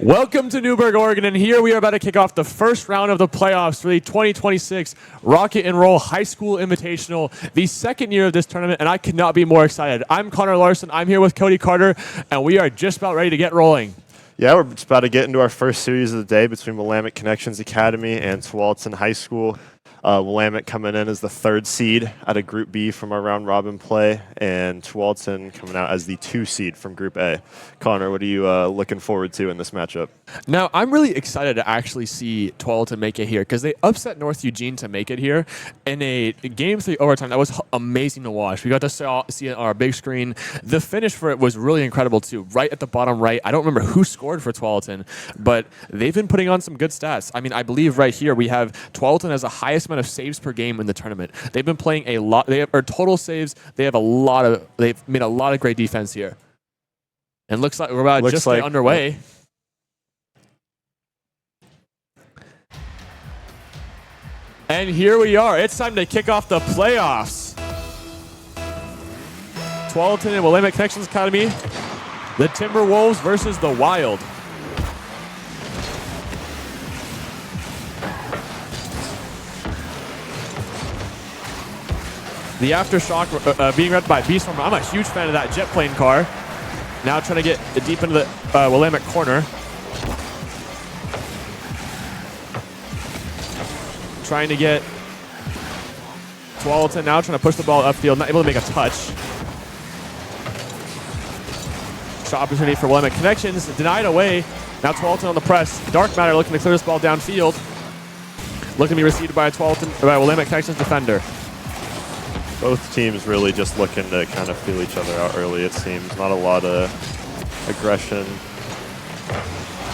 Welcome to Newburgh, Oregon, and here we are about to kick off the first round of the playoffs for the 2026 Rocket and Roll High School Invitational, the second year of this tournament, and I could not be more excited. I'm Connor Larson, I'm here with Cody Carter, and we are just about ready to get rolling. Yeah, we're just about to get into our first series of the day between Willamette Connections Academy and Tualatin High School. Willamette coming in as the third seed out of Group B from our round robin play, and Tualatin coming out as the 2 seed from Group A. Connor, what are you looking forward to in this matchup? Now, I'm really excited to actually see Tualatin make it here because they upset North Eugene to make it here in a Game 3 overtime. That was amazing to watch. We got to see it on our big screen. The finish for it was really incredible, too. Right at the bottom right, I don't remember who scored for Tualatin, but they've been putting on some good stats. I mean, I believe right here we have Tualatin as the highest amount of saves per game in the tournament. They've been playing a lot. They have total saves. They've made a lot of great defense here. And looks like we're about to just get underway. And here we are. It's time to kick off the playoffs. Tualatin and Willamette Connections Academy. The Timberwolves versus the Wild. The Aftershock being read by Beaststorm. I'm a huge fan of that jet plane car. Now trying to get deep into the Willamette corner. Trying to get Tualatin now trying to push the ball upfield. Not able to make a touch. Shot opportunity for Willamette Connections. Denied away. Now Tualatin on the press. Dark Matter looking to clear this ball downfield. Looking to be received by Willamette Connections defender. Both teams really just looking to kind of feel each other out early, it seems. Not a lot of aggression.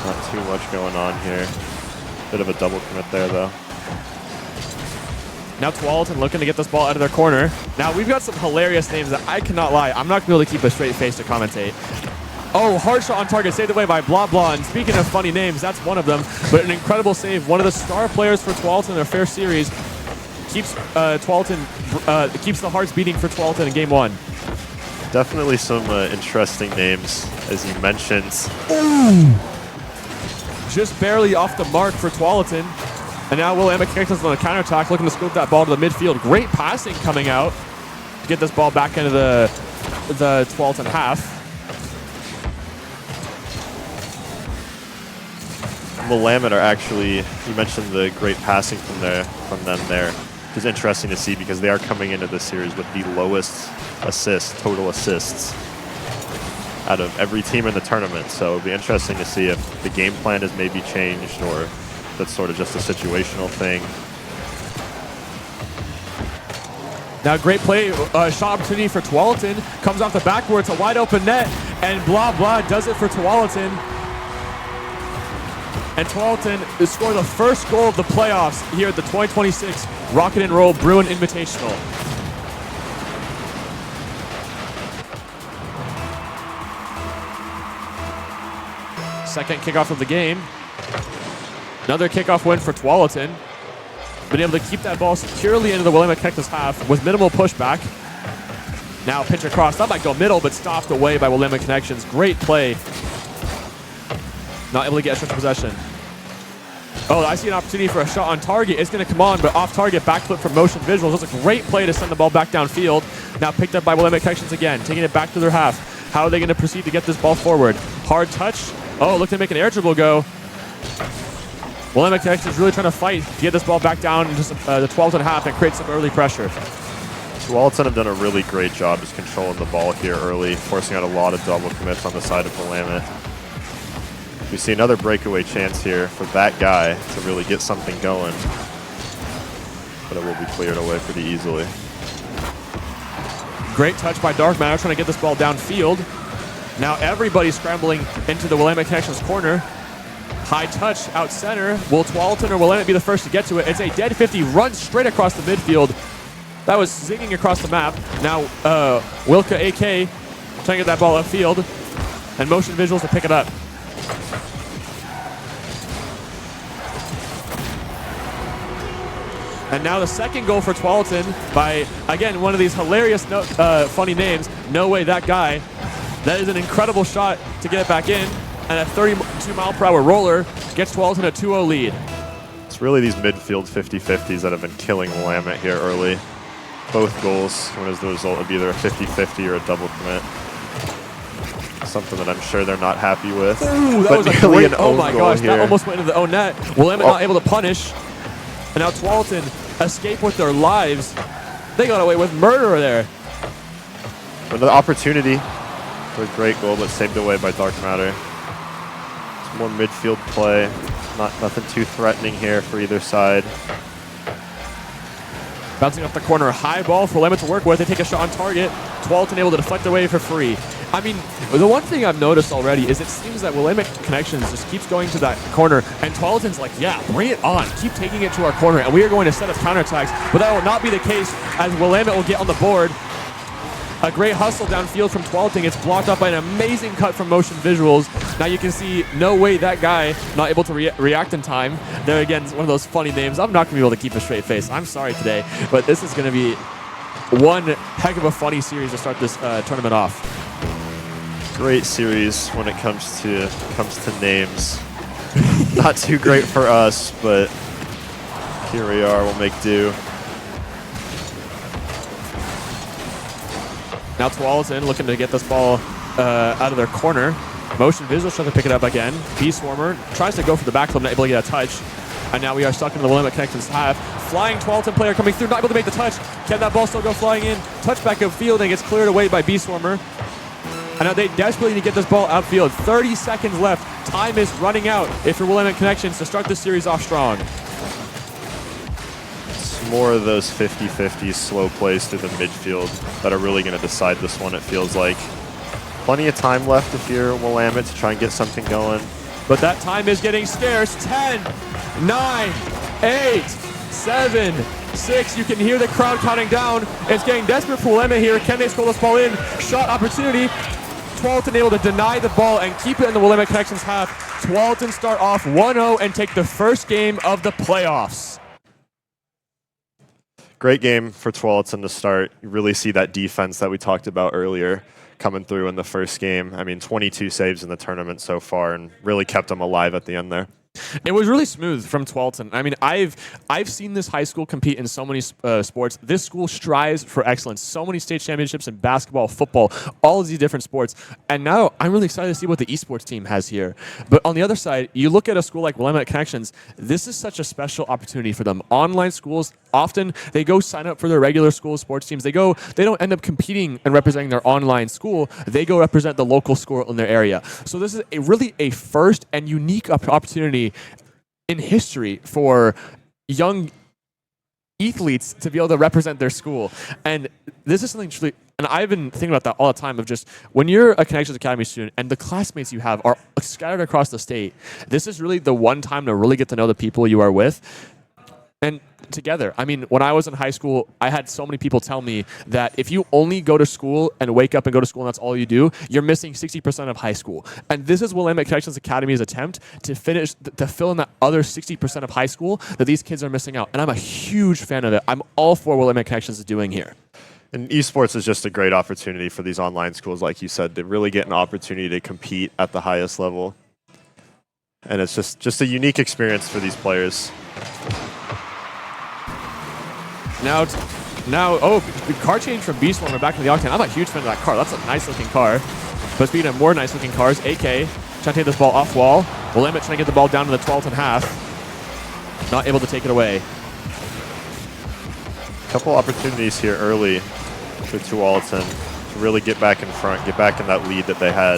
Not too much going on here. Bit of a double commit there, though. Now Tualatin looking to get this ball out of their corner. Now we've got some hilarious names that I cannot lie. I'm not going to be able to keep a straight face to commentate. Oh, hard shot on target, saved away by Blah Blah. And speaking of funny names, that's one of them. But an incredible save. One of the star players for Tualatin in their fair series. Keeps keeps the hearts beating for Tualatin in Game 1. Definitely some interesting names, as you mentioned. Ooh. Just barely off the mark for Tualatin. And now Willamette Connections on a counterattack, looking to scoop that ball to the midfield. Great passing coming out to get this ball back into the Tualatin half. Willamette are actually, you mentioned the great passing from them there. It's interesting to see because they are coming into this series with the lowest total assists out of every team in the tournament. So it'll be interesting to see if the game plan has maybe changed or that's sort of just a situational thing. Now great play, shot opportunity for Tualatin. Comes off the backboard, it's a wide open net, and Blah Blah does it for Tualatin. And Tualatin is scoring the first goal of the playoffs here at the 2026 Rocket and Roll Bruin Invitational. Second kickoff of the game. Another kickoff win for Tualatin. Been able to keep that ball securely into the Willamette Connections half with minimal pushback. Now pitch across. That might go middle, but stopped away by Willamette Connections. Great play. Not able to get a stretch of possession. Oh, I see an opportunity for a shot on target. It's going to come on, but off target, backflip from Motion Visuals. That's a great play to send the ball back downfield. Now picked up by Willamette Connections again, taking it back to their half. How are they going to proceed to get this ball forward? Hard touch. Oh, look to make an air dribble go. Willamette Connections really trying to fight to get this ball back down into the 12 half and create some early pressure. Tualatin have done a really great job just controlling the ball here early, forcing out a lot of double commits on the side of Willamette. We see another breakaway chance here for that guy to really get something going, but it will be cleared away pretty easily. Great touch by Dark Matter trying to get this ball downfield. Now everybody's scrambling into the Willamette Connections corner. High touch out center. Will Tualatin or Willamette be the first to get to it? It's a dead 50, runs straight across the midfield. That was zinging across the map. Now Wilka AK trying to get that ball upfield, and Motion Visuals to pick it up. And now the second goal for Tualatin by, again, one of these hilarious funny names, No Way That Guy. That is an incredible shot to get it back in. and a 32-mile-per-hour roller gets Tualatin a 2-0 lead. It's really these midfield 50-50s that have been killing Willamette here early. Both goals come as the result of either a 50-50 or a double commit. Something that I'm sure they're not happy with. Ooh, that but was a nearly great, an oh own my goal gosh, here. that almost went into the own net. Willamette not able to punish. And now Tualatin escape with their lives. They got away with murder there. Another opportunity for a great goal, but saved away by Dark Matter. Some more midfield play. Nothing too threatening here for either side. Bouncing off the corner, high ball for Willamette to work with. They take a shot on target. Tualatin able to deflect away for free. I mean, the one thing I've noticed already is it seems that Willamette Connections just keeps going to that corner, and Tualatin's like, yeah, bring it on. Keep taking it to our corner, and we are going to set up counterattacks. But that will not be the case, as Willamette will get on the board. A great hustle downfield from Tualatin. It's blocked off by an amazing cut from Motion Visuals. Now you can see no way that guy not able to react in time. There again, one of those funny names. I'm not going to be able to keep a straight face. I'm sorry today, but this is going to be one heck of a funny series to start this tournament off. Great series when it comes to names. Not too great for us, but here we are. We'll make do. Now Tualatin looking to get this ball out of their corner. Motion Visuals trying to pick it up again. B-Swarmer tries to go for the backflip, not able to get a touch. And now we are stuck in the Willamette Connections half. Flying Tualatin player coming through, not able to make the touch. Can that ball still go flying in? Touch back upfield and gets cleared away by B-Swarmer. And now they desperately need to get this ball outfield. 30 seconds left. Time is running out if you're Willamette Connections to start this series off strong. More of those 50-50 slow plays through the midfield that are really going to decide this one, it feels like. Plenty of time left if you're Willamette to try and get something going. But that time is getting scarce. 10, 9, 8, 7, 6. You can hear the crowd counting down. It's getting desperate for Willamette here. Can they score this ball in? Shot opportunity. Tualatin able to deny the ball and keep it in the Willamette Connections half. Tualatin start off 1-0 and take the first game of the playoffs. Great game for Tualatin to start. You really see that defense that we talked about earlier coming through in the first game. I mean, 22 saves in the tournament so far and really kept them alive at the end there. It was really smooth from Tualatin. I mean, I've seen this high school compete in so many sports. This school strives for excellence. So many state championships in basketball, football, all of these different sports. And now I'm really excited to see what the esports team has here. But on the other side, you look at a school like Willamette Connections. This is such a special opportunity for them. Online schools, often they go sign up for their regular school sports teams. They don't end up competing and representing their online school. They go represent the local school in their area. So this is really a first and unique opportunity in history for young athletes to be able to represent their school. And this is something truly, and I've been thinking about that all the time, of just when you're a Connections Academy student and the classmates you have are scattered across the state, this is really the one time to really get to know the people you are with. And together. I mean, when I was in high school, I had so many people tell me that if you only go to school and wake up and go to school and that's all you do, you're missing 60% of high school. And this is Willamette Connections Academy's attempt to fill in that other 60% of high school that these kids are missing out. And I'm a huge fan of it. I'm all for Willamette Connections is doing here. And esports is just a great opportunity for these online schools, like you said, to really get an opportunity to compete at the highest level. And it's just a unique experience for these players. Now, car change from B-Swarmer back to the Octane. I'm a huge fan of that car. That's a nice-looking car. But speaking of more nice-looking cars, AK trying to take this ball off wall. Willamette trying to get the ball down to the 12th and half. Not able to take it away. Couple opportunities here early for Tualatin to really get back in front, get back in that lead that they had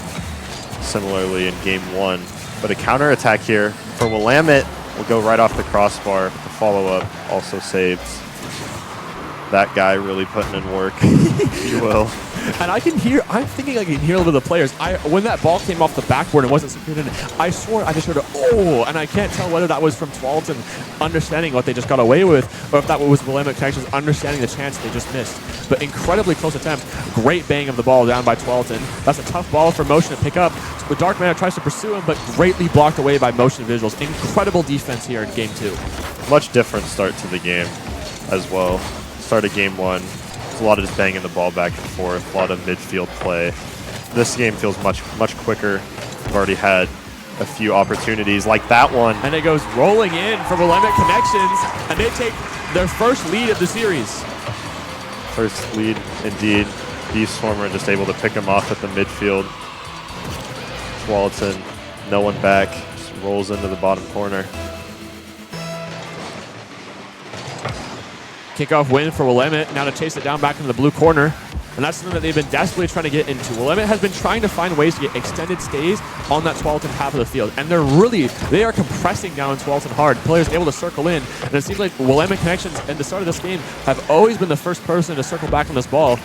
similarly in game one. But a counterattack here for Willamette will go right off the crossbar. The follow-up also saved. That guy really putting in work, if you will. And I'm thinking I can hear a little bit of the players. When that ball came off the backboard and wasn't secured in, I swore I just heard and I can't tell whether that was from Tualatin understanding what they just got away with, or if that was Willamette Connections understanding the chance they just missed. But incredibly close attempt. Great bang of the ball down by Tualatin. That's a tough ball for Motion to pick up. The Dark Matter tries to pursue him, but greatly blocked away by Motion Visuals. Incredible defense here in game two. Much different start to the game as well. Start of game one, there's a lot of just banging the ball back and forth, a lot of midfield play. This game feels much quicker, We've already had a few opportunities like that one. And it goes rolling in for Willamette Connections, and they take their first lead of the series. First lead, indeed. Beastswarmer just able to pick him off at the midfield. Tualatin, no one back, just rolls into the bottom corner. Kickoff win for Willamette, now to chase it down back into the blue corner. And that's something that they've been desperately trying to get into. Willamette has been trying to find ways to get extended stays on that Tualatin half of the field. And they are compressing down Tualatin hard. Players able to circle in. And it seems like Willamette Connections at the start of this game have always been the first person to circle back on this ball.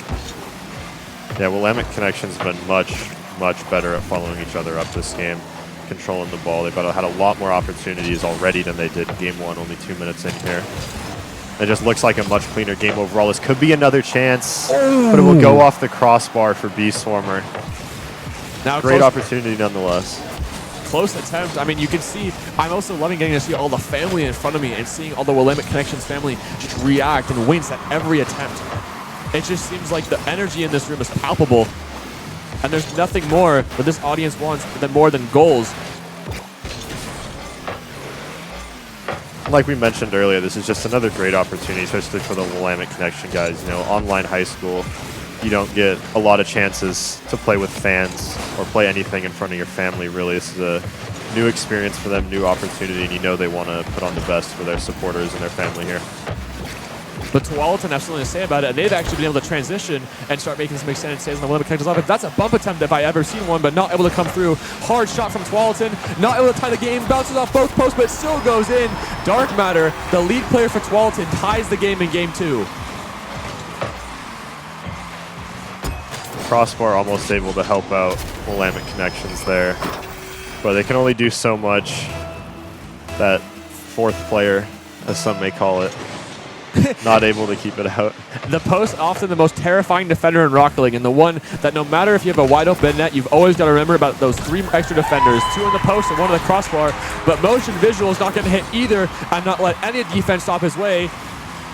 Yeah, Willamette Connections have been much, much better at following each other up this game, controlling the ball. They've had a lot more opportunities already than they did in game one, only 2 minutes in here. It just looks like a much cleaner game overall. This could be another chance, but it will go off the crossbar for Beastswarmer. Now great opportunity nonetheless. Close attempt. I mean, you can see, I'm also loving getting to see all the family in front of me and seeing all the Willamette Connections family just react and wince at every attempt. It just seems like the energy in this room is palpable. And there's nothing more that this audience wants more than goals. Like we mentioned earlier, this is just another great opportunity, especially for the Willamette Connection guys. You know, online high school, you don't get a lot of chances to play with fans or play anything in front of your family, really. This is a new experience for them, new opportunity, and you know they want to put on the best for their supporters and their family here. But Tualatin have something to say about it, and they've actually been able to transition and start making some extended stays on the Willamette Connections offense. That's a bump attempt if I ever seen one, but not able to come through. Hard shot from Tualatin, not able to tie the game, bounces off both posts, but still goes in. Dark Matter, the lead player for Tualatin, ties the game in game 2. Crossbar almost able to help out Willamette Connections there, but they can only do so much. That fourth player, as some may call it, not able to keep it out. The post, often the most terrifying defender in Rocket League, and the one that no matter if you have a wide open net, you've always got to remember about those 3 extra defenders, 2 on the post and 1 on the crossbar. But Motion Visual is not going to hit either and not let any defense stop his way.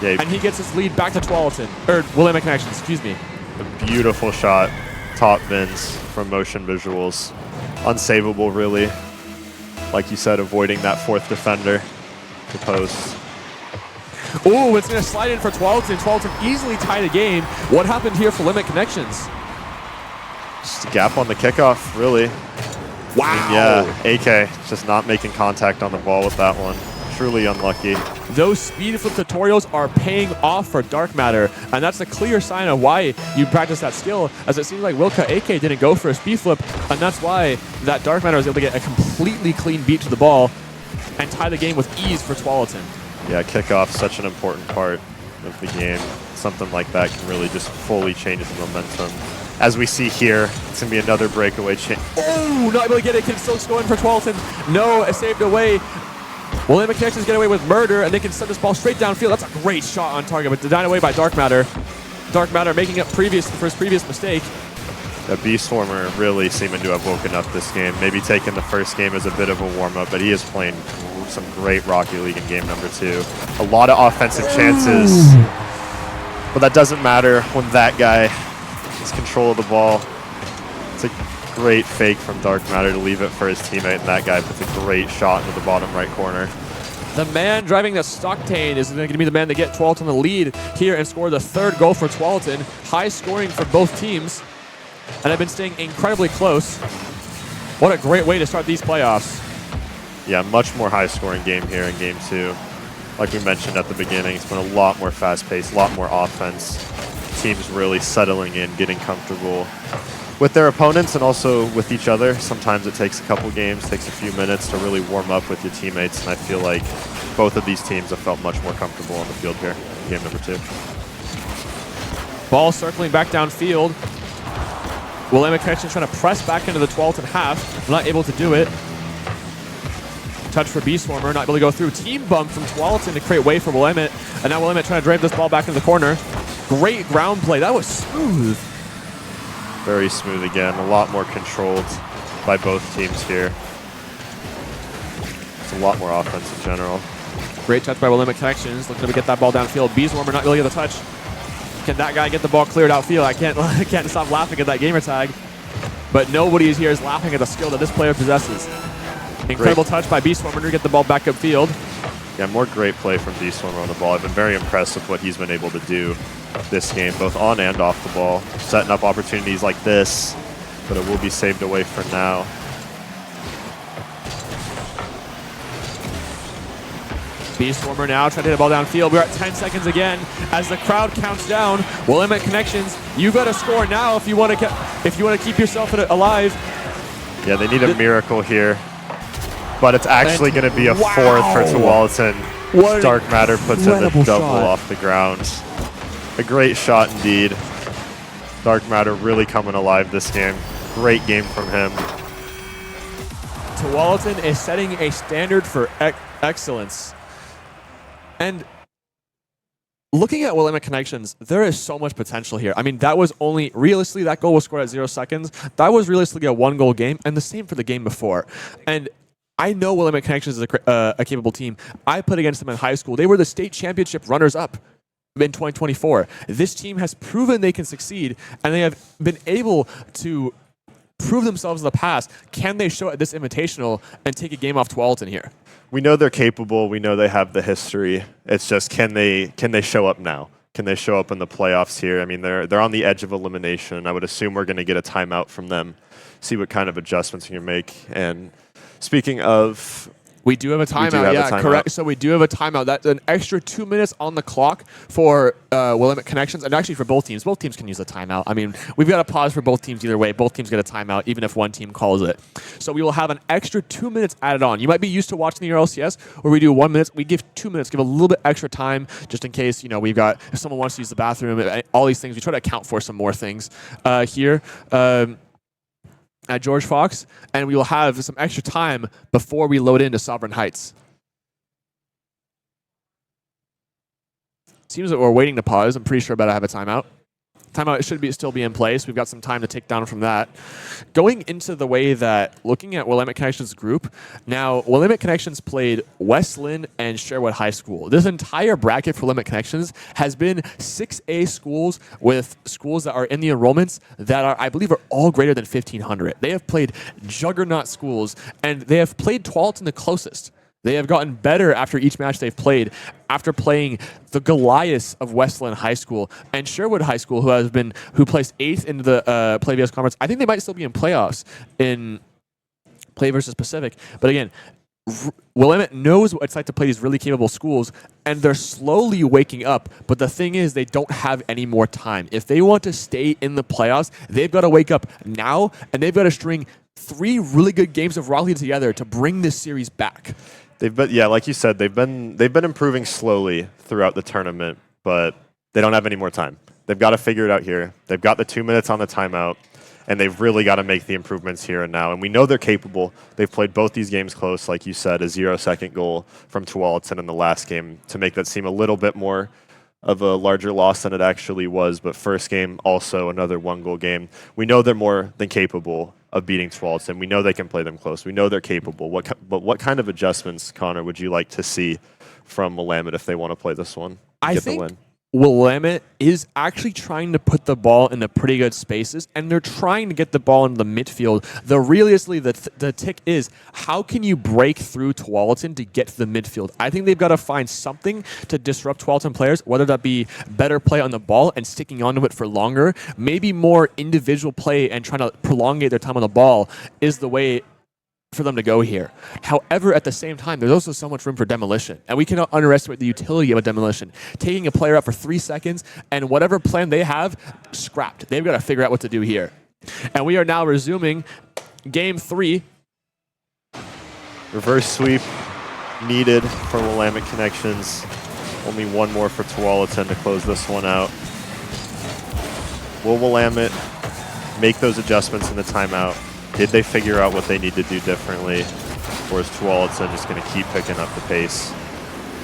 Yeah, and he gets his lead back to Tualatin, or Willamette Connections, excuse me. A beautiful shot, top bins from Motion Visuals. Unsavable, really. Like you said, avoiding that 4th defender, the post. Ooh, it's going to slide in for Tualatin. Tualatin easily tied the game. What happened here for Willamette Connections? Just a gap on the kickoff, really. Wow. I mean, yeah, AK just not making contact on the ball with that one. Truly unlucky. Those speed flip tutorials are paying off for Dark Matter, and that's a clear sign of why you practice that skill, as it seems like Wilka AK didn't go for a speed flip, and that's why that Dark Matter was able to get a completely clean beat to the ball and tie the game with ease for Tualatin. Yeah, kickoff, such an important part of the game. Something like that can really just fully change the momentum. As we see here, it's going to be another breakaway change. Oh, not able to get it. Can still go in for Tualatin. No, it saved away. Willamette Connections get away with murder, and they can send this ball straight downfield. That's a great shot on target, but denied away by Dark Matter. Dark Matter making up for his previous mistake. The Beastswarmer really seeming to have woken up this game. Maybe taking the first game as a bit of a warm-up, but he is playing some great Rocket League in game number 2. A lot of offensive chances, but that doesn't matter when that guy has control of the ball. It's a great fake from Dark Matter to leave it for his teammate, and that guy puts a great shot into the bottom right corner. The man driving the Stocktain is going to be the man to get Tualatin the lead here and score the 3rd goal for Tualatin. High scoring for both teams, and have been staying incredibly close. What a great way to start these playoffs. Yeah, much more high-scoring game here in Game 2. Like we mentioned at the beginning, it's been a lot more fast-paced, a lot more offense. Teams really settling in, getting comfortable with their opponents and also with each other. Sometimes it takes a couple games, takes a few minutes to really warm up with your teammates, and I feel like both of these teams have felt much more comfortable on the field here in game number 2. Ball circling back downfield. Willamette Connections trying to press back into the Tualatin half, not able to do it. Touch for Beastswarmer, not able to go through. Team bump from Tualatin to create way for Willamette. And now Willamette trying to drive this ball back into the corner. Great ground play. That was smooth. Very smooth again. A lot more controlled by both teams here. It's a lot more offense in general. Great touch by Willamette Connections. Looking to get that ball downfield. Beastswarmer not really get the touch. Can that guy get the ball cleared outfield? I can't stop laughing at that gamer tag. but nobody is here is laughing at the skill that this player possesses. Incredible touch by Beastswarmer to get the ball back upfield. Yeah, more great play from Beastswarmer on the ball. I've been very impressed with what he's been able to do this game, both on and off the ball, setting up opportunities like this, but it will be saved away for now. Beastswarmer now trying to hit the ball downfield. We're at 10 seconds again as the crowd counts down. Willamette Connections, you got to score now if you want to keep yourself alive. Yeah, they need a miracle here, but it's actually going to be a fourth for Tualatin. Dark Matter puts in the double off the ground. A great shot indeed. Dark Matter really coming alive this game. Great game from him. Tualatin is setting a standard for excellence. And looking at Willamette Connections, there is so much potential here. I mean, that was only, realistically, that goal was scored at 0 seconds. That was realistically a 1-goal game, and the same for the game before. And I know Willamette Connections is a capable team. I played against them in high school. They were the state championship runners-up in 2024. This team has proven they can succeed, and they have been able to prove themselves in the past. Can they show at this Invitational and take a game off Tualatin here? We know they're capable. We know they have the history. It's just can they show up now? Can they show up in the playoffs here? I mean, they're on the edge of elimination. I would assume we're going to get a timeout from them, see what kind of adjustments we can make. And speaking of, we do have a timeout. Yeah, correct. So we do have a timeout. That's an extra 2 minutes on the clock for Willamette Connections, and actually for both teams. Both teams can use a timeout. I mean, we've got a pause for both teams either way. Both teams get a timeout, even if one team calls it. So we will have an extra 2 minutes added on. You might be used to watching the LCS where we do 1 minute. We give 2 minutes, give a little bit extra time just in case, we've got, if someone wants to use the bathroom, all these things. We try to account for some more things here. At George Fox, and we will have some extra time before we load into Sovereign Heights. Seems that we're waiting to pause. I'm pretty sure about to have a timeout. Timeout should still be in place. We've got some time to take down from that. Going into the way that, looking at Willamette Connections group, now Willamette Connections played West Lynn and Sherwood High School. This entire bracket for Willamette Connections has been 6A schools with schools that are in the enrollments that are, I believe, are all greater than 1,500. They have played juggernaut schools, and they have played Tualatin the closest. They have gotten better after each match they've played, after playing the Goliaths of Westland High School and Sherwood High School, who placed 8th into the Play vs Conference. I think they might still be in playoffs in Play versus Pacific. But again, Willamette knows what it's like to play these really capable schools, and they're slowly waking up. But the thing is, they don't have any more time. If they want to stay in the playoffs, they've got to wake up now, and they've got to string 3 really good games of Rock League together to bring this series back. They've been, yeah, like you said, they've been improving slowly throughout the tournament, but they don't have any more time. They've got to figure it out here. They've got the 2 minutes on the timeout, and they've really got to make the improvements here and now. And we know they're capable. They've played both these games close, like you said, a 0-second goal from Tualatin in the last game to make that seem a little bit more of a larger loss than it actually was. But first game, also another 1-goal game. We know they're more than capable of beating Tualatin. We know they can play them close. We know they're capable. But what kind of adjustments, Connor, would you like to see from Willamette if they want to play this one? I think Willamette is actually trying to put the ball in the pretty good spaces, and they're trying to get the ball into the midfield. Realistically, the tick is, how can you break through Tualatin to get to the midfield? I think they've got to find something to disrupt Tualatin players, whether that be better play on the ball and sticking onto it for longer, maybe more individual play and trying to prolongate their time on the ball is the way for them to go here. However, at the same time, there's also so much room for demolition, and we cannot underestimate the utility of a demolition. Taking a player up for 3 seconds, and whatever plan they have, scrapped. They've got to figure out what to do here. And we are now resuming Game 3. Reverse sweep needed for Willamette Connections. Only one more for Tualatin to close this one out. Will Willamette make those adjustments in the timeout? Did they figure out what they need to do differently? Or is Tualatin just going to keep picking up the pace,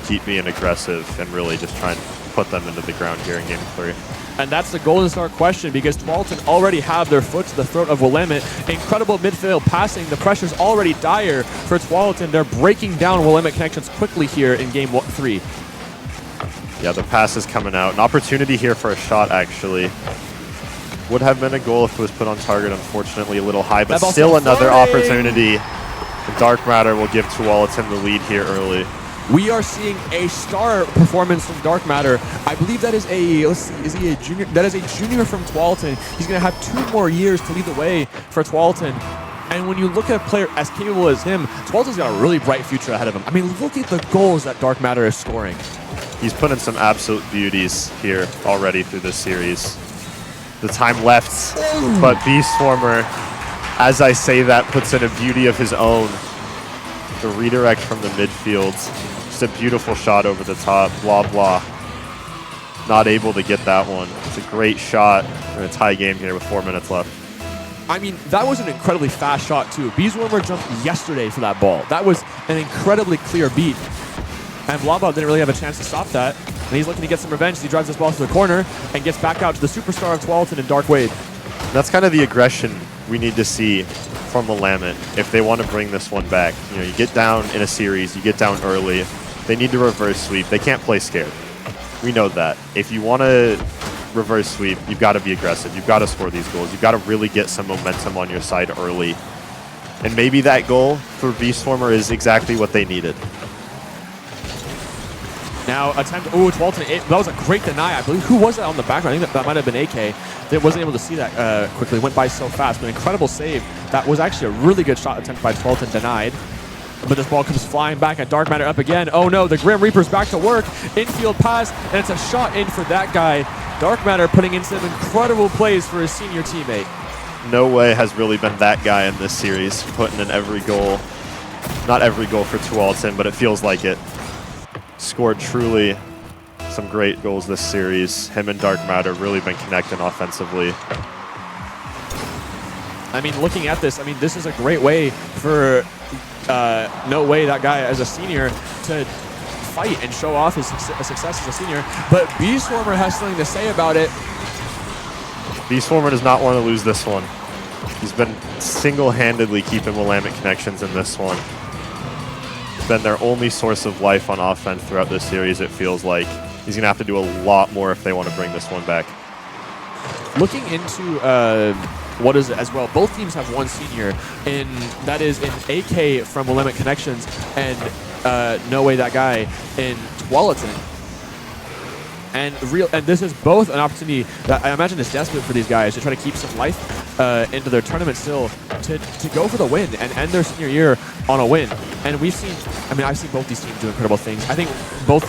keep being aggressive, and really just try and put them into the ground here in Game 3? And that's the golden star question, because Tualatin already have their foot to the throat of Willamette. Incredible midfield passing. The pressure's already dire for Tualatin. They're breaking down Willamette Connections quickly here in Game 3. Yeah, the pass is coming out. An opportunity here for a shot, actually. Would have been a goal if it was put on target. Unfortunately, a little high, but That ball's still still another floating. opportunity. Dark Matter will give Tualatin the lead here early. We are seeing a star performance from Dark Matter. I believe that is a, let's see, is he a junior? That is a junior from Tualatin. He's going to have 2 more years to lead the way for Tualatin. And when you look at a player as capable as him, Tualatin's got a really bright future ahead of him. I mean, look at the goals that Dark Matter is scoring. He's put in some absolute beauties here already through this series. The time left, but Beastformer, as I say that, puts in a beauty of his own. The redirect from the midfield. Just a beautiful shot over the top. Blah, blah. Not able to get that one. It's a great shot in a tie game here with 4 minutes left. I mean, that was an incredibly fast shot, too. Beastformer jumped yesterday for that ball. That was an incredibly clear beat. And Blabba didn't really have a chance to stop that. And he's looking to get some revenge as he drives this ball to the corner and gets back out to the superstar of Tualatin and Dark Wade. That's kind of the aggression we need to see from Willamette if they want to bring this one back. You know, you get down in a series, you get down early. They need to reverse sweep. They can't play scared. We know that. If you want to reverse sweep, you've got to be aggressive. You've got to score these goals. You've got to really get some momentum on your side early. And maybe that goal for Beastformer is exactly what they needed. Now, attempt, Tualatin, that was a great deny. I believe, who was that on the background? I think that might have been AK. That wasn't able to see that quickly. Went by so fast, but an incredible save. That was actually a really good shot attempt by Tualatin, denied. But this ball comes flying back at Dark Matter up again. Oh no, the Grim Reaper's back to work. Infield pass, and it's a shot in for that guy. Dark Matter putting in some incredible plays for his senior teammate. No Way has really been that guy in this series, putting in every goal. Not every goal for Tualatin, but it feels like it. Scored truly some great goals this series. Him and Dark Matter really been connecting offensively. I mean, looking at this, I mean, this is a great way for No Way, that guy as a senior, to fight and show off his success as a senior. But Beastformer has something to say about it. Beastformer does not want to lose this one. He's been single-handedly keeping Willamette connections in this one. It's been their only source of life on offense throughout this series, it feels like. He's going to have to do a lot more if they want to bring this one back. Looking into what is it as well, both teams have one senior, and that is in AK from Willamette Connections and No Way, that guy in Tualatin. And this is both an opportunity that I imagine is desperate for these guys to try to keep some life into their tournament still, to go for the win and end their senior year on a win. And we've seen, I mean, I've seen both these teams do incredible things. I think both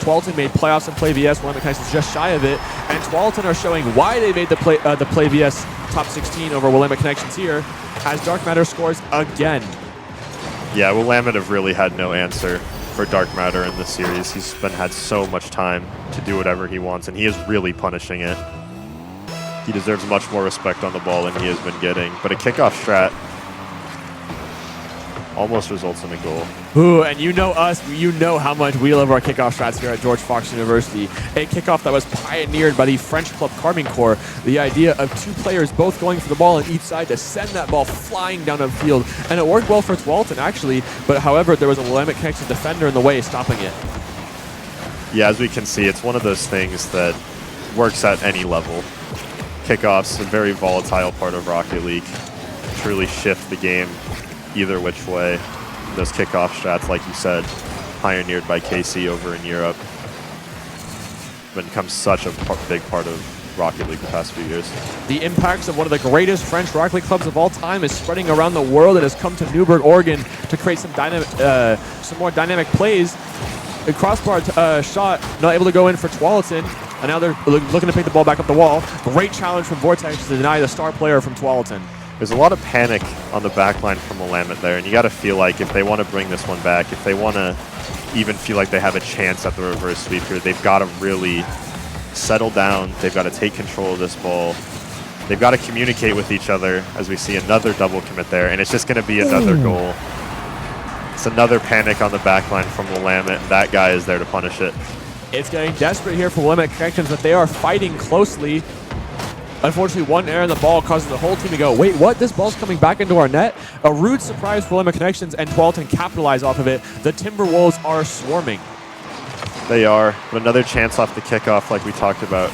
Tualatin made playoffs and Play VS, Willamette Connections just shy of it, and Tualatin are showing why they made the Play VS top 16 over Willamette Connections here, as Dark Matter scores again. Yeah, Willamette have really had no answer for Dark Matter in this series. He's had so much time to do whatever he wants, and he is really punishing it. He deserves much more respect on the ball than he has been getting. But a kickoff strat almost results in a goal. Ooh, and you know us, you know how much we love our kickoff strats here at George Fox University. A kickoff that was pioneered by the French club Carmine Corps. The idea of 2 players both going for the ball on each side to send that ball flying down the field. And it worked well for Tualatin, actually, but however, there was a Willamette Connections defender in the way, stopping it. Yeah, as we can see, it's one of those things that works at any level. Kickoffs, a very volatile part of Rocket League. Truly shift the game either which way. Those kickoff strats, like you said, pioneered by KC over in Europe, become such a big part of Rocket League the past few years. The impacts of one of the greatest French Rocket League clubs of all time is spreading around the world. It has come to Newburgh, Oregon to create some more dynamic plays. A crossbar shot, not able to go in for Tualatin, and now they're looking to pick the ball back up the wall. Great challenge from Vortex to deny the star player from Tualatin. There's a lot of panic on the back line from Willamette there, and you got to feel like if they want to bring this one back, if they want to even feel like they have a chance at the reverse sweep here, they've got to really settle down. They've got to take control of this ball. They've got to communicate with each other, as we see another double commit there, and it's just going to be another goal. It's another panic on the back line from Willamette, and that guy is there to punish it. It's getting desperate here for Willamette Connections, but they are fighting closely. Unfortunately, one error in the ball causes the whole team to go, wait, what? This ball's coming back into our net? A rude surprise for Willamette Connections, and Tualatin capitalize off of it. The Timberwolves are swarming. They are, but another chance off the kickoff like we talked about.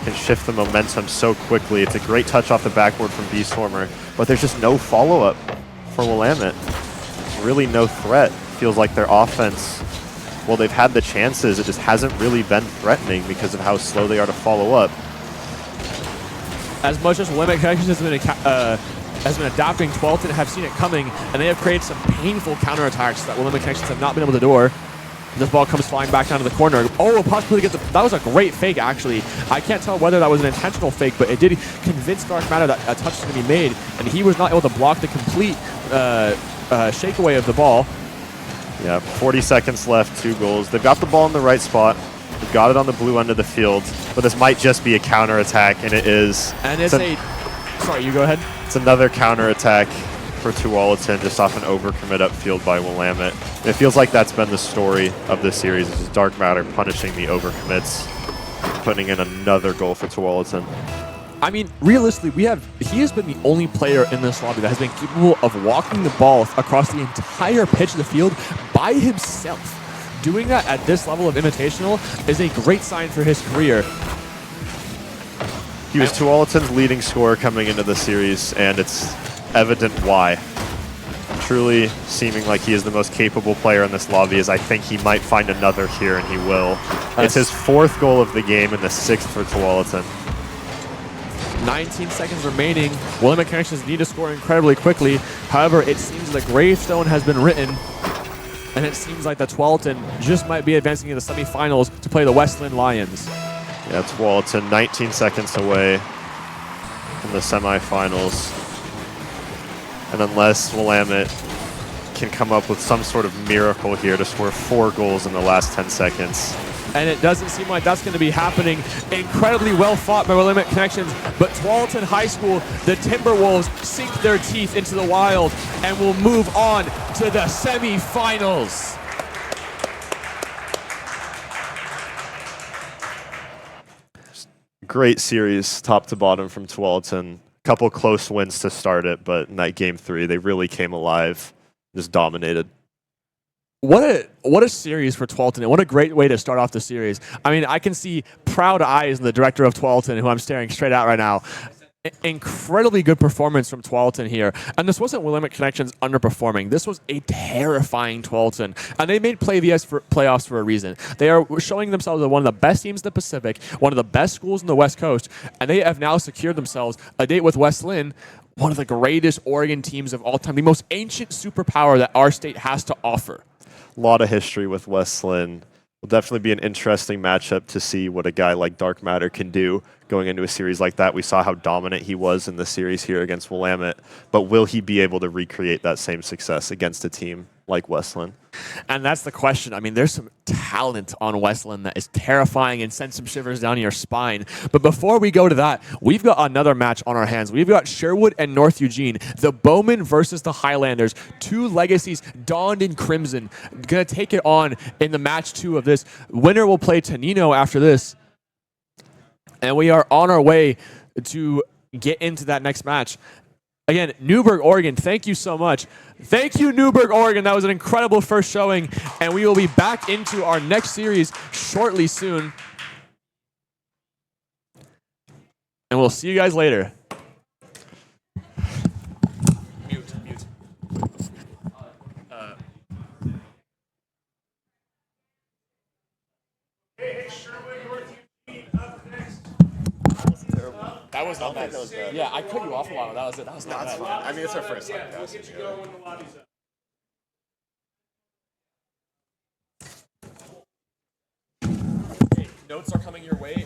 can shift the momentum so quickly. It's a great touch off the backboard from Beaststormer, but there's just no follow-up for Willamette. Really no threat. Feels like their offense, well, they've had the chances, it just hasn't really been threatening because of how slow they are to follow up. As much as Willamette Connections has been adapting, Tualatin have seen it coming, and they have created some painful counterattacks that Willamette Connections have not been able to door. This ball comes flying back down to the corner. Oh, a possibility to get the... That was a great fake, actually. I can't tell whether that was an intentional fake, but it did convince Dark Matter that a touch was going to be made, and he was not able to block the complete shakeaway of the ball. Yeah, 40 seconds left, 2 goals. They've got the ball in the right spot. They've got it on the blue end of the field, but this might just be a counterattack, and it is. And it's a... Sorry, you go ahead. It's another counterattack for Tualatin, just off an overcommit upfield by Willamette. It feels like that's been the story of this series. This is Dark Matter punishing the overcommits, putting in another goal for Tualatin. I mean, realistically, he has been the only player in this lobby that has been capable of walking the ball across the entire pitch of the field by himself. Doing that at this level of Invitational is a great sign for his career. He was Tualatin's leading scorer coming into the series, and it's evident why. Truly seeming like he is the most capable player in this lobby, as I think he might find another here, and he will. It's his 4th goal of the game and the 6th for Tualatin. 19 seconds remaining. Willamette Connections need to score incredibly quickly. However, it seems the gravestone has been written, and it seems like the Tualatin just might be advancing into the semifinals to play the Westland Lions. Yeah, Tualatin 19 seconds away from the semifinals. And unless Willamette can come up with some sort of miracle here to score 4 goals in the last 10 seconds. And it doesn't seem like that's going to be happening. Incredibly well fought by Willamette Connections, but Tualatin High School, the Timberwolves, sink their teeth into the wild and will move on to the semifinals. Great series, top to bottom from Tualatin. Couple close wins to start it, but in that game 3, they really came alive, just dominated. What a series for Tualatin, and what a great way to start off the series. I mean, I can see proud eyes in the director of Tualatin, who I'm staring straight at right now. Incredibly good performance from Tualatin here. And this wasn't Willamette Connections underperforming. This was a terrifying Tualatin. And they made playoffs for a reason. They are showing themselves as one of the best teams in the Pacific, one of the best schools in the West Coast, and they have now secured themselves a date with West Linn, one of the greatest Oregon teams of all time, the most ancient superpower that our state has to offer. A lot of history with West Linn. Will definitely be an interesting matchup to see what a guy like Dark Matter can do going into a series like that. We saw how dominant he was in the series here against Willamette, but will he be able to recreate that same success against a team like West Linn? And that's the question. I mean, there's some talent on West Linn that is terrifying and sends some shivers down your spine. But before we go to that, we've got another match on our hands. We've got Sherwood and North Eugene, the Bowmen versus the Highlanders, 2 legacies donned in crimson, going to take it on in the match 2 of this. Winner will play Tanino after this. And we are on our way to get into that next match. Again, Newburgh, Oregon, thank you so much. Thank you, Newburgh, Oregon. That was an incredible first showing, and we will be back into our next series shortly soon. And we'll see you guys later. Mute. Hey, Sherwood, North Eugene, up next. That was not bad. Yeah, I cut you off a lot. That was it. That was not bad. I mean, it's our first time. We'll get you going when the lobby's up. Hey, notes are coming your way.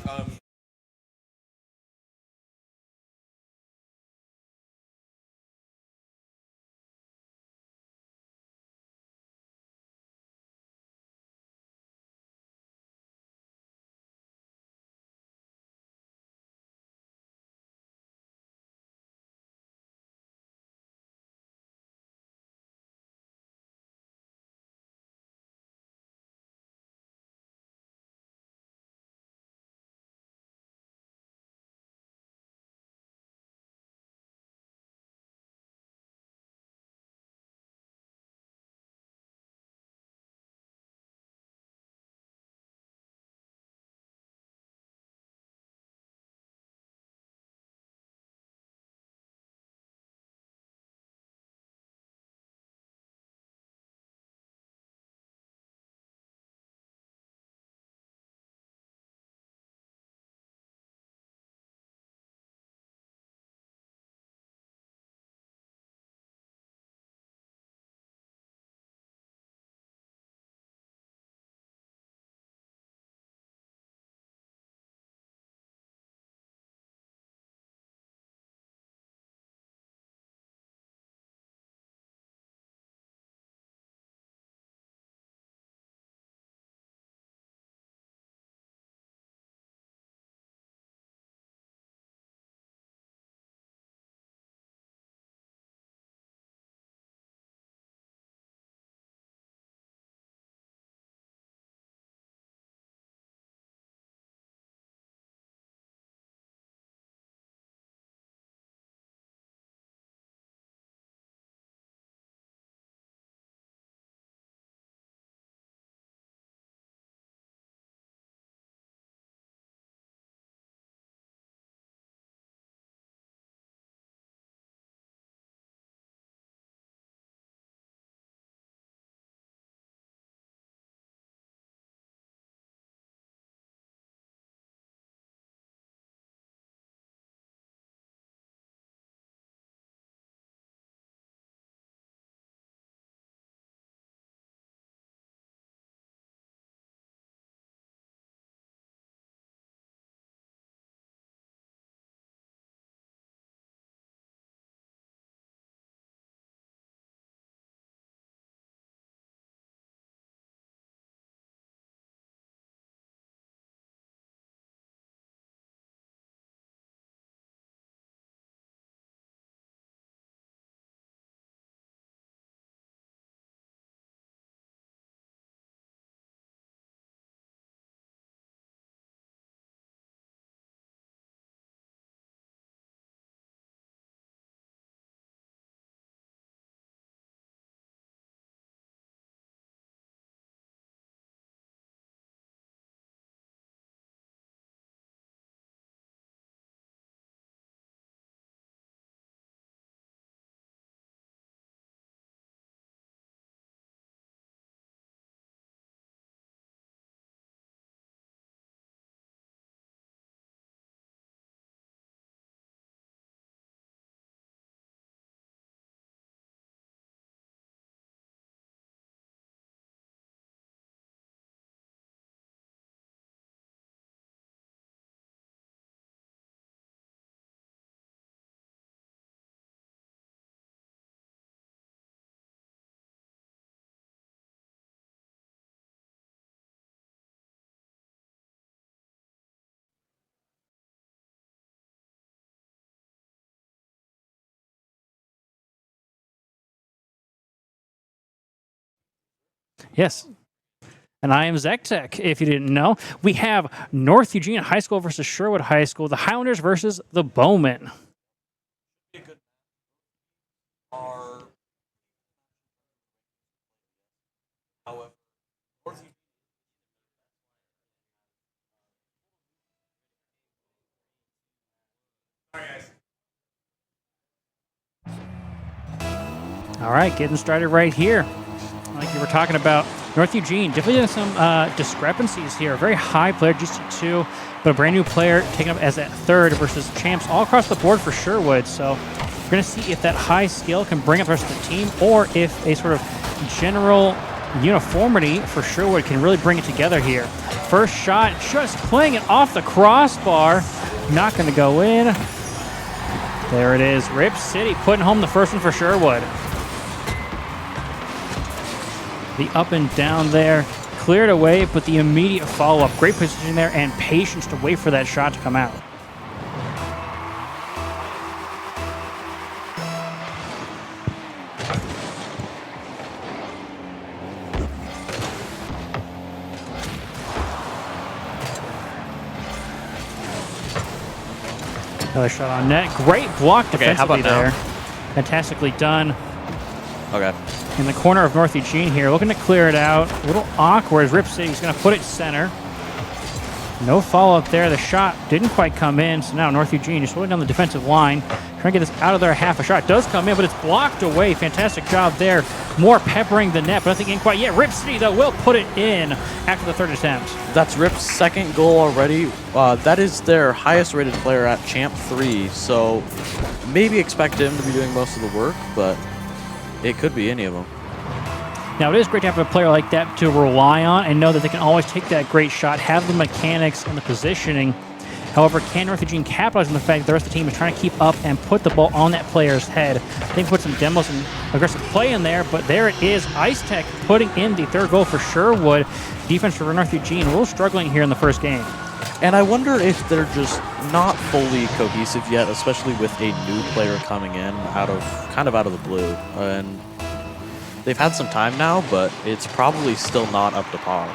Yes. And I am Zektek, if you didn't know. We have North Eugene High School versus Sherwood High School, the Highlanders versus the Bowmen. All right, getting started right here. Like you were talking about, North Eugene definitely doing some discrepancies here. Very high player, GC2, but a brand new player taken up as that third versus champs all across the board for Sherwood. So we're going to see if that high skill can bring up the rest of the team, or if a sort of general uniformity for Sherwood can really bring it together here. First shot, just playing it off the crossbar. Not going to go in. There it is. Rip City putting home the first one for Sherwood. The up and down there, cleared away, but the immediate follow-up. Great position there and patience to wait for that shot to come out. Another shot on net. Great block defensively there. Fantastically done. Okay. In the corner of North Eugene here, looking to clear it out. A little awkward as Rip City's going to put it center. No follow-up there. The shot didn't quite come in, so now North Eugene just holding down the defensive line, trying to get this out of there. Half a shot does come in, but it's blocked away. Fantastic job there. More peppering the net, but nothing in quite yet. Rip City, though, will put it in after the third attempt. That's Rip's second goal already. That is their highest rated player at Champ 3, so maybe expect him to be doing most of the work, but it could be any of them. Now, it is great to have a player like that to rely on and know that they can always take that great shot, have the mechanics and the positioning. However, can North Eugene capitalize on the fact that the rest of the team is trying to keep up and put the ball on that player's head? They put some demos and aggressive play in there, but there it is. Ice Tech putting in the third goal for Sherwood. Defense for North Eugene a little struggling here in the first game. And I wonder if they're just not fully cohesive yet, especially with a new player coming in out of the blue. And they've had some time now, but it's probably still not up to par.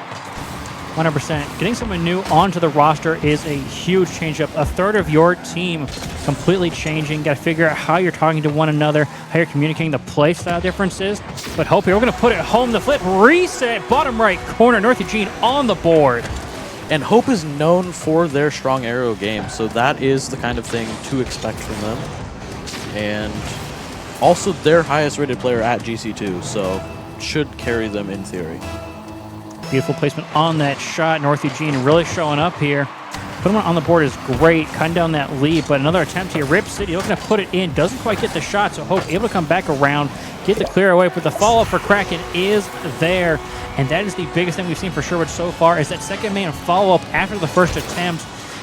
100%. Getting someone new onto the roster is a huge change-up. A third of your team completely changing. Got to figure out how you're talking to one another, how you're communicating the play style differences. But Hope here, we're going to put it home. The flip, reset, bottom right corner, North Eugene on the board. And Hope is known for their strong aerial game, so that is the kind of thing to expect from them. And also their highest rated player at GC2, so should carry them in theory. Beautiful placement on that shot. North Eugene really showing up here. Putting one on the board is great, cutting down that lead, but another attempt here. Rip City looking to put it in, doesn't quite get the shot, so Hope able to come back around, get the clear away, but the follow-up for Kraken is there. And that is the biggest thing we've seen for Sherwood so far, is that second man follow-up after the first attempt,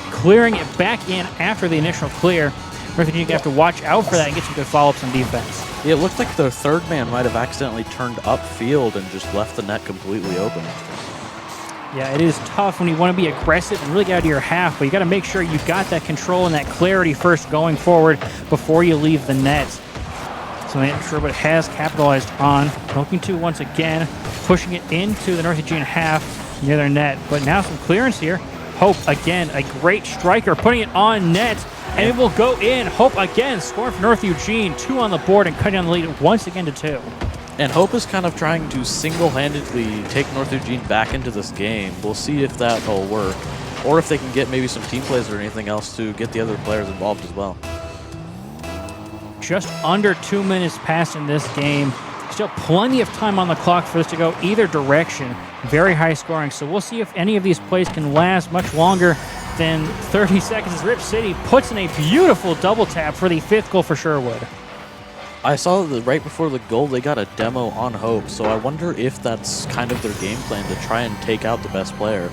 clearing it back in after the initial clear. North Eugene have to watch out for that and get some good follow-ups on defense. Yeah, it looked like their third man might have accidentally turned upfield and just left the net completely open. Yeah, it is tough when you want to be aggressive and really get out of your half, but you got to make sure you got that control and that clarity first going forward before you leave the net. Something that Sherwood has capitalized on. Looking to, once again, pushing it into the North Eugene half near their net. But now some clearance here. Hope, again, a great striker, putting it on net, and it will go in. Hope, again, scoring for North Eugene. 2 on the board and cutting down the lead once again to 2. And Hope is kind of trying to single-handedly take North Eugene back into this game. We'll see if that will work, or if they can get maybe some team plays or anything else to get the other players involved as well. Just under 2 minutes passed in this game. Still plenty of time on the clock for this to go either direction. Very high scoring, so we'll see if any of these plays can last much longer than 30 seconds as Rip City puts in a beautiful double tap for the 5th goal for Sherwood. I saw that right before the goal, they got a demo on Hope, so I wonder if that's kind of their game plan to try and take out the best player.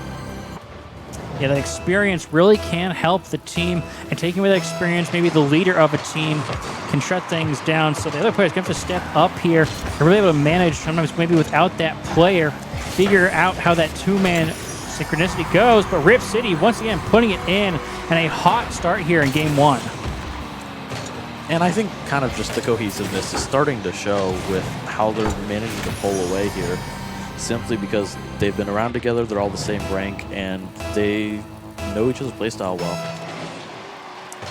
Yeah, the experience really can help the team, and taking away that experience, maybe the leader of a team can shut things down. So the other players have to step up here and really able to manage, sometimes maybe without that player, figure out how that 2-man synchronicity goes. But Rip City, once again, putting it in, and a hot start here in Game 1. And I think kind of just the cohesiveness is starting to show with how they're managing to pull away here. simply because they've been around together, they're all the same rank, and they know each other's playstyle well.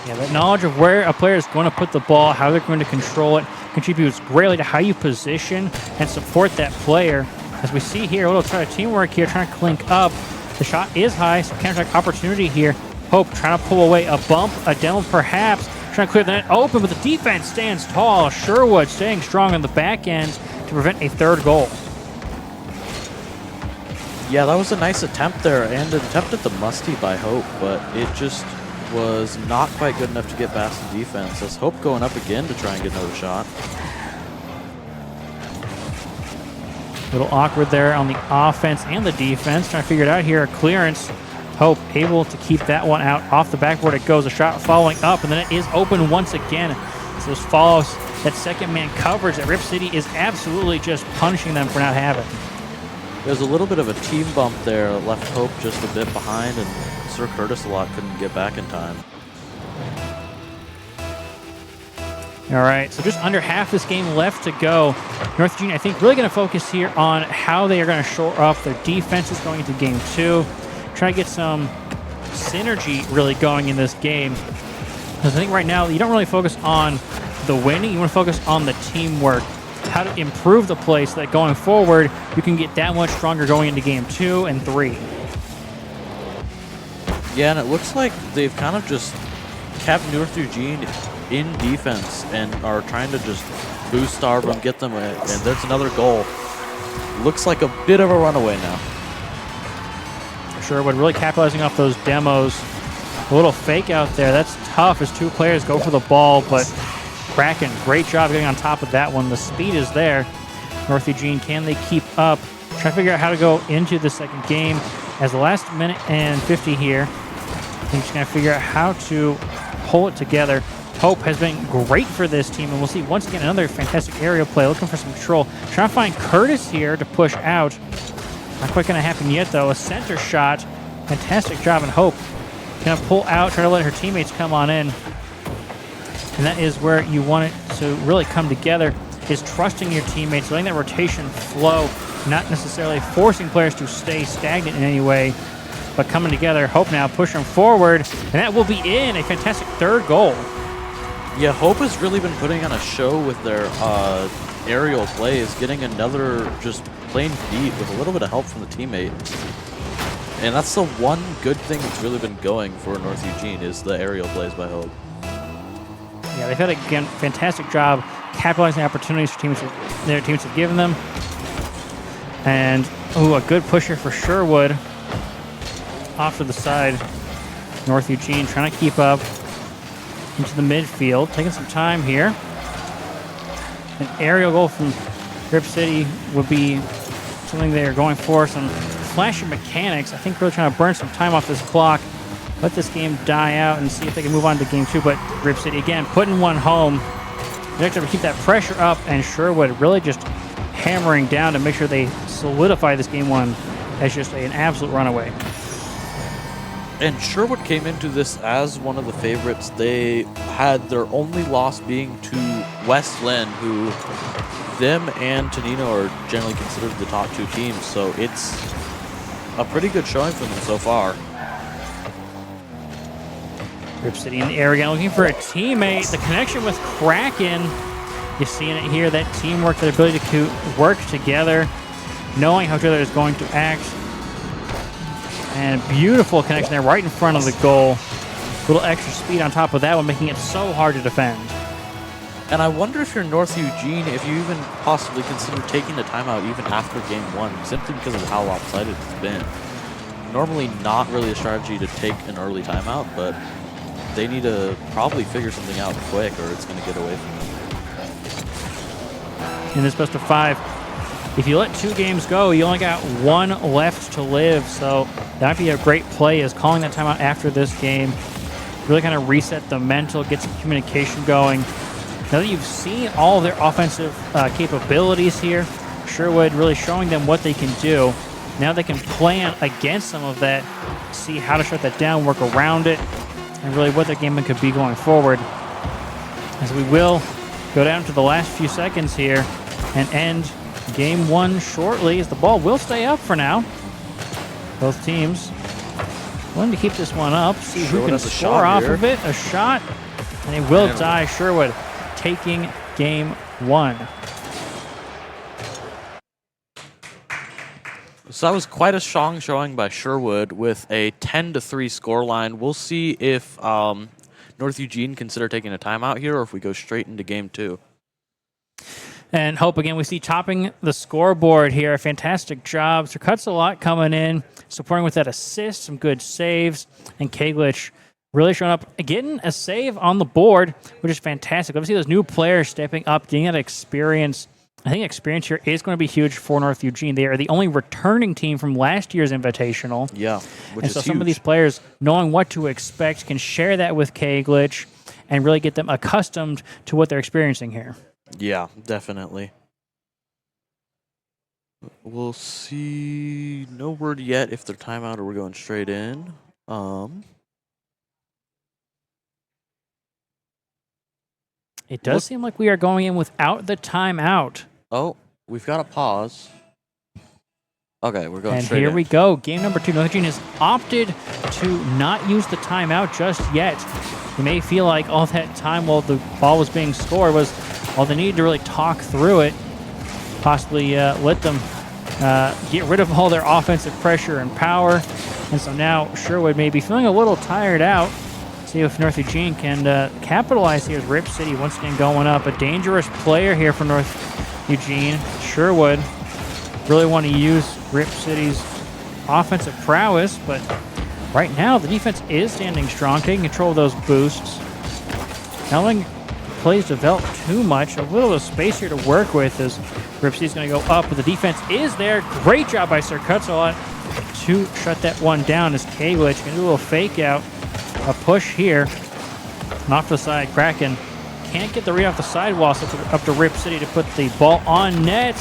Yeah, that knowledge of where a player is going to put the ball, how they're going to control it, contributes greatly to how you position and support that player. As we see here, a little try of teamwork here, trying to clink up. The shot is high, so counter-attack opportunity here. Hope trying to pull away a bump, a demo perhaps, trying to clear the net open, but the defense stands tall. Sherwood staying strong on the back end to prevent a third goal. Yeah, that was a nice attempt there, and an attempt at the musty by Hope, but it just was not quite good enough to get past the defense. As Hope going up again to try and get another shot. A little awkward there on the offense and the defense. Trying to figure it out here. A clearance. Hope able to keep that one out. Off the backboard it goes. A shot following up, and then it is open once again. So this follows that second man coverage that Rip City is absolutely just punishing them for not having. There's a little bit of a team bump there. Left Hope just a bit behind, and Sir Curtis a lot couldn't get back in time. All right, so just under half this game left to go. North Virginia, I think, really going to focus here on how they are going to shore up their defenses going into game 2. Try to get some synergy really going in this game. Because I think right now you don't really focus on the winning. You want to focus on the teamwork, how to improve the play so that going forward you can get that much stronger going into game 2 and 3. Yeah, and it looks like they've kind of just kept North Eugene in defense and are trying to just boost starve them, get them, and there's another goal. Looks like a bit of a runaway now. Sherwood really capitalizing off those demos. A little fake out there. That's tough as two players go for the ball, but Kraken, great job getting on top of that one. The speed is there. North Eugene, can they keep up? Trying to figure out how to go into the second game. As the last minute and 50 here, I think just going to figure out how to pull it together. Hope has been great for this team, and we'll see once again another fantastic aerial play, looking for some control. Trying to find Curtis here to push out. Not quite going to happen yet, though. A center shot. Fantastic job, and Hope going to pull out, try to let her teammates come on in. And that is where you want it to really come together, is trusting your teammates, letting that rotation flow, not necessarily forcing players to stay stagnant in any way, but coming together. Hope now push them forward, and that will be in. A fantastic third goal. Yeah, Hope has really been putting on a show with their aerial plays, getting another just plain beat with a little bit of help from the teammate. And that's the one good thing that's really been going for North Eugene, is the aerial plays by Hope. Yeah, they've had, again, fantastic job capitalizing the opportunities for their teams have given them. And, a good pusher for Sherwood. Off to the side. North Eugene trying to keep up into the midfield, taking some time here. An aerial goal from Rip City would be something they're going for. Some flashy mechanics. I think really trying to burn some time off this clock. Let this game die out and see if they can move on to game 2. But Rip City, again, putting one home. They have to keep that pressure up, and Sherwood really just hammering down to make sure they solidify this game 1 as just an absolute runaway. And Sherwood came into this as one of the favorites. They had their only loss being to West Lynn, who them and Tonino are generally considered the top 2 teams. So it's a pretty good showing for them so far. Rip City in the air again, looking for a teammate. The connection with Kraken, you're seeing it here, that teamwork, that ability to work together, knowing how each other is going to act. And beautiful connection there right in front of the goal. A little extra speed on top of that one, making it so hard to defend. And I wonder if you're North Eugene, if you even possibly consider taking the timeout even after game 1, simply because of how lopsided it's been. Normally not really a strategy to take an early timeout, but they need to probably figure something out quick or it's going to get away from them. In this best of 5, if you let 2 games go, you only got 1 left to live. So that might be a great play, is calling that timeout after this game. Really kind of reset the mental, get some communication going. Now that you've seen all of their offensive capabilities here, Sherwood really showing them what they can do. Now they can plan against some of that, see how to shut that down, work around it, and really what their game plan could be going forward. As we will go down to the last few seconds here and end Game 1 shortly, as the ball will stay up for now. Both teams wanting to keep this one up, see who can score off of it. A shot, and it will die. Sherwood taking game 1. So that was quite a strong showing by Sherwood with a 10-3 scoreline. We'll see if North Eugene consider taking a timeout here or if we go straight into game 2. And Hope, again, we see topping the scoreboard here. A fantastic job. Sir Cuts-a-Lot coming in, supporting with that assist, some good saves. And Kaglich really showing up, getting a save on the board, which is fantastic. Obviously, those new players stepping up, getting that experience. I think experience here is going to be huge for North Eugene. They are the only returning team from last year's Invitational. Yeah, which and is so huge. Some of these players, knowing what to expect, can share that with Kaglich and really get them accustomed to what they're experiencing here. Yeah, definitely. We'll see. No word yet if they're timeout or we're going straight in. It does seem like we are going in without the timeout. Oh, we've got a pause. Okay, we're going And straight here in. we go. Game number 2. North Eugene has opted to not use the timeout just yet. You may feel like all that time while the ball was being scored was all they needed to really talk through it, possibly let them get rid of all their offensive pressure and power. And so now Sherwood may be feeling a little tired out. See if North Eugene can capitalize here as Rip City once again going up. A dangerous player here for North Eugene. Sherwood really want to use Rip City's offensive prowess, but right now the defense is standing strong, taking control of those boosts. Not letting plays develop too much. A little bit of space here to work with as Rip City's going to go up, but the defense is there. Great job by Sir Cuts-a-Lot to shut that one down as Kaglich can do a little fake out. A push here. And off the side, Kraken can't get the read off the sidewall, so up to Rip City to put the ball on net.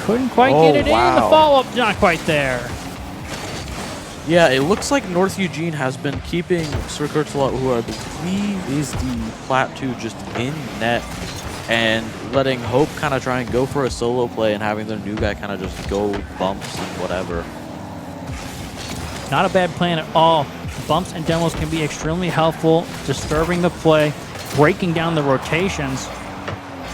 Couldn't quite get it in. The follow-up, not quite there. Yeah, it looks like North Eugene has been keeping Sir Cuts-a-Lot, who I believe is the Plat 2, just in net and letting Hope kind of try and go for a solo play and having their new guy kind of just go bumps and whatever. Not a bad plan at all. Bumps and demos can be extremely helpful, disturbing the play, breaking down the rotations,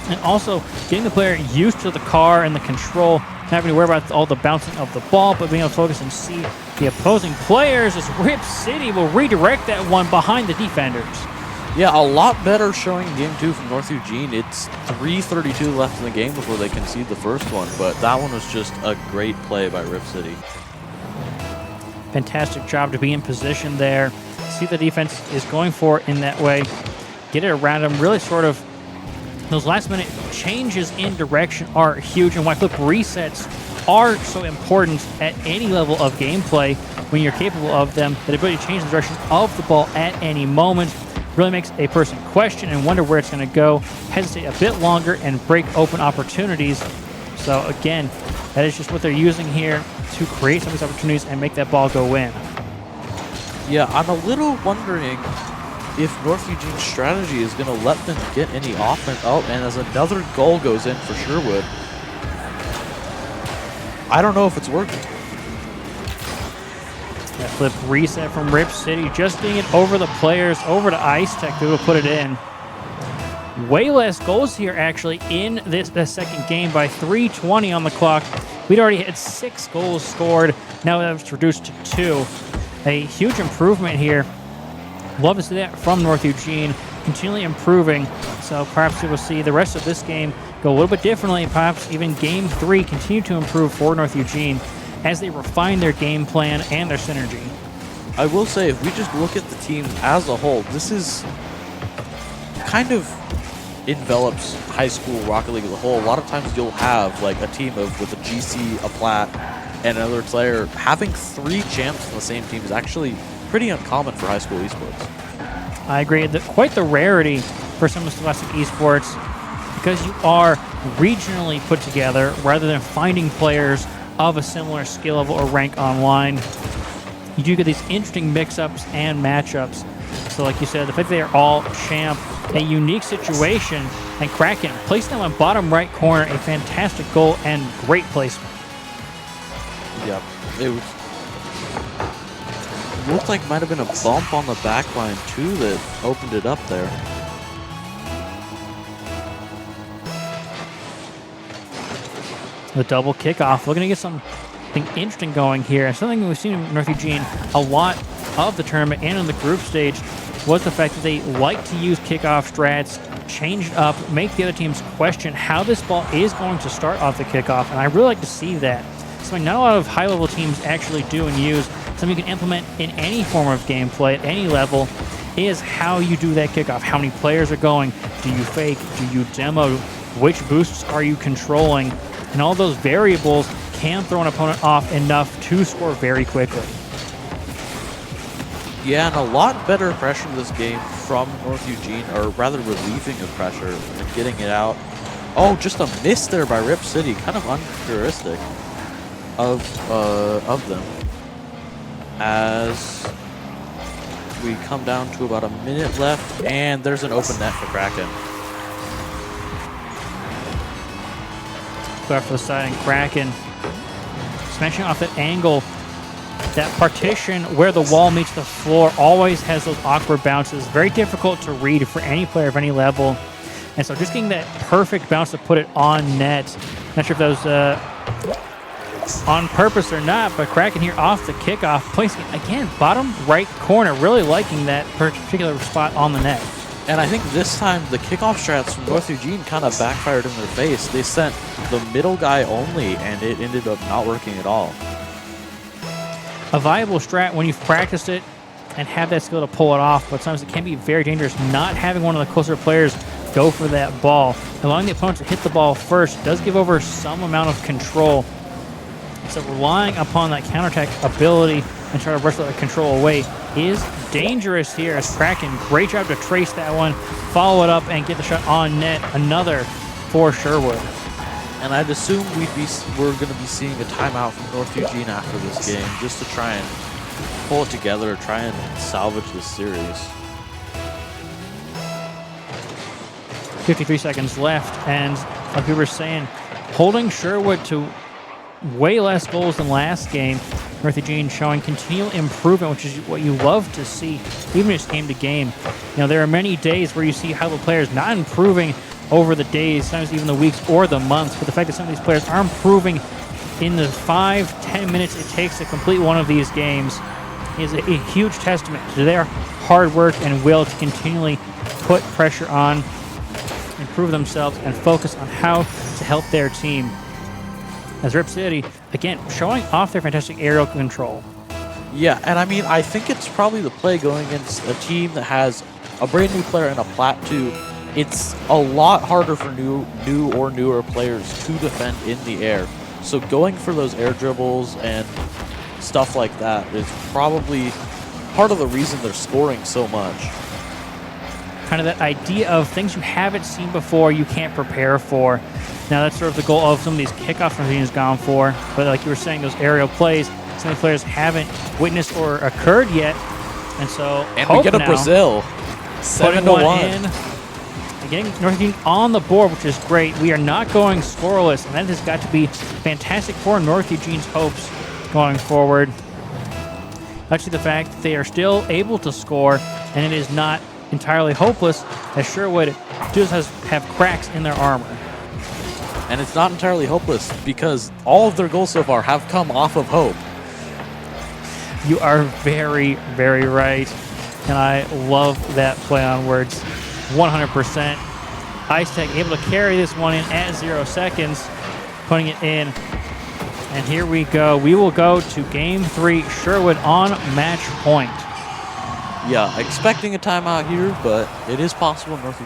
and also getting the player used to the car and the control, not having to worry about all the bouncing of the ball, but being able to focus and see the opposing players as Rip City will redirect that one behind the defenders. Yeah, a lot better showing in Game 2 from North Eugene. It's 3:32 left in the game before they concede the first one, but that one was just a great play by Rip City. Fantastic job to be in position there. See the defense is going for it in that way. Get it around them. Really sort of those last minute changes in direction are huge, and why flip resets are so important at any level of gameplay when you're capable of them. The ability to change the direction of the ball at any moment really makes a person question and wonder where it's going to go, hesitate a bit longer, and break open opportunities. So again, that is just what they're using here to create some of these opportunities and make that ball go in. Yeah, I'm a little wondering if North Eugene's strategy is going to let them get any offense. Oh, and as another goal goes in for Sherwood. I don't know if it's working. That flip reset from Rip City, just getting it over the players, over to Ice Tech, who will put it in. Way less goals here, actually, in this second game by 3:20 on the clock. We'd already had 6 goals scored. Now that was reduced to 2. A huge improvement here. Love to see that from North Eugene, continually improving. So perhaps we will see the rest of this game go a little bit differently. Perhaps even Game 3 continue to improve for North Eugene as they refine their game plan and their synergy. I will say, if we just look at the team as a whole, this is kind of envelops high school Rocket League as a whole. A lot of times you'll have like a team with a GC, a Plat, and another player. Having 3 champs on the same team is actually pretty uncommon for high school esports. I agree. Quite the rarity for some of Scholastic esports, because you are regionally put together rather than finding players of a similar skill level or rank online. You do get these interesting mix-ups and matchups. So like you said, the fact that they are all champ, a unique situation, and Kraken placing them on bottom right corner, a fantastic goal and great placement. Yep. It looked like it might have been a bump on the back line too that opened it up there. The double kickoff. Looking to get something interesting going here. And something we've seen in North Eugene a lot of the tournament and in the group stage was the fact that they like to use kickoff strats, change it up, make the other teams question how this ball is going to start off the kickoff. And I really like to see that. Something not a lot of high-level teams actually do and use. Something you can implement in any form of gameplay at any level is how you do that kickoff. How many players are going? Do you fake? Do you demo? Which boosts are you controlling? And all those variables can throw an opponent off enough to score very quickly. Yeah, and a lot better pressure in this game from North Eugene, or rather relieving of pressure and getting it out. Oh, just a miss there by Rip City, kind of uncharacteristic of them. As we come down to about a minute left, and there's an open net for Kraken. Go out for the side and Kraken smashing off that angle. That partition where the wall meets the floor always has those awkward bounces. Very difficult to read for any player of any level. And so just getting that perfect bounce to put it on net. Not sure if that was on purpose or not, but Kraken here off the kickoff, placing it again, bottom right corner. Really liking that particular spot on the net. And I think this time the kickoff strats from North Eugene kind of backfired in their face. They sent the middle guy only, and it ended up not working at all. A viable strat when you've practiced it and have that skill to pull it off, but sometimes it can be very dangerous not having one of the closer players go for that ball. Allowing the opponent to hit the ball first does give over some amount of control. So relying upon that counterattack ability and try to wrestle that control away is dangerous here as Kraken. Great job to trace that one, follow it up, and get the shot on net. Another for Sherwood. And I'd assume we're going to be seeing a timeout from North Eugene after this game, just to try and pull it together, try and salvage this series. 53 seconds left, and like we were saying, holding Sherwood to way less goals than last game. North Eugene showing continual improvement, which is what you love to see, even just game to game. You know, there are many days where you see how the players not improving over the days, sometimes even the weeks or the months, but the fact that some of these players are improving in the 5-10 minutes it takes to complete one of these games is a huge testament to their hard work and will to continually put pressure on, improve themselves, and focus on how to help their team. As Rip City, again, showing off their fantastic aerial control. Yeah, and I mean, I think it's probably the play going against a team that has a brand new player and a plat 2. It's a lot harder for new or newer players to defend in the air. So going for those air dribbles and stuff like that is probably part of the reason they're scoring so much. Kind of that idea of things you haven't seen before, you can't prepare for. Now that's sort of the goal of some of these kickoffs North Eugene has gone for. But like you were saying, those aerial plays, some of the players haven't witnessed or occurred yet. And so and we get a Brazil. 7-1. Getting North Eugene on the board, which is great. We are not going scoreless, and that has got to be fantastic for North Eugene's hopes going forward. Actually, the fact that they are still able to score, and it is not entirely hopeless, as Sherwood does have cracks in their armor. And it's not entirely hopeless because all of their goals so far have come off of hope. You are very, very right, and I love that play on words. 100%. Ice Tech able to carry this one in at 0 seconds, putting it in. And here we go. We will go to Game 3, Sherwood on match point. Yeah, expecting a timeout here, but it is possible North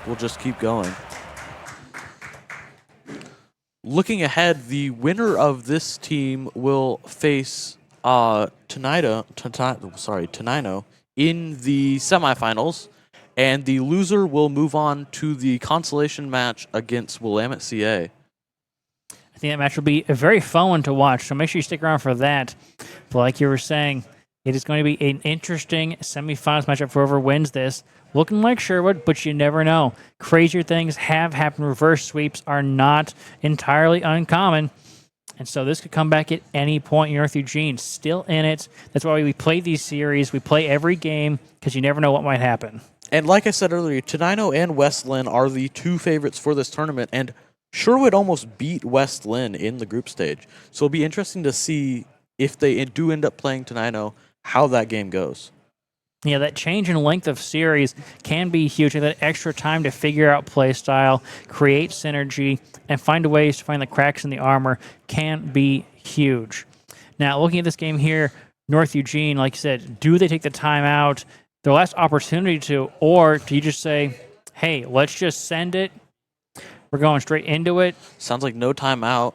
will just keep going. Looking ahead, the winner of this team will face Tenino in the semifinals. And the loser will move on to the consolation match against Willamette CA. I think that match will be a very fun one to watch, so make sure you stick around for that. But like you were saying, It is going to be an interesting semifinals matchup for whoever wins this. Looking like Sherwood, but you never know. Crazier things have happened. Reverse sweeps are not entirely uncommon. And so this could come back at any point. North Eugene still in it. That's why we play these series. We play every game because you never know what might happen. And like I said earlier, Tenino and West Lynn are the two favorites for this tournament, and Sherwood almost beat West Lynn in the group stage. So it'll be interesting to see if they do end up playing Tenino, how that game goes. Yeah, that change in length of series can be huge. And that extra time to figure out play style, create synergy, and find ways to find the cracks in the armor can be huge. Now, looking at this game here, North Eugene, like you said, do they take the time out, their last opportunity to, or do you just say, hey, let's just send it, we're going straight into it? Sounds like no timeout.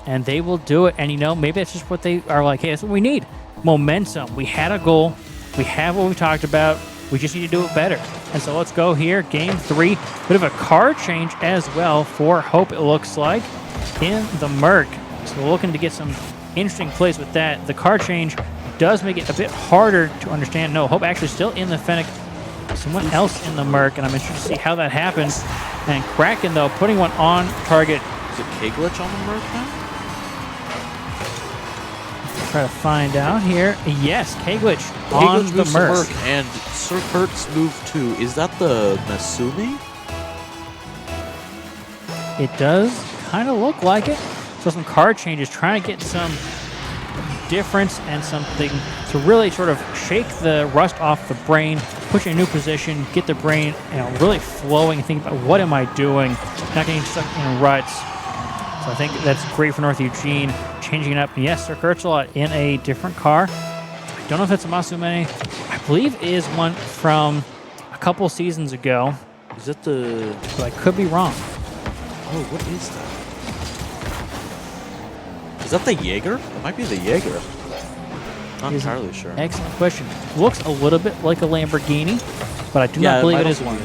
And they will do it. And, maybe that's just what they are like, hey, that's what we need. Momentum. We had a goal. We have what we talked about. We just need to do it better. And so let's go here. Game 3. Bit of a card change as well for Hope, it looks like, in the Merc. So we're looking to get some interesting plays with that. The card change does make it a bit harder to understand. No, Hope actually still in the Fennec. Someone else in the Merc, and I'm interested to see how that happens. And Kraken, though, putting one on target. Is it K-Glitch on the Merc now? Try to find out here. Yes, K-Glitch on the Merc. And Sir Kurt's move too. Is that the Masumi? It does kind of look like it. So some card changes, trying to get some difference and something to really sort of shake the rust off the brain, put you in a new position, get the brain really flowing and think about what am I doing, not getting stuck in ruts. So I think that's great for North Eugene, changing it up. Yes, Sir Kurtzalot in a different car. I don't know if it's a Masumene. I believe it is one from a couple seasons ago. Is that the... But I could be wrong. Oh, what is that? Is that the Jaeger? It might be the Jaeger. Not entirely sure. Excellent question. Looks a little bit like a Lamborghini, but I do not believe it is one.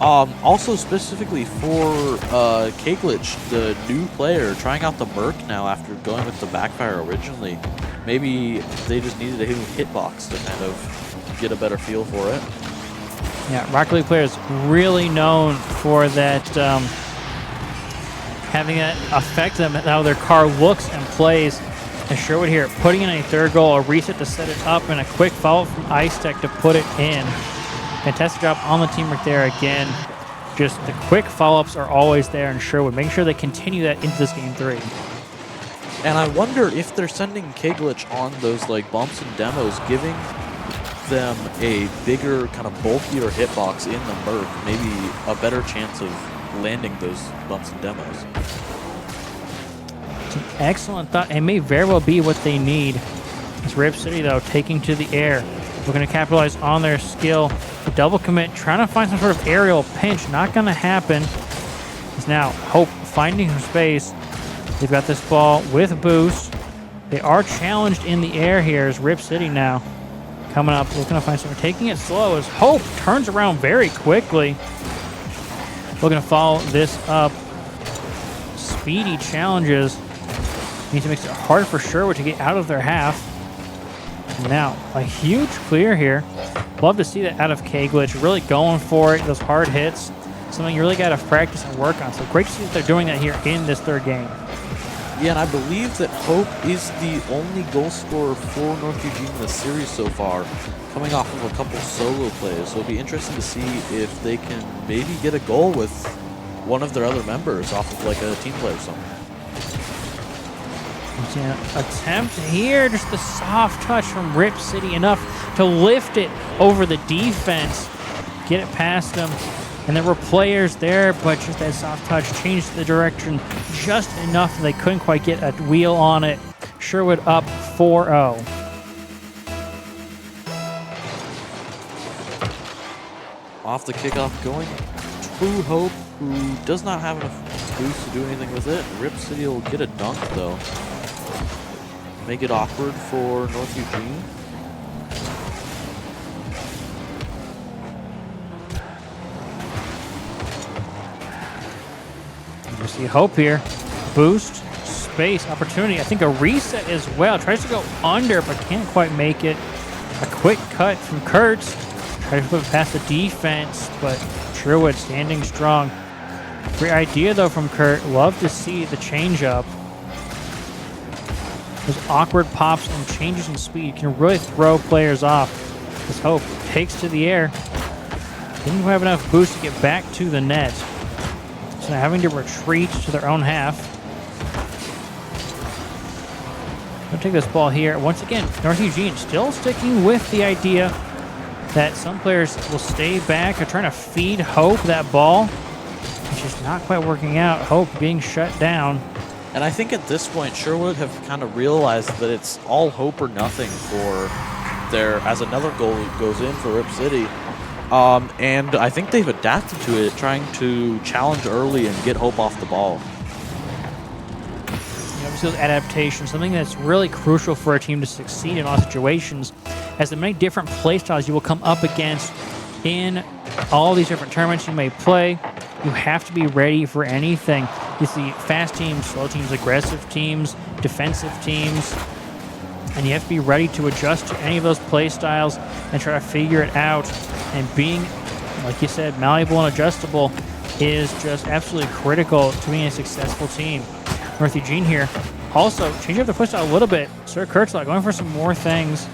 Also, specifically for K-Glitch, the new player, trying out the Merc now after going with the Backfire originally. Maybe they just needed a hitbox to kind of get a better feel for it. Yeah, Rocket League players really known for that, having that affect them, how their car looks and plays. And Sherwood here, putting in a third goal, a reset to set it up, and a quick follow from Ice Tech to put it in. Fantastic job on the team right there again. Just the quick follow-ups are always there in Sherwood. Making sure they continue that into this game 3. And I wonder if they're sending K-Glitch on those bumps and demos, giving them a bigger, kind of bulkier hitbox in the Merc, maybe a better chance of landing those bumps and demos. It's an excellent thought. It may very well be what they need. It's Rip City, though, taking to the air. We're going to capitalize on their skill. The double commit, trying to find some sort of aerial pinch. Not going to happen. It's now Hope finding some space. They've got this ball with boost. They are challenged in the air here as Rip City now. Coming up, looking to find someone. Taking it slow as Hope turns around very quickly. Looking to follow this up. Speedy challenges. Needs to make it hard for Sherwood to get out of their half. Now, a huge clear here. Love to see that out of K-Glitch. Really going for it. Those hard hits. Something you really got to practice and work on. So great to see that they're doing that here in this third game. Yeah, and I believe that Hope is the only goal scorer for North Eugene in the series so far, coming off of a couple solo plays. So it'll be interesting to see if they can maybe get a goal with one of their other members off of a team play or something. Attempt here, just the soft touch from Rip City, enough to lift it over the defense, get it past them. And there were players there, but just that soft touch changed the direction just enough that they couldn't quite get a wheel on it. Sherwood up 4-0. Off the kickoff going True Hope, who does not have enough boost to do anything with it. Rip City will get a dunk, though. Make it awkward for North Eugene. You see Hope here. Boost, space, opportunity. I think a reset as well. Tries to go under, but can't quite make it. A quick cut from Kurtz. Tries to put it past the defense, but Sherwood standing strong. Great idea, though, from Kurt. Love to see the changeup. Those awkward pops and changes in speed can really throw players off. As Hope takes to the air. Didn't have enough boost to get back to the net. So now having to retreat to their own half. They'll take this ball here. Once again, North Eugene still sticking with the idea that some players will stay back or trying to feed Hope that ball. It's just not quite working out. Hope being shut down. And I think at this point, Sherwood have kind of realized that it's all hope or nothing for their, as another goal goes in for Rip City. And I think they've adapted to it, trying to challenge early and get Hope off the ball. Obviously, adaptation, something that's really crucial for a team to succeed in all situations, as the many different play styles you will come up against in all these different tournaments you may play. You have to be ready for anything. You see fast teams, slow teams, aggressive teams, defensive teams, and you have to be ready to adjust to any of those play styles and try to figure it out. And being, like you said, malleable and adjustable is just absolutely critical to being a successful team. North Eugene here also changing up the play style a little bit. Sir Kurtzlach going for some more things.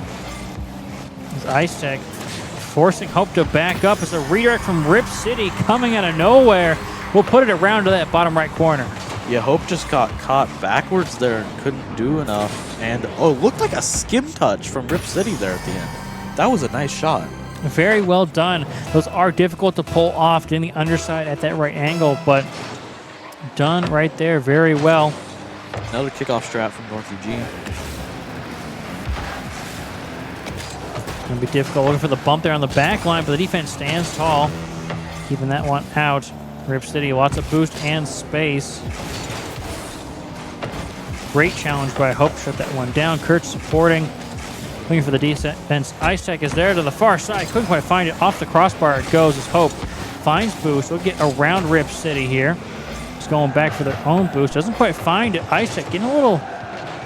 As Ice Tech forcing Hope to back up as a redirect from Rip City coming out of nowhere. We'll put it around to that bottom right corner. Yeah, Hope just got caught backwards there and couldn't do enough. And, oh, looked like a skim touch from Rip City there at the end. That was a nice shot. Very well done. Those are difficult to pull off in the underside at that right angle, but done right there very well. Another kickoff strat from North Eugene. Gonna be difficult looking for the bump there on the back line, but the defense stands tall, keeping that one out. Rip City, lots of boost and space. Great challenge by Hope to shut that one down. Kurtz supporting, looking for the defense. Ice Tech is there to the far side. Couldn't quite find it. Off the crossbar it goes as Hope finds boost. We'll get around Rip City here. Just going back for their own boost. Doesn't quite find it. Ice Tech getting a little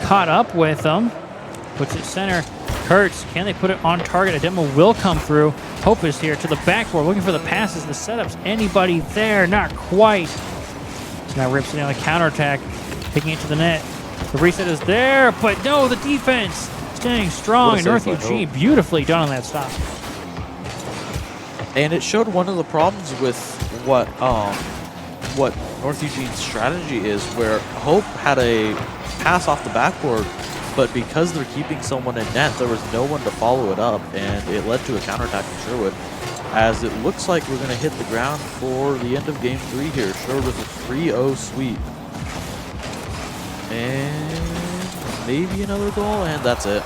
caught up with them. Puts it center. Kurtz, can they put it on target? A demo will come through. Hope is here to the backboard, looking for the passes, the setups. Anybody there? Not quite. So now Rip City on the counterattack, taking it to the net. The reset is there, but no, the defense standing strong. And North Eugene beautifully done on that stop. And it showed one of the problems with what North Eugene's strategy is, where Hope had a pass off the backboard, but because they're keeping someone in net, there was no one to follow it up, and it led to a counterattack from Sherwood. As it looks like we're going to hit the ground for the end of Game 3 here. Sherwood with a 3-0 sweep. And maybe another goal, and that's it.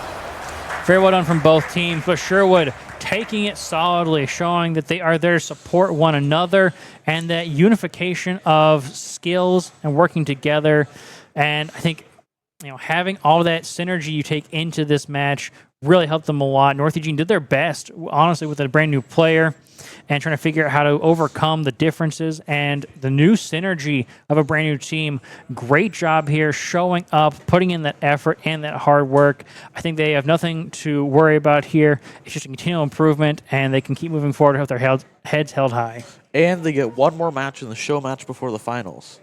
Very well done from both teams, but Sherwood taking it solidly, showing that they are there to support one another and that unification of skills and working together. And I think, having all of that synergy you take into this match really helped them a lot. North Eugene did their best, honestly, with a brand new player and trying to figure out how to overcome the differences and the new synergy of a brand new team. Great job here, showing up, putting in that effort and that hard work. I think they have nothing to worry about here. It's just a continual improvement, and they can keep moving forward with their heads held high. And they get one more match in the show match before the finals.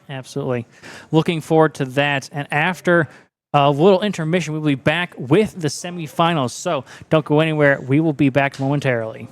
Absolutely. Looking forward to that. And after a little intermission, we'll be back with the semifinals. So don't go anywhere. We will be back momentarily.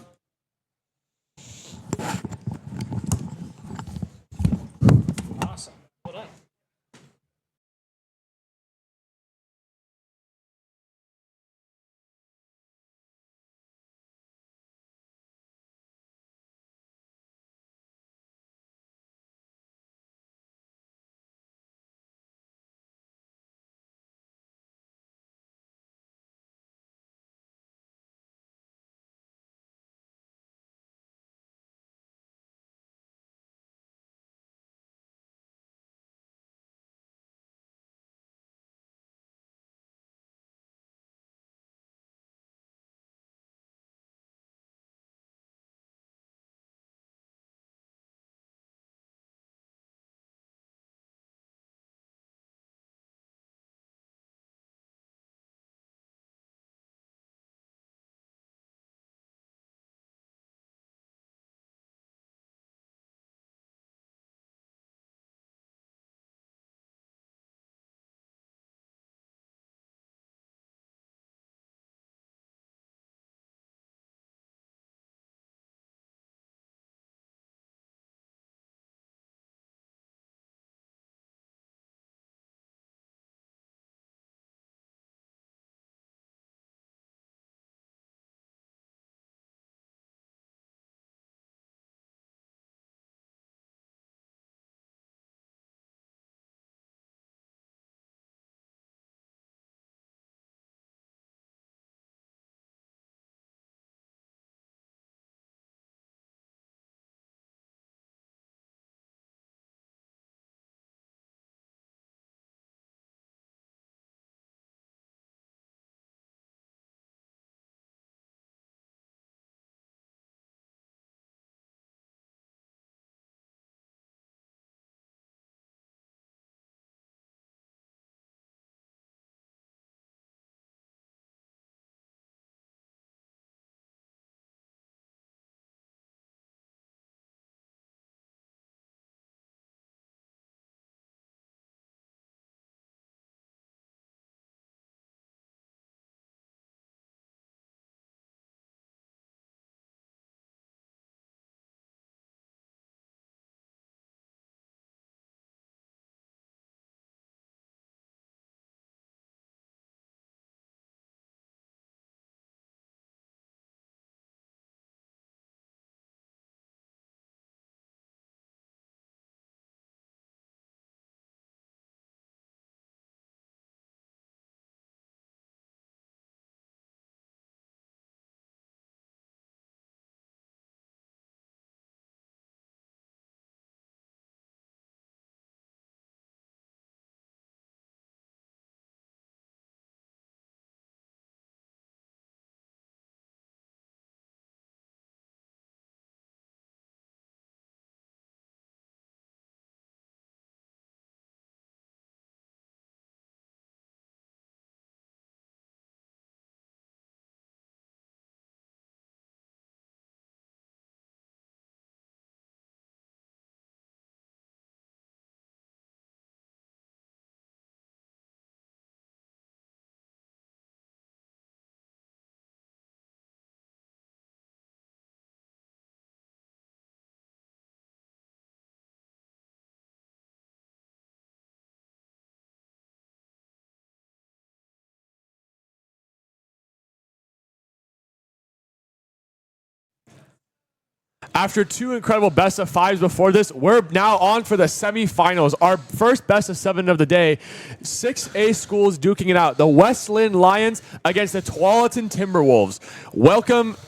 After 2 incredible best of 5s before this, we're now on for the semifinals. Our first best of 7 of the day. 6A schools duking it out. The West Lynn Lions against the Tualatin Timberwolves. Welcome.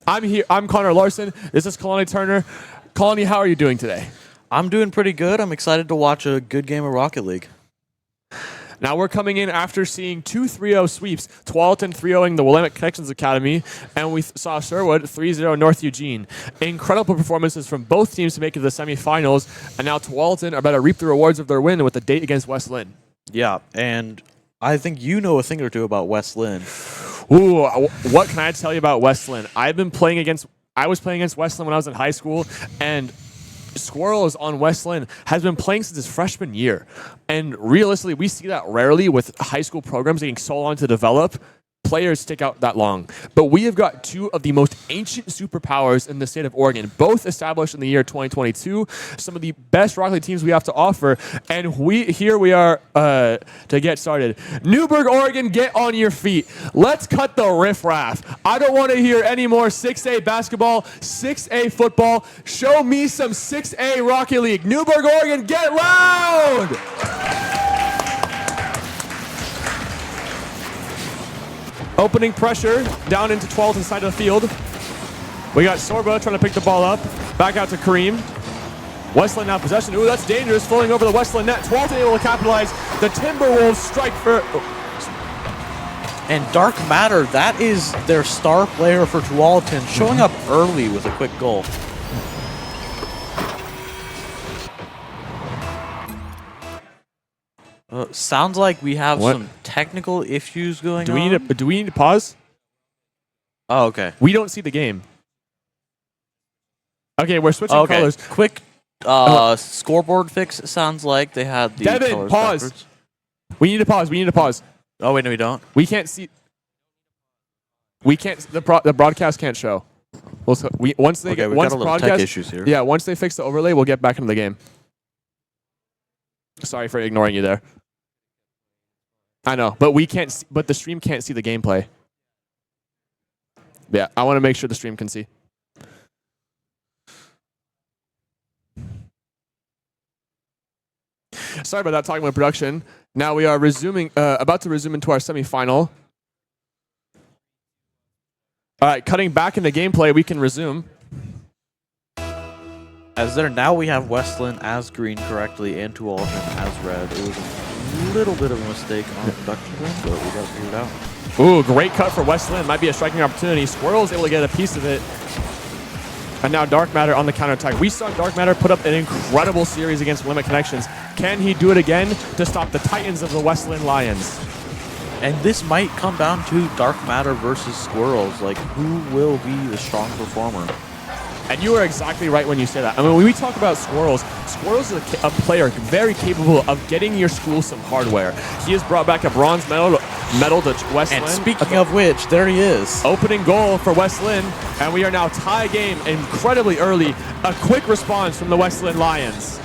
I'm here. I'm Connor Larson. This is Kalani Turner. Kalani, how are you doing today? I'm doing pretty good. I'm excited to watch a good game of Rocket League. Now we're coming in after seeing 2 3-0 sweeps, Tualatin 3-0ing the Willamette Connections Academy, and we saw Sherwood 3-0 North Eugene. Incredible performances from both teams to make it to the semifinals, and now Tualatin are about to reap the rewards of their win with a date against West Lynn. Yeah, and I think you know a thing or two about West Lynn. Ooh, what can I tell you about West Lynn? I was playing against West Lynn when I was in high school, and Squirrels on West Lynn has been playing since his freshman year. And realistically, we see that rarely with high school programs taking so long to develop. Players stick out that long. But we have got 2 of the most ancient superpowers in the state of Oregon, both established in the year 2022. Some of the best Rocket League teams we have to offer. And here we are to get started. Newburgh, Oregon, get on your feet. Let's cut the riffraff. I don't want to hear any more 6A basketball, 6A football. Show me some 6A Rocket League. Newburgh, Oregon, get loud! Opening pressure down into 12th side of the field. We got Sorba trying to pick the ball up. Back out to Kareem. Westland now possession. Ooh, that's dangerous. Flowing over the Westland net. 12th able to capitalize. The Timberwolves strike for... And Dark Matter, that is their star player for Tualatin, showing up early with a quick goal. Sounds like we have some technical issues going on. Do we need to pause? Oh, okay. We don't see the game. Okay, we're switching colors. Quick scoreboard fix, it sounds like. They had the Devin, colors pause. backwards. We need to pause. We need to pause. Oh, wait, no, we don't. We can't see. We can't. The broadcast can't show. Once we got a little broadcast tech issues here. Yeah, once they fix the overlay, we'll get back into the game. Sorry for ignoring you there. I know, but we can't. But the stream can't see the gameplay. Yeah, I want to make sure the stream can see. Sorry about that. Talking about production. Now we are resuming. About to resume into our semifinal. All right, cutting back into gameplay, we can resume. Now we have Westland as green correctly and Tualatin as red. It was a little bit of a mistake on the production room, but we got to figure it out. Ooh, great cut for Westland. Might be a striking opportunity. Squirrel's able to get a piece of it. And now Dark Matter on the counterattack. We saw Dark Matter put up an incredible series against Limit Connections. Can he do it again to stop the Titans of the Westland Lions? And this might come down to Dark Matter versus Squirrels. Like, who will be the strong performer? And you are exactly right when you say that. I mean, when we talk about Squirrels, Squirrels is a player very capable of getting your school some hardware. He has brought back a bronze medal to Westland. And speaking of which, there he is. Opening goal for Westland, and we are now tie game incredibly early. A quick response from the Westland Lions.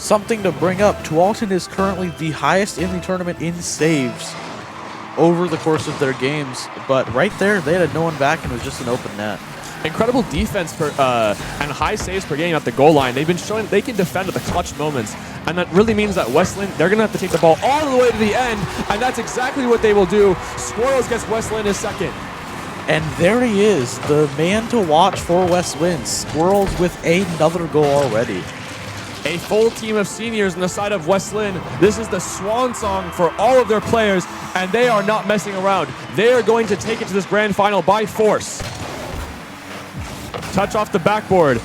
Something to bring up, Tualatin is currently the highest in the tournament in saves over the course of their games, but right there, they had no one back and it was just an open net. Incredible defense and high saves per game at the goal line. They've been showing they can defend at the clutch moments, and that really means that Westland, they're going to have to take the ball all the way to the end, and that's exactly what they will do. Squirrels gets Westland is second. And there he is, the man to watch for Westland. Squirrels with another goal already. A full team of seniors on the side of Westland. This is the swan song for all of their players, and they are not messing around. They are going to take it to this grand final by force. Touch off the backboard.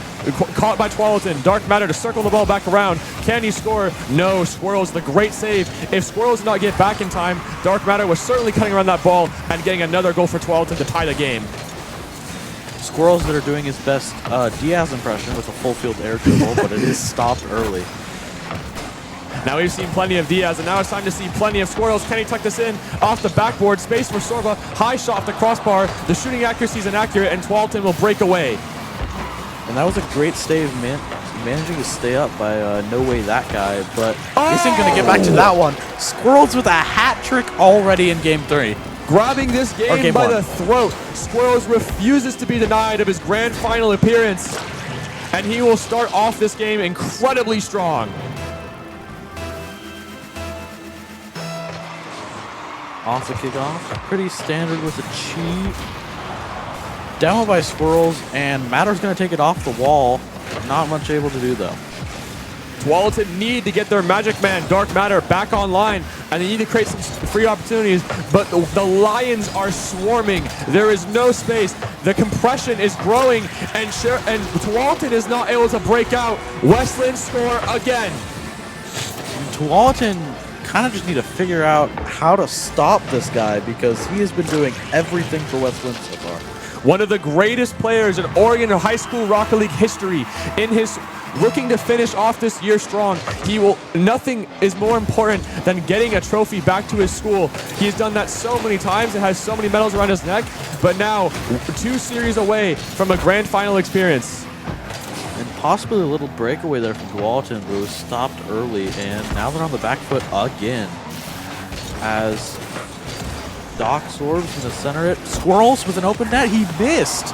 Caught by Tualatin. Dark Matter to circle the ball back around. Can he score? No. Squirrels, the great save. If Squirrels did not get back in time, Dark Matter was certainly cutting around that ball and getting another goal for Tualatin to tie the game. Squirrels that are doing his best Diaz impression with a full field air dribble, but it is stopped early. Now we've seen plenty of Diaz, and now it's time to see plenty of Squirrels. Can he tuck this in? Off the backboard, space for Sorba. High shot off the crossbar. The shooting accuracy is inaccurate, and Tualatin will break away. And that was a great save, managing to stay up by no way that guy, but isn't going to get back to that one. Squirrels with a hat trick already in Game 3. grabbing this game by the throat. Squirrels refuses to be denied of his grand final appearance, and he will start off this game incredibly strong. Off the kickoff, pretty standard with a cheat. Demo by Squirrels, and Matter's going to take it off the wall. Not much able to do, though. Tualatin need to get their Magic Man, Dark Matter, back online, and they need to create some free opportunities, but the Lions are swarming. There is no space. The compression is growing, and Tualatin is not able to break out. Westland score again. Tualatin kind of just need to figure out how to stop this guy because he has been doing everything for Westland so far. One of the greatest players in Oregon high school Rocket League history, in his looking to finish off this year strong. Nothing is more important than getting a trophy back to his school. He's done that so many times and has so many medals around his neck, but now 2 series away from a grand final experience. And possibly a little breakaway there from Tualatin, but it was stopped early, and now they're on the back foot again. As Doc Sorbs in the center it. Squirrels with an open net, he missed.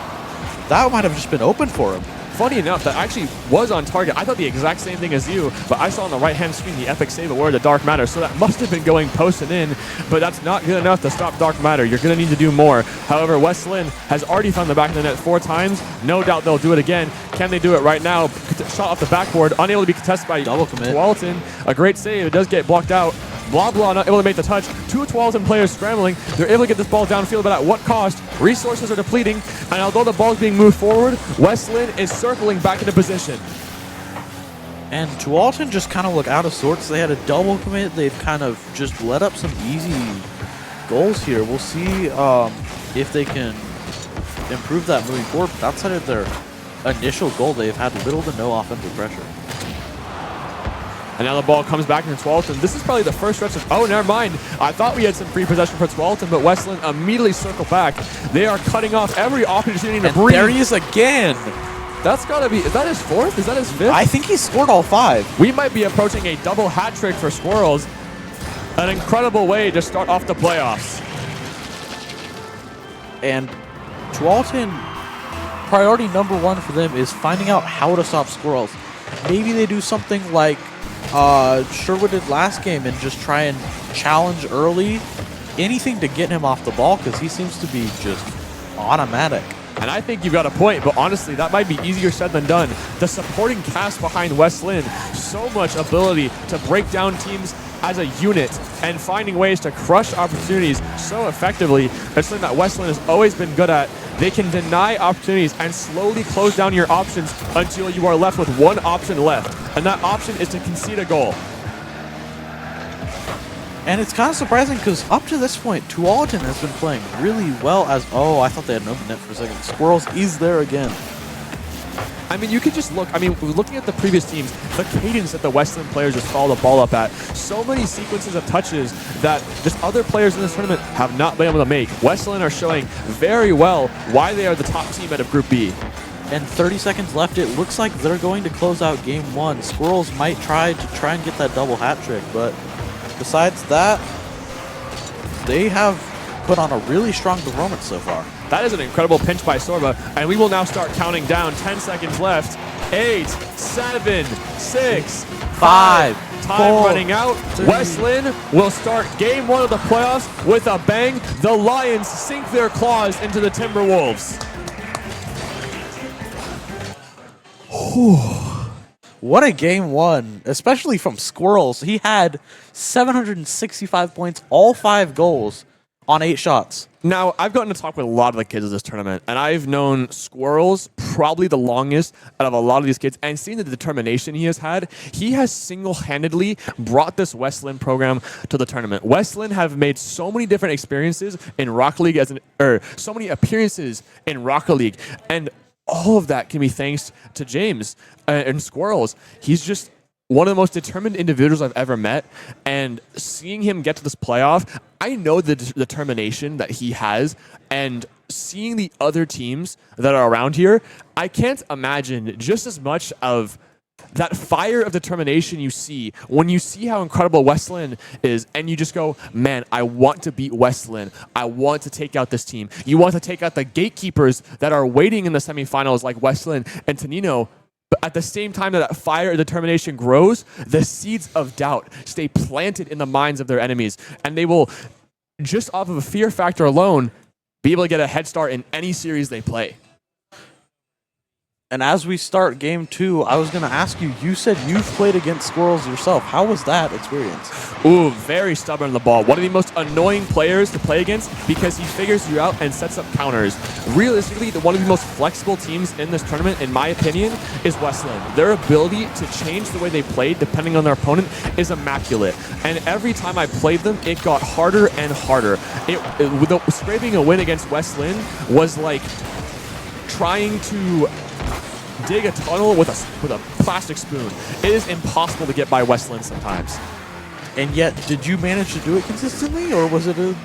That might have just been open for him. Funny enough, that actually was on target. I thought the exact same thing as you, but I saw on the right-hand screen the epic save award, the Dark Matter, so that must have been going post and in, but that's not good enough to stop Dark Matter. You're going to need to do more. However, Westland has already found the back of the net 4 times. No doubt they'll do it again. Can they do it right now? Shot off the backboard, unable to be contested by double commit. Tualatin. A great save. It does get blocked out. Blah, blah, not able to make the touch. 2 Tualatin players scrambling. They're able to get this ball downfield, but at what cost? Resources are depleting, and although the ball is being moved forward, Westland is circling back into position. And Tualatin just kind of look out of sorts. They had a double commit. They've kind of just let up some easy goals here. We'll see if they can improve that moving forward. But outside of their initial goal, they've had little to no offensive pressure. And now the ball comes back into Tualatin. This is probably the first stretch of, oh, never mind. I thought we had some free possession for Tualatin, but Westland immediately circle back. They are cutting off every opportunity to breathe. There he is again. That's got to be, is that his 4th? Is that his 5th? I think he scored all 5. We might be approaching a double hat trick for Squirrels. An incredible way to start off the playoffs. And Tualatin, priority number 1 for them is finding out how to stop Squirrels. Maybe they do something like Sherwood did last game and just try and challenge early. Anything to get him off the ball because he seems to be just automatic. And I think you've got a point, but honestly, that might be easier said than done. The supporting cast behind Westland, so much ability to break down teams as a unit and finding ways to crush opportunities so effectively. That's something that Westland has always been good at. They can deny opportunities and slowly close down your options until you are left with one option left. And that option is to concede a goal. And it's kind of surprising because up to this point, Tualatin has been playing really well as... Oh, I thought they had an open net for a second. Squirrels is there again. I mean, you could just look. I mean, looking at the previous teams, the cadence that the Westland players just follow the ball up at, so many sequences of touches that just other players in this tournament have not been able to make. Westland are showing very well why they are the top team out of Group B. And 30 seconds left. It looks like they're going to close out Game 1. Squirrels might try and get that double hat trick, but besides that, they have put on a really strong performance so far. That is an incredible pinch by Sorba, and we will now start counting down. 10 seconds left. 8, 7, 6, 5. Time 4, running out. 3. Westland will start Game 1 of the playoffs with a bang. The Lions sink their claws into the Timberwolves. What a Game 1, especially from Squirrels. He had 765 points, all 5 goals on 8 shots. Now, I've gotten to talk with a lot of the kids of this tournament, and I've known Squirrels probably the longest out of a lot of these kids, and seeing the determination he has had, he has single-handedly brought this Westland program to the tournament. Westland have made so many different experiences in Rocket League, so many appearances in Rocket League, and all of that can be thanks to James and Squirrels. He's just one of the most determined individuals I've ever met, and seeing him get to this playoff, I know the determination that he has, and seeing the other teams that are around here, I can't imagine just as much of that fire of determination you see when you see how incredible Westland is, and you just go, man, I want to beat Westland. I want to take out this team. You want to take out the gatekeepers that are waiting in the semifinals like Westland and Tenino. But at the same time that fire and determination grows, the seeds of doubt stay planted in the minds of their enemies, and they will, just off of a fear factor alone, be able to get a head start in any series they play. And as we start game 2, I was going to ask you, you said you've played against Squirrels yourself. How was that experience? Ooh, very stubborn on the ball. One of the most annoying players to play against because he figures you out and sets up counters. Realistically, one of the most flexible teams in this tournament, in my opinion, is Westland. Their ability to change the way they play depending on their opponent is immaculate. And every time I played them, it got harder and harder. Scraping a win against Westland was like trying to dig a tunnel with a plastic spoon. It is impossible to get by Westland sometimes. And yet, did you manage to do it consistently, or was it a...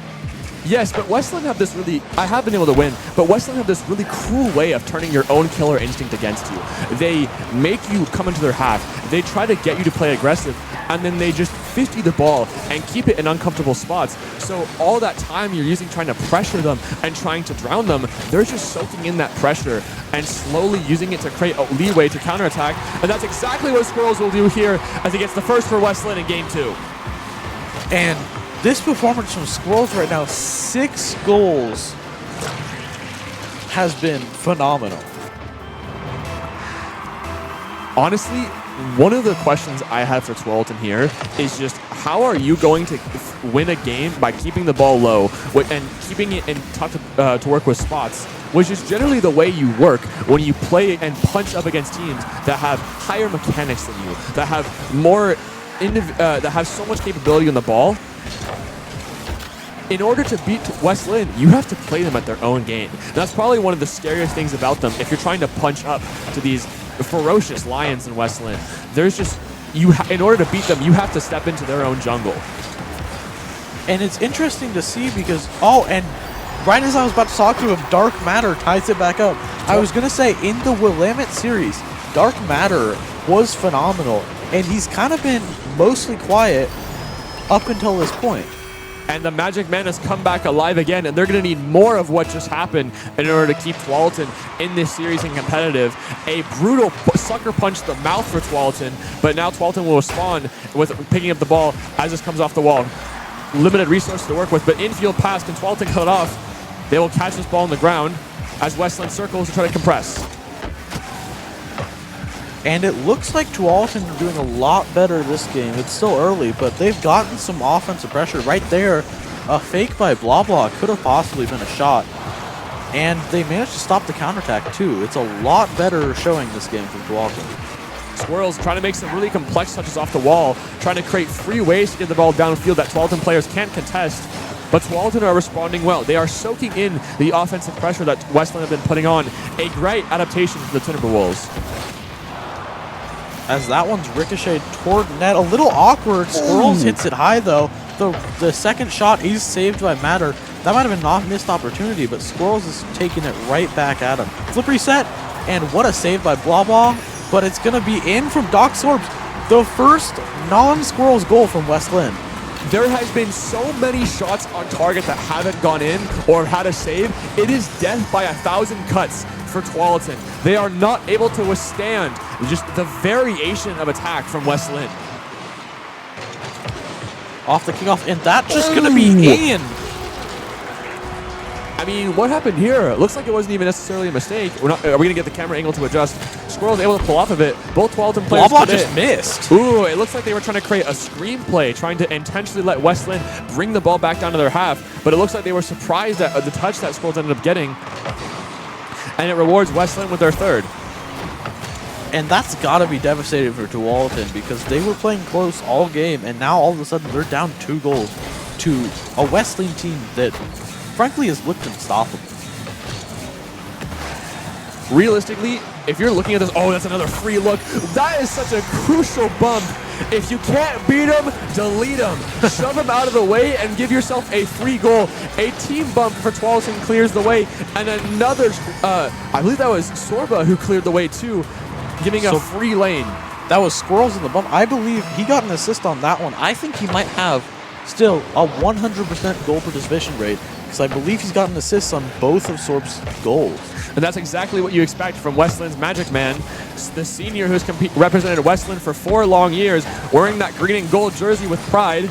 Yes, but Westland have this really... I have been able to win, but Westland have this really cruel way of turning your own killer instinct against you. They make you come into their half. They try to get you to play aggressive, and then they just 50 the ball and keep it in uncomfortable spots. So all that time you're using trying to pressure them and trying to drown them, they're just soaking in that pressure and slowly using it to create a leeway to counterattack. And that's exactly what Squirrels will do here as he gets the first for Westland in game 2. And this performance from Squirrels right now, 6 goals, has been phenomenal. Honestly, one of the questions I have for Twilton here is just how are you going to win a game by keeping the ball low and keeping it in tough to work with spots, which is generally the way you work when you play and punch up against teams that have higher mechanics than you, that have more, that have so much capability on the ball. In order to beat Westland, you have to play them at their own game. That's probably one of the scariest things about them. If you're trying to punch up to these ferocious lions in Westland, there's just in order to beat them, you have to step into their own jungle. And it's interesting to see because and right as I was about to talk to him, Dark Matter ties it back up. I was gonna say in the Willamette series, Dark Matter was phenomenal, and he's kind of been mostly quiet up until this point. And the Magic Man has come back alive again, and they're going to need more of what just happened in order to keep Tualatin in this series and competitive. A brutal sucker punch to the mouth for Tualatin, but now Tualatin will respond with picking up the ball as this comes off the wall. Limited resources to work with, but infield pass, can Tualatin cut it off? They will catch this ball on the ground as Westland circles to try to compress. And it looks like Tualatin are doing a lot better this game. It's still early, but they've gotten some offensive pressure right there. A fake by Blah Blah could have possibly been a shot. And they managed to stop the counterattack too. It's a lot better showing this game from Tualatin. Squirrels trying to make some really complex touches off the wall, trying to create free ways to get the ball downfield that Tualatin players can't contest. But Tualatin are responding well. They are soaking in the offensive pressure that Westland have been putting on. A great adaptation to the Timberwolves. As that one's ricocheted toward net. A little awkward. Squirrels hits it high, though. The second shot is saved by Matter. That might have been not missed opportunity, but Squirrels is taking it right back at him. Flip reset, and what a save by Blah Blah. But it's going to be in from Doc Sorbs. The first non-Squirrels goal from Westland. There has been so many shots on target that haven't gone in or had a save. It is death by 1,000 cuts for Tualatin. They are not able to withstand just the variation of attack from Westland. Off the kickoff, and that's just going to be in. I mean, what happened here? It looks like it wasn't even necessarily a mistake. Are we going to get the camera angle to adjust? Squirrel's able to pull off of it. Both Tualatin players Blah Blah just missed. Ooh, it looks like they were trying to create a screenplay, trying to intentionally let Westland bring the ball back down to their half. But it looks like they were surprised at the touch that Squirrels ended up getting. And it rewards Westland with their third. And that's got to be devastating for Tualatin because they were playing close all game, and now all of a sudden they're down 2 goals to a Westland team that, frankly, has looked unstoppable. Realistically, if you're looking at this, that's another free look. That is such a crucial bump. If you can't beat them, delete them. Shove them out of the way and give yourself a free goal. A team bump for Tualatin clears the way, and another, I believe that was Sorba who cleared the way too, giving a free lane. That was Squirrels in the bump. I believe he got an assist on that one. I think he might have still a 100% goal participation rate because I believe he's gotten assists on both of Sorb's goals. And that's exactly what you expect from Westland's Magic Man, the senior who's represented Westland for 4 long years, wearing that green and gold jersey with pride,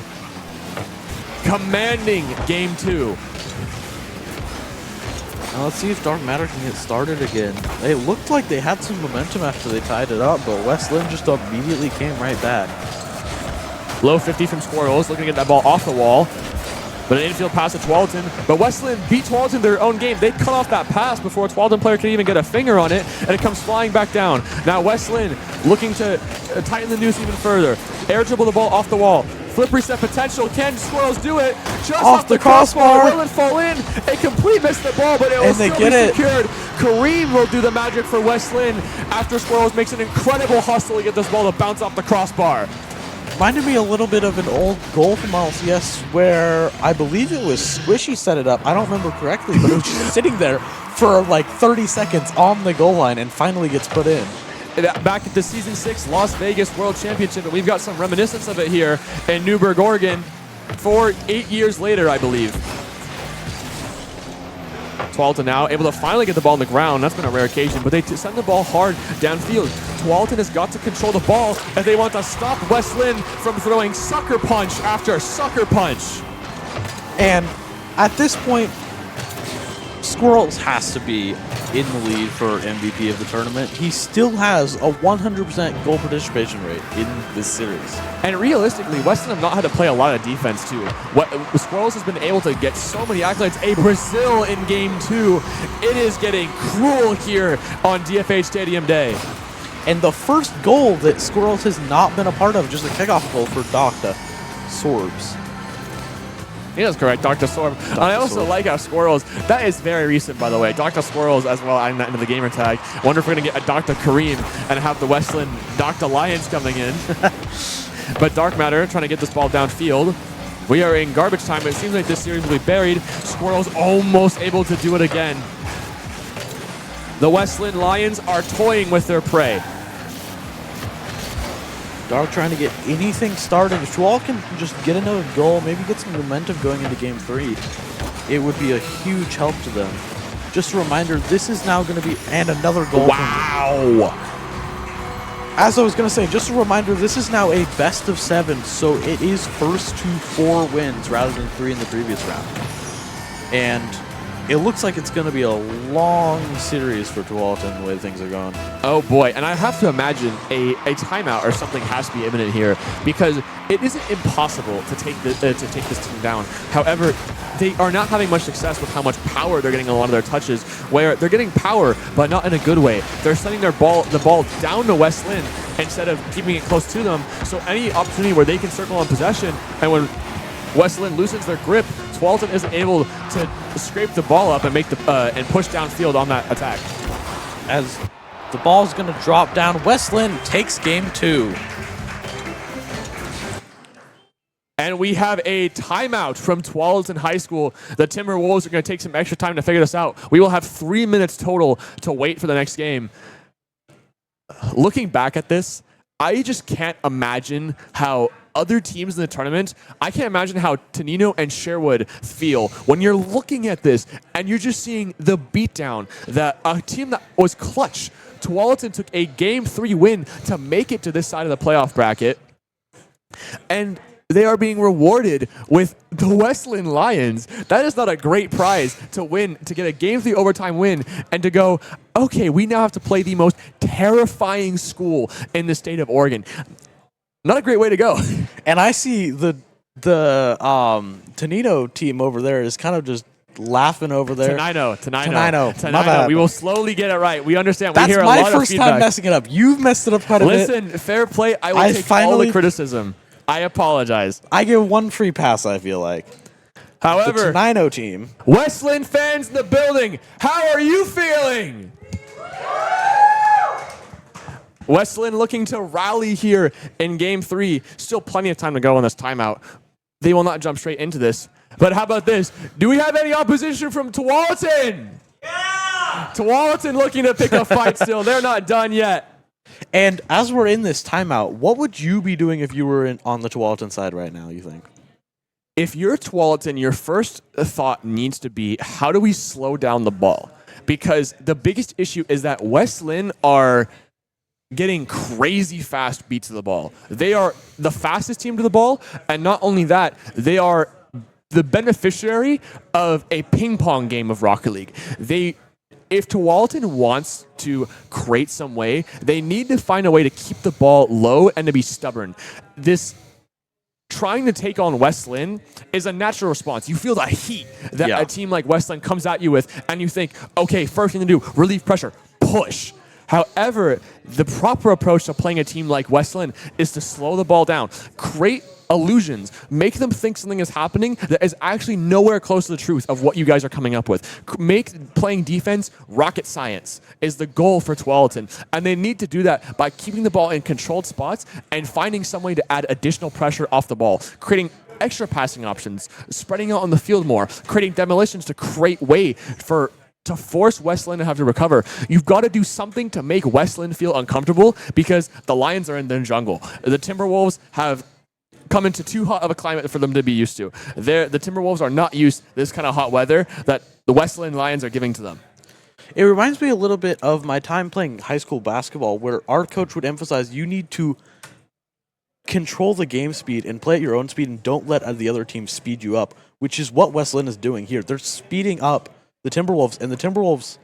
commanding Game 2. Now let's see if Dark Matter can get started again. It looked like they had some momentum after they tied it up, but Westland just immediately came right back. Low 50 from Squirrels, looking to get that ball off the wall. But an infield pass to Tualatin. But Westland beat Tualatin in their own game. They cut off that pass before a Tualatin player can even get a finger on it, and it comes flying back down. Now Westland looking to tighten the noose even further. Air dribble the ball off the wall. Flip reset potential. Can Squirrels do it? Just off the crossbar. Will it fall in? A complete miss the ball, but it will still be secured. Kareem will do the magic for Westland after Squirrels makes an incredible hustle to get this ball to bounce off the crossbar. Reminded me a little bit of an old goal from LCS where I believe it was Squishy set it up. I don't remember correctly, but it was just sitting there for like 30 seconds on the goal line and finally gets put in. Back at the Season 6 Las Vegas World Championship, and we've got some reminiscence of it here in Newburgh, Oregon, 8 years later, I believe. Tualatin now able to finally get the ball on the ground. That's been a rare occasion, but they send the ball hard downfield. Tualatin has got to control the ball if they want to stop Westland from throwing sucker punch after sucker punch. And at this point, Squirrels has to be in the lead for MVP of the tournament. He still has a 100% goal participation rate in this series. And realistically, Westland have not had to play a lot of defense too. Squirrels has been able to get so many accolades. A Brazil in Game 2. It is getting cruel here on DFH Stadium Day. And the first goal that Squirrels has not been a part of, just a kickoff goal for Dr. Sorbs. He is correct, Dr. Sorb. And I also like how Squirrels, that is very recent, by the way. Dr. Squirrels as well, adding that into the gamer tag. Wonder if we're going to get a Dr. Kareem and have the Westland Dr. Lions coming in. But Dark Matter trying to get this ball downfield. We are in garbage time. It seems like this series will be buried. Squirrels almost able to do it again. The Westland Lions are toying with their prey. Dark trying to get anything started. If Tual can just get another goal, maybe get some momentum going into Game 3, it would be a huge help to them. Just a reminder, this is now going to be, and another goal. Wow! As I was going to say, just a reminder, this is now a best of 7, so it is first to 4 wins rather than 3 in the previous round. And it looks like it's going to be a long series for Tualatin the way things are going. Oh boy, and I have to imagine a timeout or something has to be imminent here because it isn't impossible to take this team down. However, they are not having much success with how much power they're getting on a lot of their touches, where they're getting power, but not in a good way. They're sending the ball down to Westland instead of keeping it close to them. So any opportunity where they can circle on possession, and when Westland loosens their grip, Tualatin isn't able to scrape the ball up and make and push downfield on that attack. As the ball's going to drop down, Westland takes Game 2. And we have a timeout from Tualatin High School. The Timberwolves are going to take some extra time to figure this out. We will have 3 minutes total to wait for the next game. Looking back at this, I just can't imagine how other teams in the tournament, I can't imagine how Tenino and Sherwood feel when you're looking at this and you're just seeing the beatdown that a team that was clutch. Tualatin took a Game 3 win to make it to this side of the playoff bracket. And they are being rewarded with the Westland Lions. That is not a great prize to win, to get a Game 3 overtime win, and to go, okay, we now have to play the most terrifying school in the state of Oregon. Not a great way to go. And I see the Tenino team over there is kind of just laughing over there. Tenino. We will slowly get it right. We understand. That's we hear a lot of feedback. my first time messing it up. You've messed it up quite a bit. Listen, fair play. I will take all the criticism. I apologize. I give 1 free pass, I feel like. However, the Tenino team. Westland fans in the building, how are you feeling? Westland looking to rally here in Game 3. Still plenty of time to go on this timeout. They will not jump straight into this. But how about this? Do we have any opposition from Tualatin? Yeah! Tualatin looking to pick a fight still. They're not done yet. And as we're in this timeout, what would you be doing if you were on the Tualatin side right now, you think? If you're Tualatin, your first thought needs to be, how do we slow down the ball? Because the biggest issue is that West Lynn are getting crazy fast beats to the ball. They are the fastest team to the ball, and not only that, they are the beneficiary of a ping pong game of Rocket League. If Tualatin wants to create some way, they need to find a way to keep the ball low and to be stubborn. This trying to take on West Lynn is a natural response. You feel the heat that a team like West Lynn comes at you with, and you think, okay, first thing to do, relieve pressure, push. However, the proper approach to playing a team like West Lynn is to slow the ball down, create illusions, make them think something is happening that is actually nowhere close to the truth of what you guys are coming up with. Make playing defense rocket science is the goal for Tualatin, and they need to do that by keeping the ball in controlled spots and finding some way to add additional pressure off the ball, creating extra passing options, spreading out on the field more, creating demolitions to create way to force West Lynn to have to recover. You've got to do something to make West Lynn feel uncomfortable because the Lions are in their jungle. The Timberwolves have come into too hot of a climate for them to be used to. The Timberwolves are not used to this kind of hot weather that the West Lynn Lions are giving to them. It reminds me a little bit of my time playing high school basketball, where our coach would emphasize you need to control the game speed and play at your own speed and don't let the other team speed you up, which is what West Lynn is doing here. They're speeding up the Timberwolves, and the Timberwolves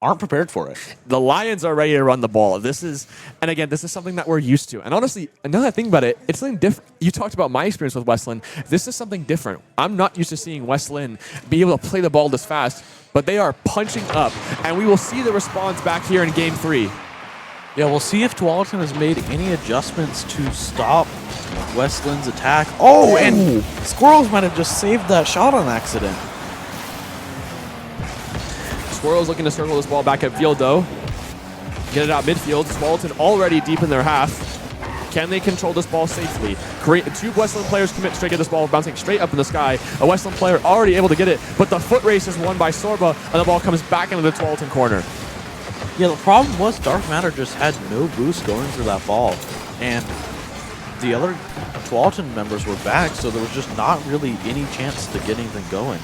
aren't prepared for it. The Lions are ready to run the ball. This is something that we're used to. And honestly, now that I think about it, it's something different. You talked about my experience with West Lynn. This is something different. I'm not used to seeing West Lynn be able to play the ball this fast, but they are punching up, and we will see the response back here in Game 3. Yeah, we'll see if Tualatin has made any adjustments to stop West Lynn's attack. Oh, and Squirrels might have just saved that shot on accident. Squirrels looking to circle this ball back at field, though. Get it out midfield. Tualatin already deep in their half. Can they control this ball safely? Two West Lynn players commit straight to this ball, bouncing straight up in the sky. A West Lynn player already able to get it, but the foot race is won by Sorba, and the ball comes back into the Tualatin corner. Yeah, the problem was Dark Matter just had no boost going for that ball, and the other Tualatin members were back, so there was just not really any chance to get anything going.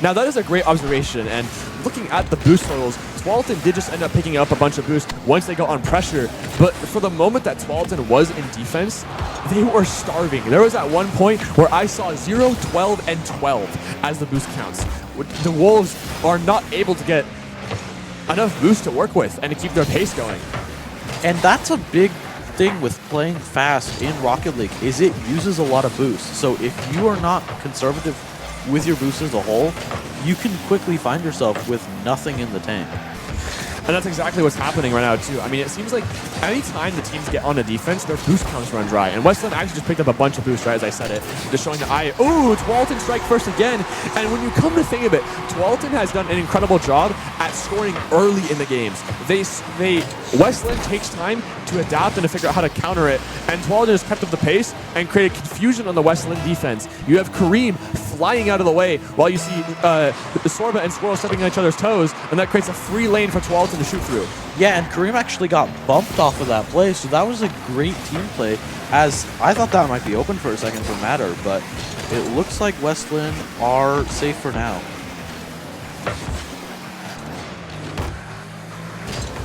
Now, that is a great observation, and looking at the boost totals, Tualatin did just end up picking up a bunch of boosts once they got on pressure, but for the moment that Tualatin was in defense, they were starving. There was at one point where I saw 0, 12, and 12 as the boost counts. The Wolves are not able to get enough boost to work with and to keep their pace going. And that's a big thing with playing fast in Rocket League, is it uses a lot of boost. So if you are not conservative with your boost as a whole, you can quickly find yourself with nothing in the tank. And that's exactly what's happening right now, too. I mean, it seems like anytime the teams get on a defense, their boost counts run dry. And West Lynn actually just picked up a bunch of boosts, right, as I said it. Just showing the eye. Ooh, Tualatin strike first again. And when you come to think of it, Tualatin has done an incredible job at scoring early in the games. West Lynn takes time to adapt and to figure out how to counter it. And Tualatin has kept up the pace and created confusion on the West Lynn defense. You have Kareem flying out of the way while you see Sorba and Squirrel stepping on each other's toes. And that creates a free lane for Tualatin to shoot through. Yeah, and Kareem actually got bumped off of that play, so that was a great team play, as I thought that might be open for a second for Matter, but it looks like West Lynn are safe for now.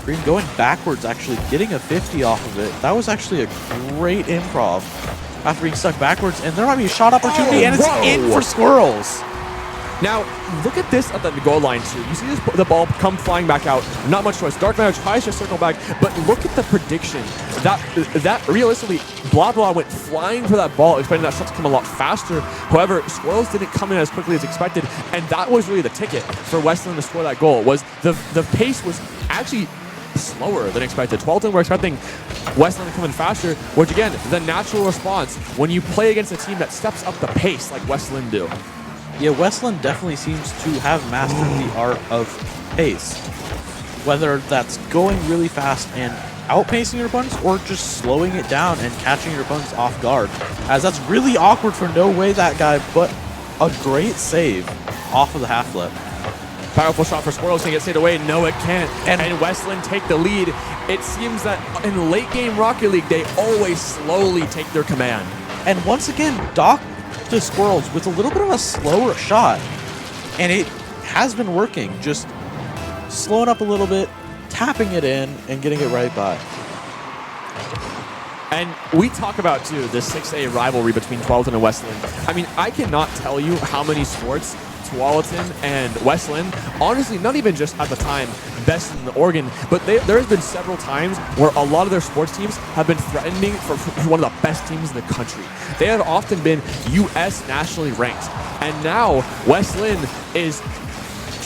Kareem going backwards, actually getting a 50 off of it. That was actually a great improv after being stuck backwards, and there might be a shot opportunity, and it's in for Squirrels. Now, look at this at the goal line, too. You see the ball come flying back out. Not much choice. Dark Matter tries to circle back, but look at the prediction. That realistically, Blah Blah went flying for that ball, expecting that shot to come a lot faster. However, Squirrels didn't come in as quickly as expected, and that was really the ticket for West Lynn to score that goal. Was the pace was actually slower than expected. Tualatin were expecting West Lynn to come in faster, which again, the natural response when you play against a team that steps up the pace like West Lynn do. Yeah, West Lynn definitely seems to have mastered the art of pace. Whether that's going really fast and outpacing your opponents or just slowing it down and catching your opponents off guard. As that's really awkward for no way that guy, but a great save off of the half flip. Powerful shot for Squirrels. Can it get saved away? No, it can't. And Westland take the lead. It seems that in late game Rocket League, they always slowly take their command. And once again, Doc to Squirrels with a little bit of a slower shot. And it has been working. Just slowing up a little bit, tapping it in, and getting it right by. And we talk about, too, the 6A rivalry between Tualatin and Westland. I mean, I cannot tell you how many sports Tualatin and Westland, honestly, not even just at the time best in Oregon, but there has been several times where a lot of their sports teams have been threatening for one of the best teams in the country. They have often been U.S. nationally ranked. And now Westland is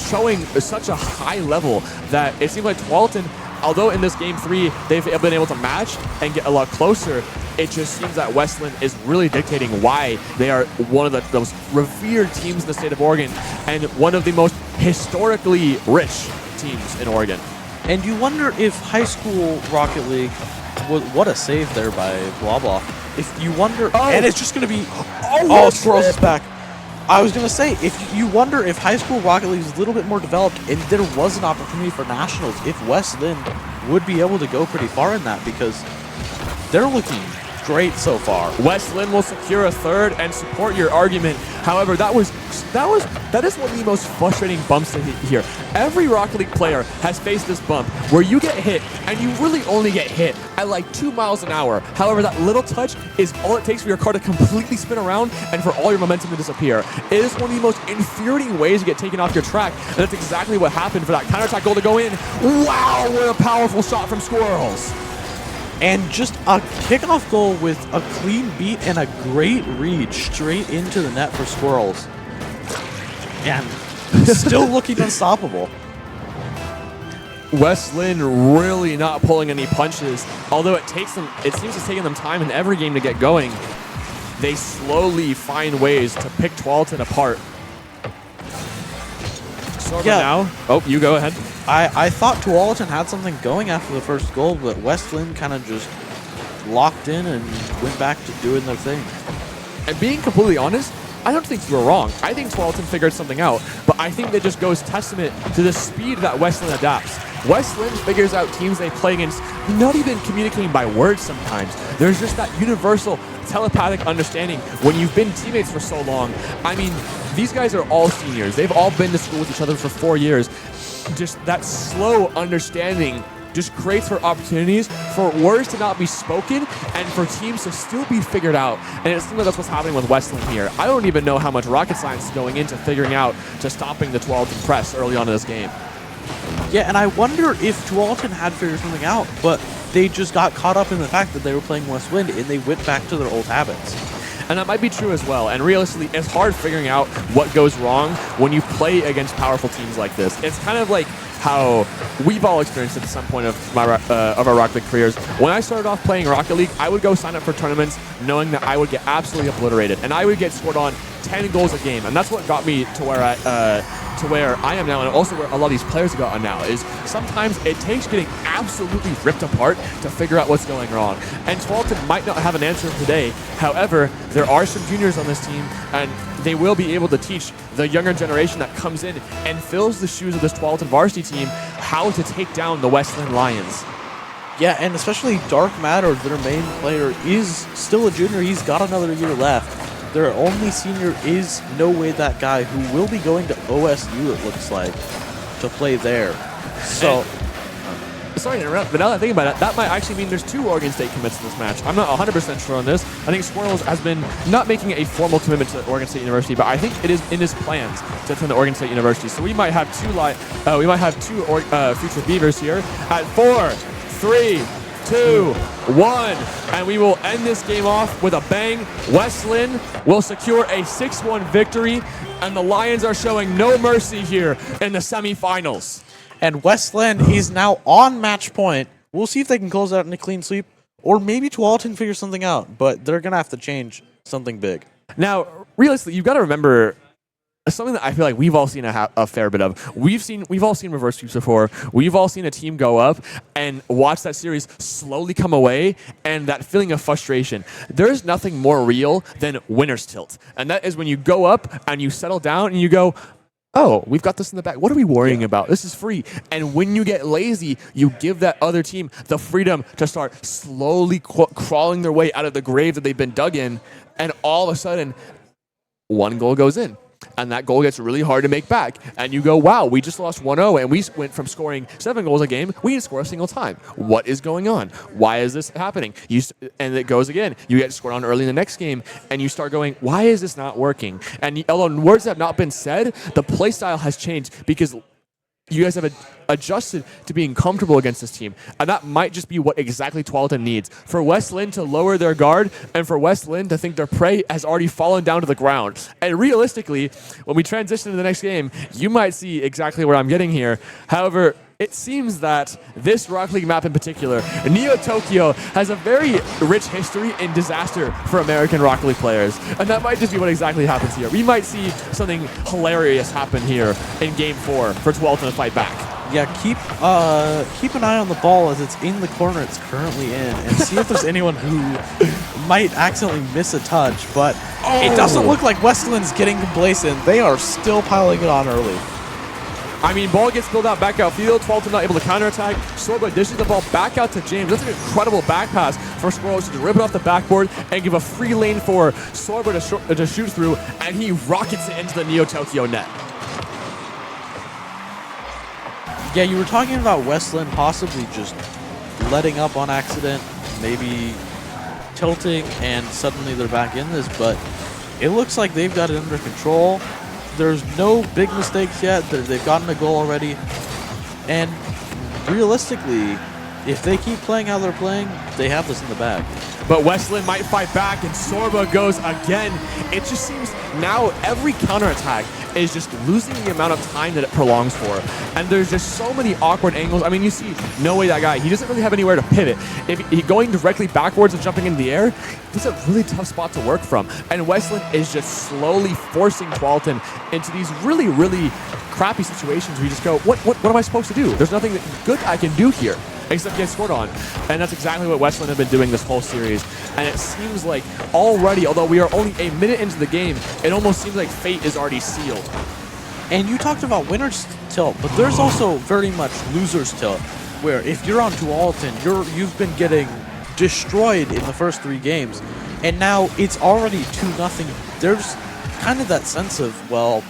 showing such a high level that it seems like Tualatin, although in this game 3 they've been able to match and get a lot closer, it just seems that Westland is really dictating why they are one of the most revered teams in the state of Oregon and one of the most historically rich teams in Oregon. And you wonder if high school Rocket League, what a save there by Blah Blah. If you wonder, and it's just going to be, Squirrels is back. I was going to say, if you wonder if high school Rocket League is a little bit more developed and there was an opportunity for nationals, if Westland would be able to go pretty far in that, because they're looking great so far. Westland will secure a third and support your argument. However, that is one of the most frustrating bumps to hit here. Every Rocket League player has faced this bump where you get hit and you really only get hit at like 2 miles an hour. However, that little touch is all it takes for your car to completely spin around and for all your momentum to disappear. It is one of the most infuriating ways to get taken off your track, and that's exactly what happened for that counterattack goal to go in. Wow, what a powerful shot from Squirrels. And just a kickoff goal with a clean beat and a great read straight into the net for Squirrels. And still looking unstoppable. Westland really not pulling any punches. Although it seems it's taking them time in every game to get going. They slowly find ways to pick Tualatin apart. Now. Oh, you go ahead. I thought Tualatin had something going after the first goal, but Westland kind of just locked in and went back to doing their thing. And being completely honest, I don't think you were wrong. I think Tualatin figured something out, but I think that just goes testament to the speed that Westland adapts. Westland figures out teams they play against, not even communicating by words sometimes. There's just that universal telepathic understanding when you've been teammates for so long. I mean, these guys are all seniors. They've all been to school with each other for 4 years. Just that slow understanding just creates for opportunities for words to not be spoken and for teams to still be figured out. And it seems like that's what's happening with Westland here. I don't even know how much rocket science is going into figuring out to stopping the Tualatin press early on in this game. Yeah, and I wonder if Tualatin had figured something out, but they just got caught up in the fact that they were playing Westland and they went back to their old habits. And that might be true as well. And realistically, it's hard figuring out what goes wrong when you play against powerful teams like this. It's kind of like how we've all experienced at some point of our Rocket League careers. When I started off playing Rocket League, I would go sign up for tournaments knowing that I would get absolutely obliterated. And I would get scored on 10 goals a game. And that's what got me to where I am now, and also where a lot of these players have gotten now, is sometimes it takes getting absolutely ripped apart to figure out what's going wrong. And Tualatin might not have an answer today. However, there are some juniors on this team, and they will be able to teach the younger generation that comes in and fills the shoes of this Tualatin varsity team how to take down the Westland Lions. Yeah, and especially Dark Matter, their main player, is still a junior. He's got another year left. Their only senior is No Way That Guy, who will be going to OSU, it looks like, to play there. So, sorry to interrupt, but now that I think about it, that might actually mean there's 2 Oregon State commits in this match. I'm not 100% sure on this. I think Squirrels has been not making a formal commitment to Oregon State University, but I think it is in his plans to attend the Oregon State University. So we might have two future Beavers here at 4, 3, 2, 1, and we will end this game off with a bang. Westland will secure a 6-1 victory, and the Lions are showing no mercy here in the semifinals. And Westland is now on match point. We'll see if they can close out in a clean sweep, or maybe Tualatin figures something out, but they're going to have to change something big. Now, realistically, you've got to remember something that I feel like we've all seen a fair bit of. We've all seen reverse sweeps before. We've all seen a team go up and watch that series slowly come away, and that feeling of frustration. There's nothing more real than winner's tilt, and that is when you go up and you settle down and you go, oh, we've got this in the back. What are we worrying about? This is free. And when you get lazy, you give that other team the freedom to start slowly crawling their way out of the grave that they've been dug in. And all of a sudden, one goal goes in. And that goal gets really hard to make back. And you go, wow, we just lost 1-0, and we went from scoring 7 goals a game, we didn't score a single time. What is going on? Why is this happening? And it goes again. You get scored on early in the next game, and you start going, why is this not working? And although words have not been said, the play style has changed because you guys have adjusted to being comfortable against this team. And that might just be what exactly Tualatin needs. For West Lynn to lower their guard and for West Lynn to think their prey has already fallen down to the ground. And realistically, when we transition to the next game, you might see exactly where I'm getting here. However, it seems that this Rocket League map in particular, Neo Tokyo, has a very rich history in disaster for American Rocket League players. And that might just be what exactly happens here. We might see something hilarious happen here in Game 4 for Tualatin to fight back. Yeah, keep an eye on the ball as it's in the corner it's currently in, and see if there's anyone who might accidentally miss a touch. But it doesn't look like West Lynn's getting complacent. They are still piling it on early. I mean, ball gets spilled out back outfield. Tualatin not able to counterattack. Sorba dishes the ball back out to James. That's an incredible back pass for Squirrels to rip it off the backboard and give a free lane for Sorba to shoot through, and he rockets it into the Neo Tokyo net. Yeah, you were talking about West Lynn possibly just letting up on accident, maybe tilting, and suddenly they're back in this, but it looks like they've got it under control. There's no big mistakes yet. They've gotten a goal already. And realistically, if they keep playing how they're playing, they have this in the bag. But West Lynn might fight back, and Sorba goes again. It just seems now every counterattack is just losing the amount of time that it prolongs for. And there's just so many awkward angles. I mean, you see, no way that guy, he doesn't really have anywhere to pivot. If he going directly backwards and jumping into the air, it's a really tough spot to work from. And West Lynn is just slowly forcing Tualatin into these really, really crappy situations where you just go, what am I supposed to do? There's nothing good I can do here except get scored on. And that's exactly what West Lynn have been doing this whole series. And it seems like already, although we are only a minute into the game, it almost seems like fate is already sealed. And you talked about winner's tilt, but there's also very much loser's tilt, where if you're on Tualatin, you've been getting destroyed in the first 3 games, and now it's already 2-0. There's kind of that sense of, well,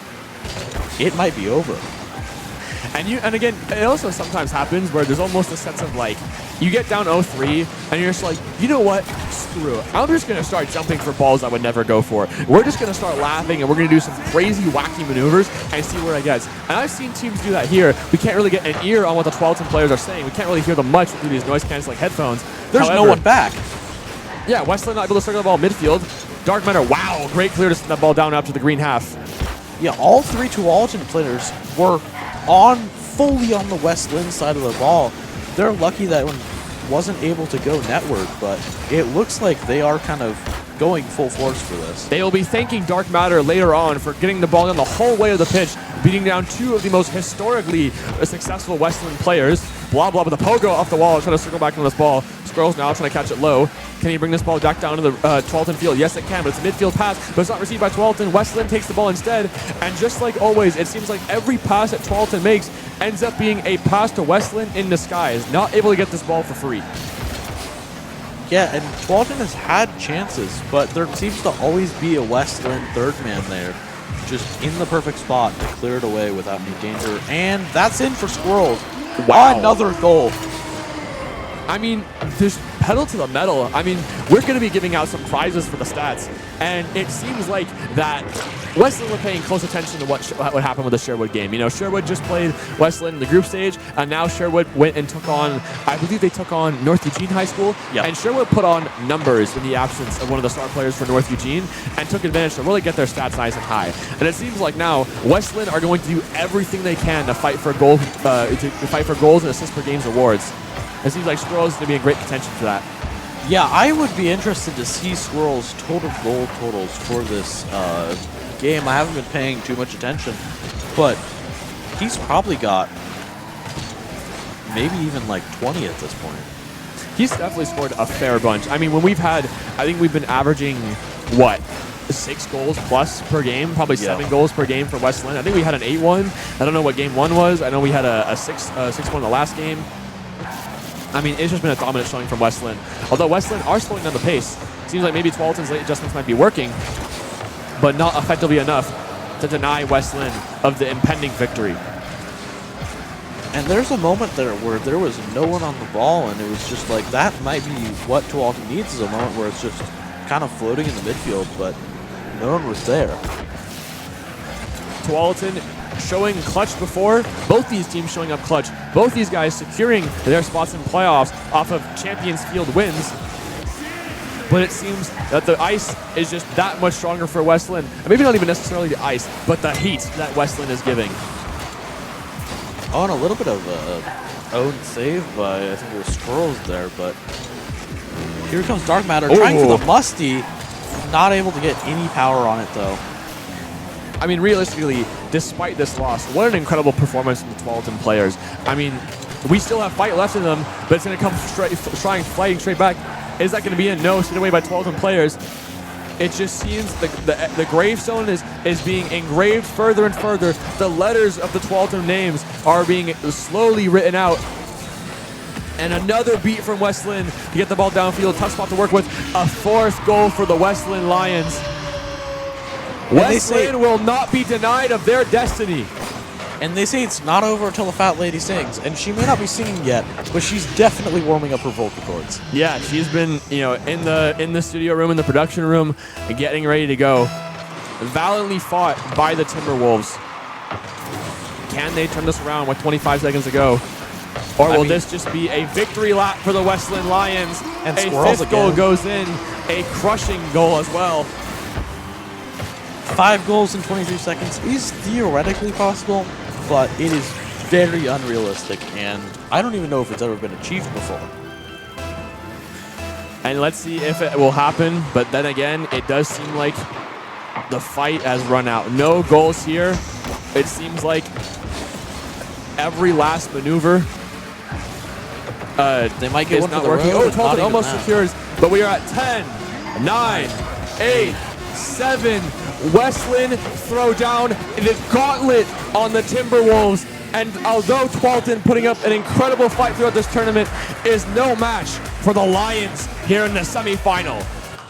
it might be over. And again, it also sometimes happens where there's almost a sense of like, you get down 0-3, and you're just like, you know what? Screw it. I'm just going to start jumping for balls I would never go for. We're just going to start laughing, and we're going to do some crazy, wacky maneuvers and see where it gets. And I've seen teams do that here. We can't really get an ear on what the Tualatin players are saying. We can't really hear them much through these noise-canceling headphones. There's no one back. Yeah, West Lynn not able to circle the ball midfield. Dark Matter, wow, great clear to send that ball down after the green half. Yeah, all 3 Tualatin players were fully on the West Lynn side of the ball. They're lucky that one wasn't able to go network, but it looks like they are kind of going full force for this. They will be thanking Dark Matter later on for getting the ball down the whole way of the pitch, beating down 2 of the most historically successful West Lynn players. Blah, blah, with the pogo off the wall, trying to circle back on this ball. Squirrels now trying to catch it low. Can he bring this ball back down to the Tualatin field? Yes, it can, but it's a midfield pass, but it's not received by Tualatin. West Lynn takes the ball instead, and just like always, it seems like every pass that Tualatin makes ends up being a pass to West Lynn in disguise, not able to get this ball for free. Yeah, and Tualatin has had chances, but there seems to always be a West Lynn third man there, just in the perfect spot to clear it away without any danger. And that's in for Squirrels. Wow. Another goal. I mean, there's pedal to the metal. I mean, we're going to be giving out some prizes for the stats, and it seems like that West Lynn were paying close attention to what happened with the Sherwood game. You know, Sherwood just played West Lynn in the group stage, and now Sherwood went and took on, I believe they took on North Eugene High School, yep. And Sherwood put on numbers in the absence of one of the star players for North Eugene, and took advantage to really get their stats nice and high. And it seems like now West Lynn are going to do everything they can to fight for goals and assists per games awards. It seems like Squirrels is going to be in great contention for that. Yeah, I would be interested to see Squirrels' total goal totals for this game. I haven't been paying too much attention, but he's probably got maybe even like 20 at this point. He's definitely scored a fair bunch. I mean, when we've had, I think we've been averaging, what, 6 goals plus per game, probably Yeah. 7 goals per game for West Lynn. I think we had an 8-1. I don't know what game 1 was. I know we had a 6-1 the last game. I mean, it's just been a dominant showing from West Lynn. Although West Lynn are slowing down the pace. Seems like maybe Tualatin's late adjustments might be working, but not effectively enough to deny West Lynn of the impending victory. And there's a moment there where there was no one on the ball, and it was just like, that might be what Tualatin needs, is a moment where it's just kind of floating in the midfield, but no one was there. Tualatin showing clutch before. Both these teams showing up clutch. Both these guys securing their spots in playoffs off of Champions Field wins. But it seems that the ice is just that much stronger for West Lynn. And maybe not even necessarily the ice, but the heat that West Lynn is giving. Oh, and a little bit of a own save by, I think it was Squirrels there, but here comes Dark Matter trying for the Musty. Not able to get any power on it, though. I mean, realistically, despite this loss, what an incredible performance from the Tualatin players. I mean, we still have fight left in them, but it's going to come fighting straight back. Is that going to be a no, sent away by Tualatin players? It just seems the gravestone is being engraved further and further. The letters of the Tualatin names are being slowly written out. And another beat from West Lynn to get the ball downfield. Tough spot to work with. A 4th goal for the West Lynn Lions. West Lynn will not be denied of their destiny. And they say it's not over until the fat lady sings. And she may not be singing yet, but she's definitely warming up her vocal cords. Yeah, she's been, in the studio room, in the production room, getting ready to go. Valiantly fought by the Timberwolves. Can they turn this around with 25 seconds to go? Or will this just be a victory lap for the West Lynn Lions? And a Squirrels 5th goal again. goes in, a crushing goal as well. 5 goals in 23 seconds is theoretically possible, but it is very unrealistic, and I don't even know if it's ever been achieved before. And let's see if it will happen, but then again, it does seem like the fight has run out. No goals here. It seems like every last maneuver They might get is one not for the working. road, Oh, but not Tualatin even almost that. secures, but we are at 10, 9, 8, 7. West Lynn throw down the gauntlet on the Timberwolves. And although Tualatin putting up an incredible fight throughout this tournament, is no match for the Lions here in the semifinal.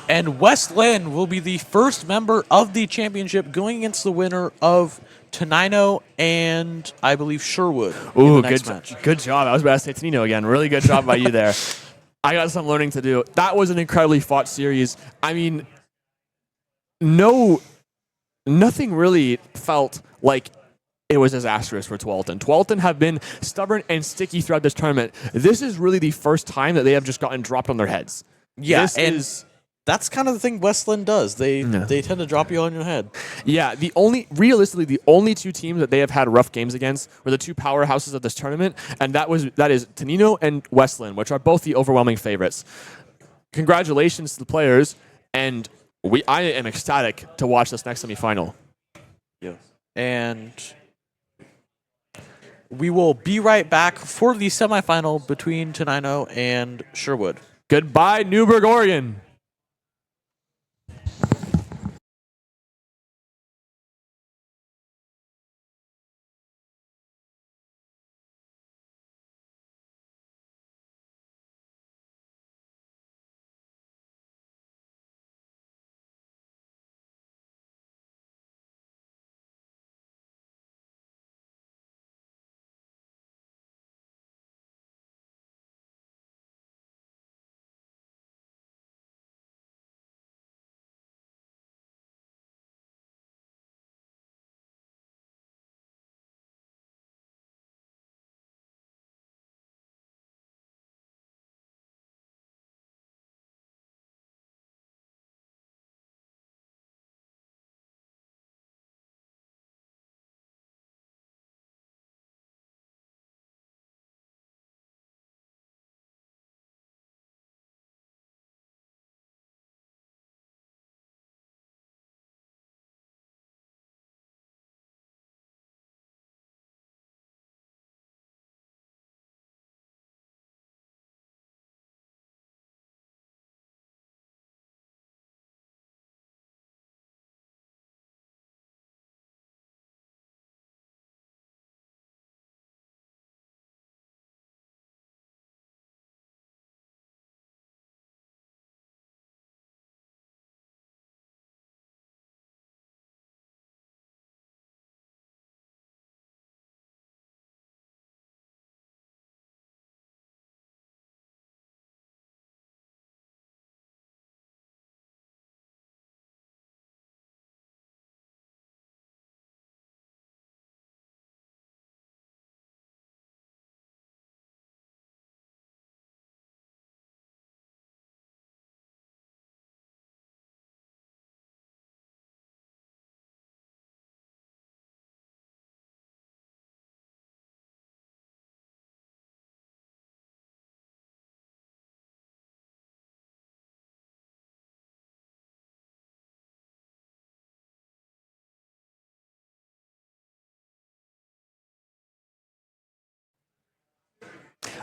And West Lynn will be the first member of the championship going against the winner of Tenino and, I believe, Sherwood in the next match. Good job. I was about to say Tenino again. Really good job by you there. I got some learning to do. That was an incredibly fought series. I mean, nothing really felt like it was disastrous for Tualatin. Tualatin have been stubborn and sticky throughout this tournament. This is really the first time that they have just gotten dropped on their heads. Yeah, that's kind of the thing West Lynn does. They tend to drop you on your head. Yeah, realistically, the only 2 teams that they have had rough games against were the 2 powerhouses of this tournament, and that is Tenino and West Lynn, which are both the overwhelming favorites. Congratulations to the players, and I am ecstatic to watch this next semifinal. Yes. And we will be right back for the semifinal between Tenino and Sherwood. Goodbye, Newburgh, Oregon.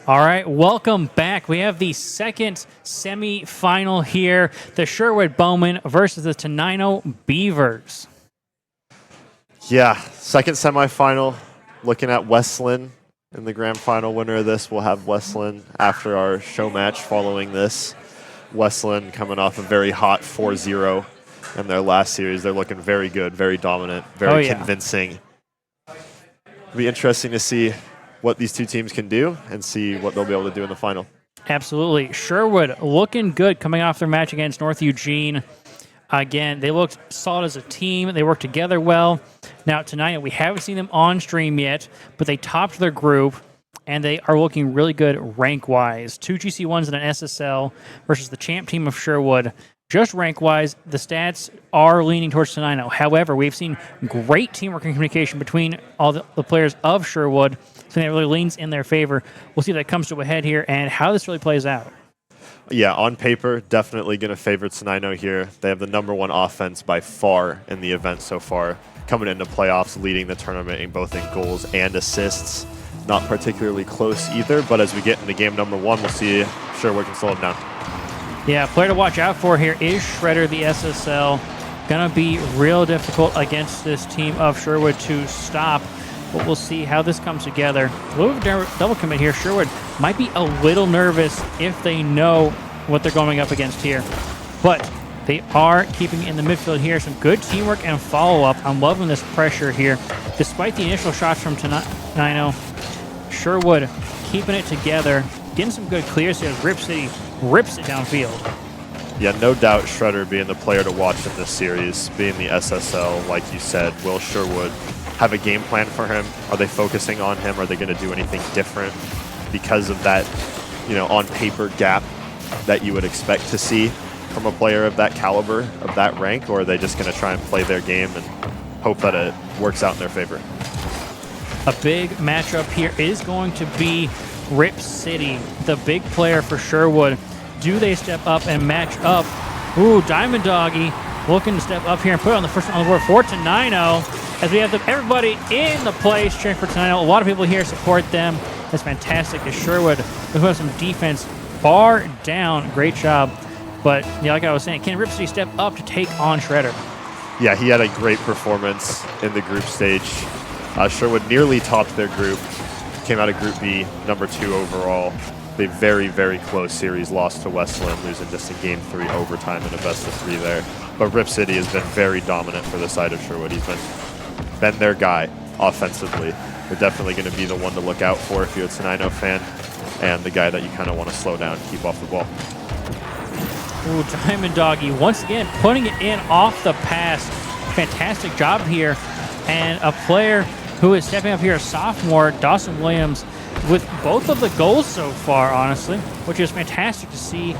All right, welcome back. We have the second semi-final here, the Sherwood Bowmen versus the Tenino Beavers. Yeah, second semifinal. Looking at Westland in the grand final. Winner of this will have Westland after our show match following this. Westland coming off a very hot 4-0 in their last series. They're looking very good, very dominant, very convincing. It'll be interesting to see what these two teams can do and see what they'll be able to do in the final. Absolutely. Sherwood looking good coming off their match against North Eugene. Again, they looked solid as a team. They worked together well. Now, tonight, we haven't seen them on stream yet, but they topped their group, and they are looking really good rank-wise. 2 GC1s and an SSL versus the champ team of Sherwood. Just rank-wise, the stats are leaning towards Tenino. However, we've seen great teamwork and communication between all the players of Sherwood, something that really leans in their favor. We'll see if that comes to a head here and how this really plays out. Yeah, on paper, definitely going to favor Tenino here. They have the #1 offense by far in the event so far. Coming into playoffs, leading the tournament in both in goals and assists. Not particularly close either, but as we get into game #1, we'll see if Sherwood can slow them down. Yeah, player to watch out for here is Shredder, the SSL. Gonna be real difficult against this team of Sherwood to stop, but we'll see how this comes together. A little bit of double commit here. Sherwood might be a little nervous if they know what they're going up against here, but they are keeping it in the midfield here. Some good teamwork and follow-up. I'm loving this pressure here. Despite the initial shots from Tenino, Sherwood keeping it together, getting some good clears here as Rip City rips it downfield. Yeah, no doubt Shredder being the player to watch in this series, being the SSL, like you said. Will Sherwood have a game plan for him? Are they focusing on him? Are they going to do anything different because of that, on paper gap that you would expect to see from a player of that caliber, of that rank? Or are they just going to try and play their game and hope that it works out in their favor? A big matchup here is going to be Rip City, the big player for Sherwood. Do they step up and match up? Ooh, Diamond Doggy looking to step up here and put on the first one on the board for Tenino. As we have everybody in the place cheering for Tenino. A lot of people here support them. That's fantastic. As Sherwood, who have some defense far down. Great job. But like I was saying, can Rip City step up to take on Shredder? Yeah, he had a great performance in the group stage. Sherwood nearly topped their group. Came out of Group B, #2 overall. A very, very close series, lost to Westland, losing just in Game 3 overtime in a best-of-3 there. But Rip City has been very dominant for the side of Sherwood. He's been their guy offensively. They're definitely going to be the one to look out for if you're a Tenino fan, and the guy that you kind of want to slow down and keep off the ball. Ooh, Diamond Doggy once again putting it in off the pass. Fantastic job here. And a player who is stepping up here, a sophomore, Dawson Williams, with both of the goals so far, honestly, which is fantastic to see.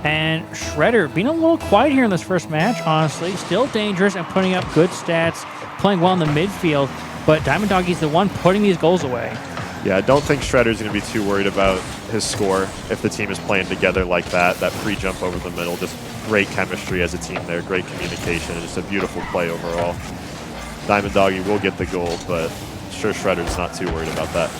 And Shredder being a little quiet here in this first match, honestly. Still dangerous and putting up good stats, playing well in the midfield. But Diamond Doggy's the one putting these goals away. Yeah, I don't think Shredder's going to be too worried about his score if the team is playing together like that. That free jump over the middle, just great chemistry as a team there, great communication, and just a beautiful play overall. Diamond Doggy will get the goal, but sure Shredder's not too worried about that.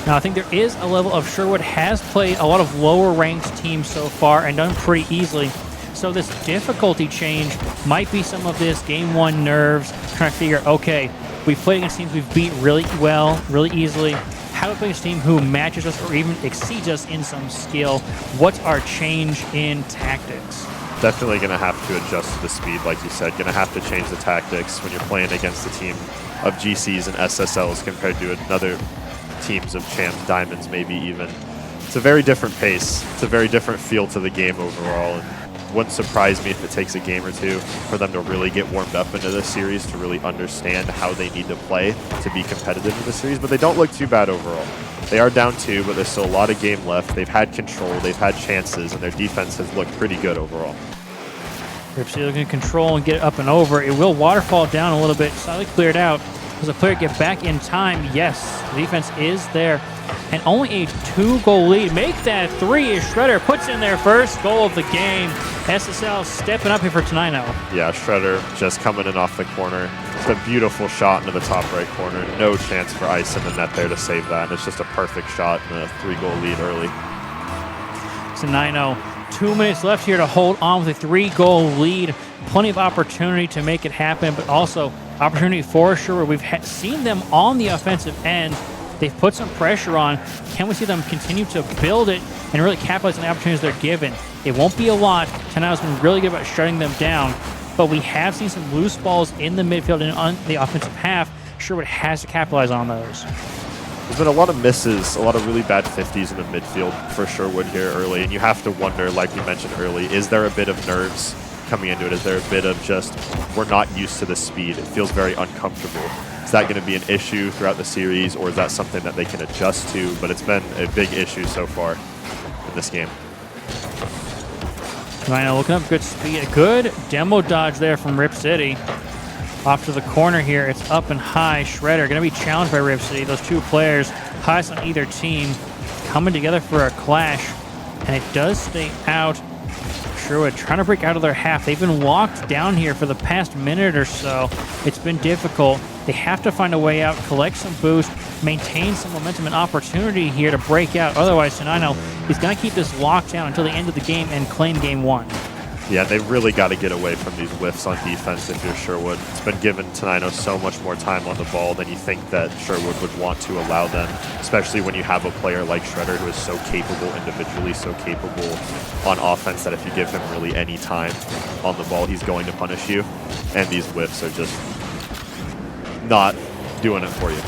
Now, I think there is a level of Sherwood has played a lot of lower-ranked teams so far and done pretty easily. So this difficulty change might be some of this Game 1 nerves, trying to figure, okay, we've played against teams we've beat really well, really easily. How do we play against a team who matches us or even exceeds us in some skill? What's our change in tactics? Definitely going to have to adjust to the speed, like you said. Going to have to change the tactics when you're playing against a team of GCs and SSLs compared to another teams of champs, diamonds maybe even. It's a very different pace. It's a very different feel to the game overall. And wouldn't surprise me if it takes a game or two for them to really get warmed up into this series, to really understand how they need to play to be competitive in the series. But they don't look too bad overall. They are down 2, but there's still a lot of game left. They've had control, they've had chances, and their defense has looked pretty good overall. Rip City looking to control and get it up and over. It will waterfall down a little bit, slightly cleared out. Does the player get back in time? Yes, the defense is there. And only a 2-goal lead. Make that 3 as Shredder puts in their first goal of the game. SSL stepping up here for Tenino. Yeah, Shredder just coming in off the corner. It's a beautiful shot into the top right corner. No chance for Ice in the net there to save that. And it's just a perfect shot and a 3-goal lead early. It's a 9-0. 2 minutes left here to hold on with a 3-goal lead. Plenty of opportunity to make it happen, but also opportunity for sure. We've seen them on the offensive end. They've put some pressure on. Can we see them continue to build it and really capitalize on the opportunities they're given? It won't be a lot. Tenai's been really good about shutting them down, but we have seen some loose balls in the midfield and on the offensive half. Sherwood has to capitalize on those. There's been a lot of misses, a lot of really bad 50s in the midfield for Sherwood here early, and you have to wonder, like we mentioned early, is there a bit of nerves coming into it? Is there a bit of just, we're not used to the speed? It feels very uncomfortable. Is that going to be an issue throughout the series, or is that something that they can adjust to? But it's been a big issue so far in this game. Rhino looking up good speed. A good demo dodge there from Rip City. Off to the corner here. It's up and high. Shredder going to be challenged by Rip City. Those two players, highest on either team, coming together for a clash. And it does stay out. Sherwood trying to break out of their half. They've been locked down here for the past minute or so. It's been difficult. They have to find a way out, collect some boost, maintain some momentum and opportunity here to break out. Otherwise, Tenino is going to keep this locked down until the end of the game and claim game one. Yeah, they've really got to get away from these whiffs on defense if you're Sherwood. It's been given Tenino so much more time on the ball than you think that Sherwood would want to allow them, especially when you have a player like Shredder who is so capable individually, so capable on offense that if you give him really any time on the ball, he's going to punish you. And these whiffs are just not doing it for you.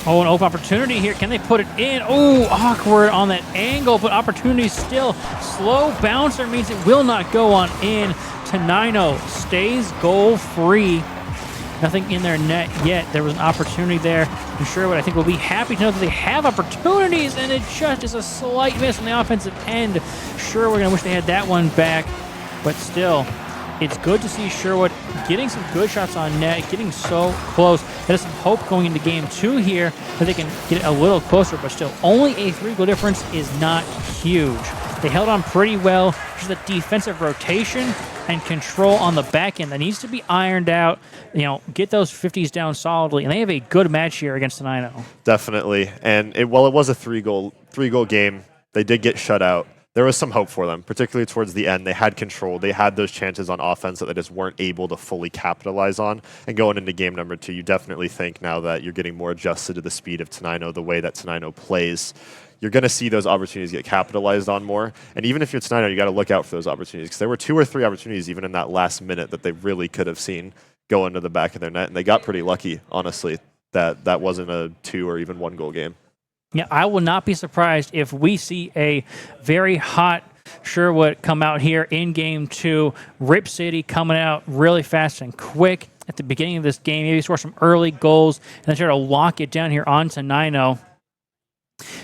Oh, an open opportunity here. Can they put it in? Oh, awkward on that angle, but opportunity still. Slow bouncer means it will not go on in. Tenino stays goal-free. Nothing in their net yet. There was an opportunity there. And Sherwood, I think, will be happy to know that they have opportunities, and it just is a slight miss on the offensive end. Sherwood, I wish they had that one back, but still, it's good to see Sherwood getting some good shots on net, getting so close. There's some hope going into game two here that they can get a little closer, but still, only a 3-goal difference is not huge. They held on pretty well. Just the defensive rotation and control on the back end that needs to be ironed out. You know, get those 50s down solidly, and they have a good match here against Tenino. Definitely, and while it was a three-goal game, they did get shut out. There was some hope for them, particularly towards the end. They had control. They had those chances on offense that they just weren't able to fully capitalize on. And going into game number 2, you definitely think now that you're getting more adjusted to the speed of Tenino, the way that Tenino plays, you're going to see those opportunities get capitalized on more. And even if you're Tenino, you got to look out for those opportunities, because there were 2 or 3 opportunities even in that last minute that they really could have seen go into the back of their net. And they got pretty lucky, honestly, that wasn't a 2 or even 1-goal game. Yeah, I will not be surprised if we see a very hot Sherwood come out here in game 2. Rip City coming out really fast and quick at the beginning of this game. Maybe score some early goals and then try to lock it down here on Tenino.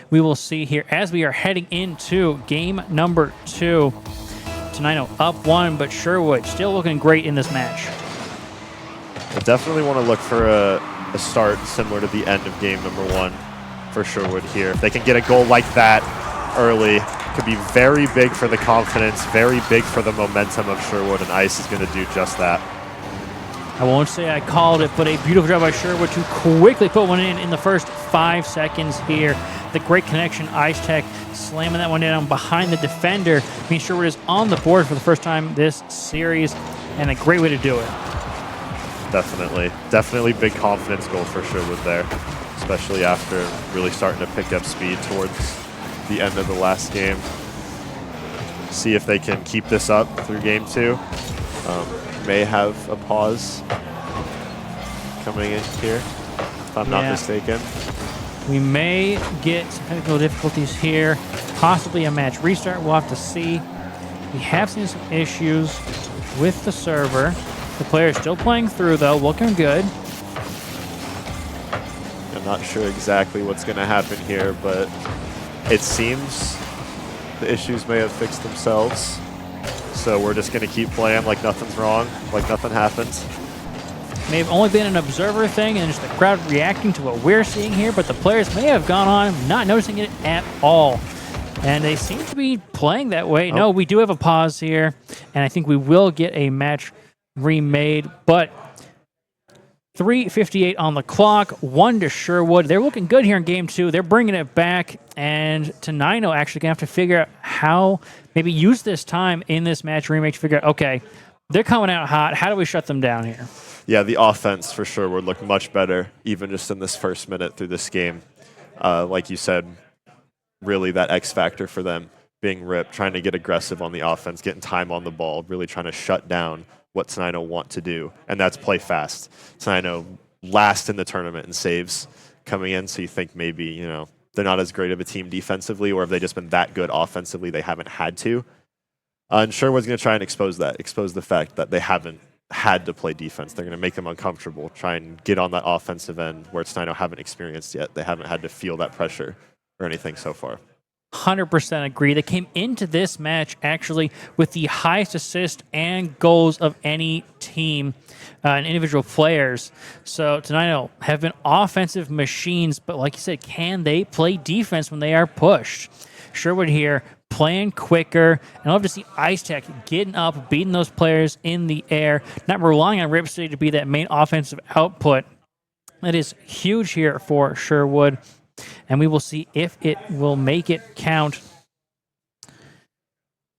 We will see here as we are heading into game number 2. Tenino up 1, but Sherwood still looking great in this match. I definitely want to look for a start similar to the end of game number 1. For Sherwood here. If they can get a goal like that early, could be very big for the confidence, very big for the momentum of Sherwood, and Ice is going to do just that. I won't say I called it, but a beautiful job by Sherwood to quickly put one in the first 5 seconds here. The great connection, Ice Tech slamming that one down behind the defender. Means Sherwood is on the board for the first time this series, and a great way to do it. Definitely big confidence goal for Sherwood there, especially after really starting to pick up speed towards the end of the last game. See if they can keep this up through game 2. May have a pause coming in here, if I'm not mistaken. We may get some technical difficulties here, possibly a match restart. We'll have to see. We have seen some issues with the server. The player is still playing through, though, looking good. I'm not sure exactly what's going to happen here, but it seems the issues may have fixed themselves. So we're just going to keep playing like nothing's wrong, like nothing happens. May have only been an observer thing and just the crowd reacting to what we're seeing here, but the players may have gone on not noticing it at all. And they seem to be playing that way. No, we do have a pause here, and I think we will get a match remade, but 3:58 on the clock, 1 to Sherwood. They're looking good here in game 2. They're bringing it back, and Tenino actually going to have to figure out how maybe use this time in this match remake to figure out, okay, they're coming out hot. How do we shut them down here? Yeah, the offense for sure would look much better, even just in this first minute through this game. Like you said, really that X factor for them being ripped, trying to get aggressive on the offense, getting time on the ball, really trying to shut down what Tenino want to do, and that's play fast. Tenino last in the tournament in saves coming in, so you think maybe, you know, they're not as great of a team defensively, or have they just been that good offensively they haven't had to. And Sherwood's going to try and expose the fact that they haven't had to play defense. They're going to make them uncomfortable, try and get on that offensive end where Tenino haven't experienced yet. They haven't had to feel that pressure or anything so far. 100% agree. They came into this match actually with the highest assist and goals of any team and individual players. So Tenino have been offensive machines, but like you said, can they play defense when they are pushed? Sherwood here playing quicker, and I love to see Ice Tech getting up, beating those players in the air, not relying on Rip City to be that main offensive output. That is huge here for Sherwood. And we will see if it will make it count.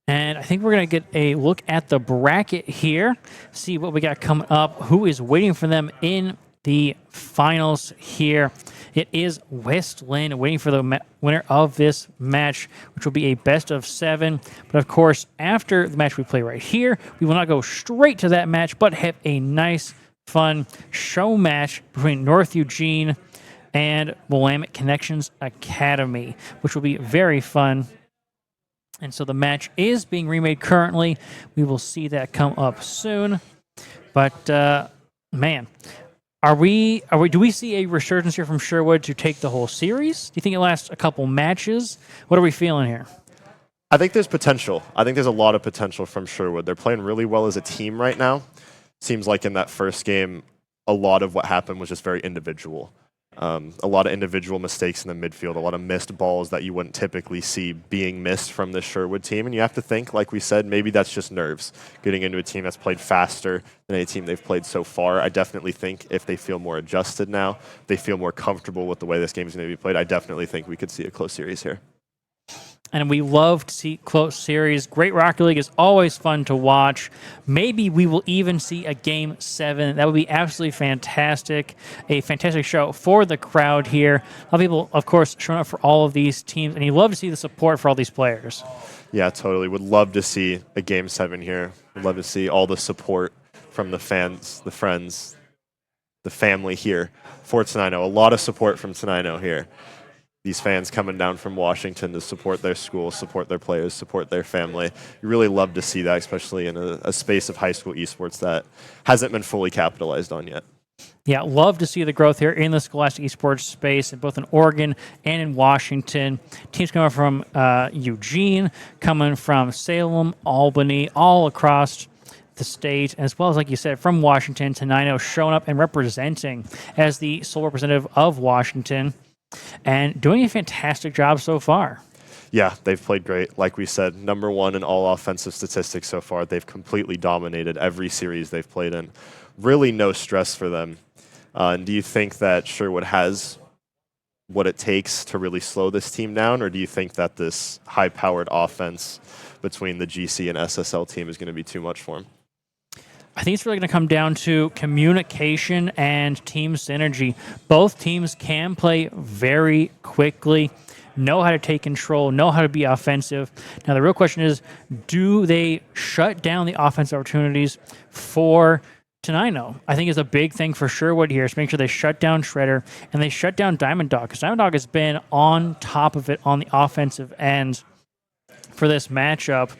And I think we're going to get a look at the bracket here, see what we got coming up, who is waiting for them in the finals here. It is Westland waiting for the winner of this match, which will be a best of 7. But of course, after the match we play right here, we will not go straight to that match, but have a nice, fun show match between North Eugene and Willamette Connections Academy, which will be very fun. And so the match is being remade currently. We will see that come up soon. But man, do we see a resurgence here from Sherwood to take the whole series? Do you think it lasts a couple matches? What are we feeling here? I think there's potential. I think there's a lot of potential from Sherwood. They're playing really well as a team right now. Seems like in that first game, a lot of what happened was just very individual. A lot of individual mistakes in the midfield, a lot of missed balls that you wouldn't typically see being missed from the Sherwood team. And you have to think, like we said, maybe that's just nerves. Getting into a team that's played faster than any team they've played so far. I definitely think if they feel more adjusted now, they feel more comfortable with the way this game is going to be played, I definitely think we could see a close series here. And we love to see close series. Great Rocket League is always fun to watch. Maybe we will even see a Game 7. That would be absolutely fantastic. A fantastic show for the crowd here. A lot of people, of course, showing up for all of these teams, and you love to see the support for all these players. Yeah, totally. Would love to see a Game 7 here. Would love to see all the support from the fans, the friends, the family here for Tenino. A lot of support from Tenino here. These fans coming down from Washington to support their school, support their players, support their family. You really love to see that, especially in a space of high school esports that hasn't been fully capitalized on yet. Yeah, love to see the growth here in the scholastic esports space, both in Oregon and in Washington. Teams coming from Eugene, coming from Salem, Albany, all across the state, as well as, like you said, from Washington. Tenino showing up and representing as the sole representative of Washington, and doing a fantastic job so far. Yeah, they've played great. Like we said, #1 in all offensive statistics so far. They've completely dominated every series they've played in. Really no stress for them. And do you think that Sherwood has what it takes to really slow this team down, or do you think that this high-powered offense between the GC and SSL team is going to be too much for them? I think it's really going to come down to communication and team synergy. Both teams can play very quickly, know how to take control, know how to be offensive. Now, the real question is, do they shut down the offensive opportunities for Tenino? I think is a big thing for Sherwood here is make sure they shut down Shredder and they shut down Diamond Dog, because Diamond Dog has been on top of it on the offensive end for this matchup.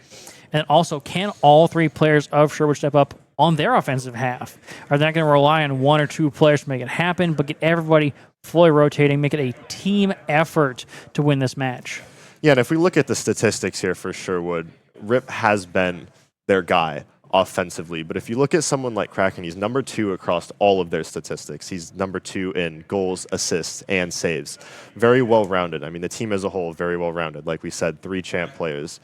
And also, can all three players of Sherwood step up on their offensive half? Are they not going to rely on one or two players to make it happen, but get everybody fully rotating, make it a team effort to win this match? Yeah, and if we look at the statistics here for Sherwood, Rip has been their guy offensively. But if you look at someone like Kraken, he's #2 across all of their statistics. He's #2 in goals, assists, and saves. Very well-rounded. I mean, the team as a whole, very well-rounded. Like we said, 3 champ players,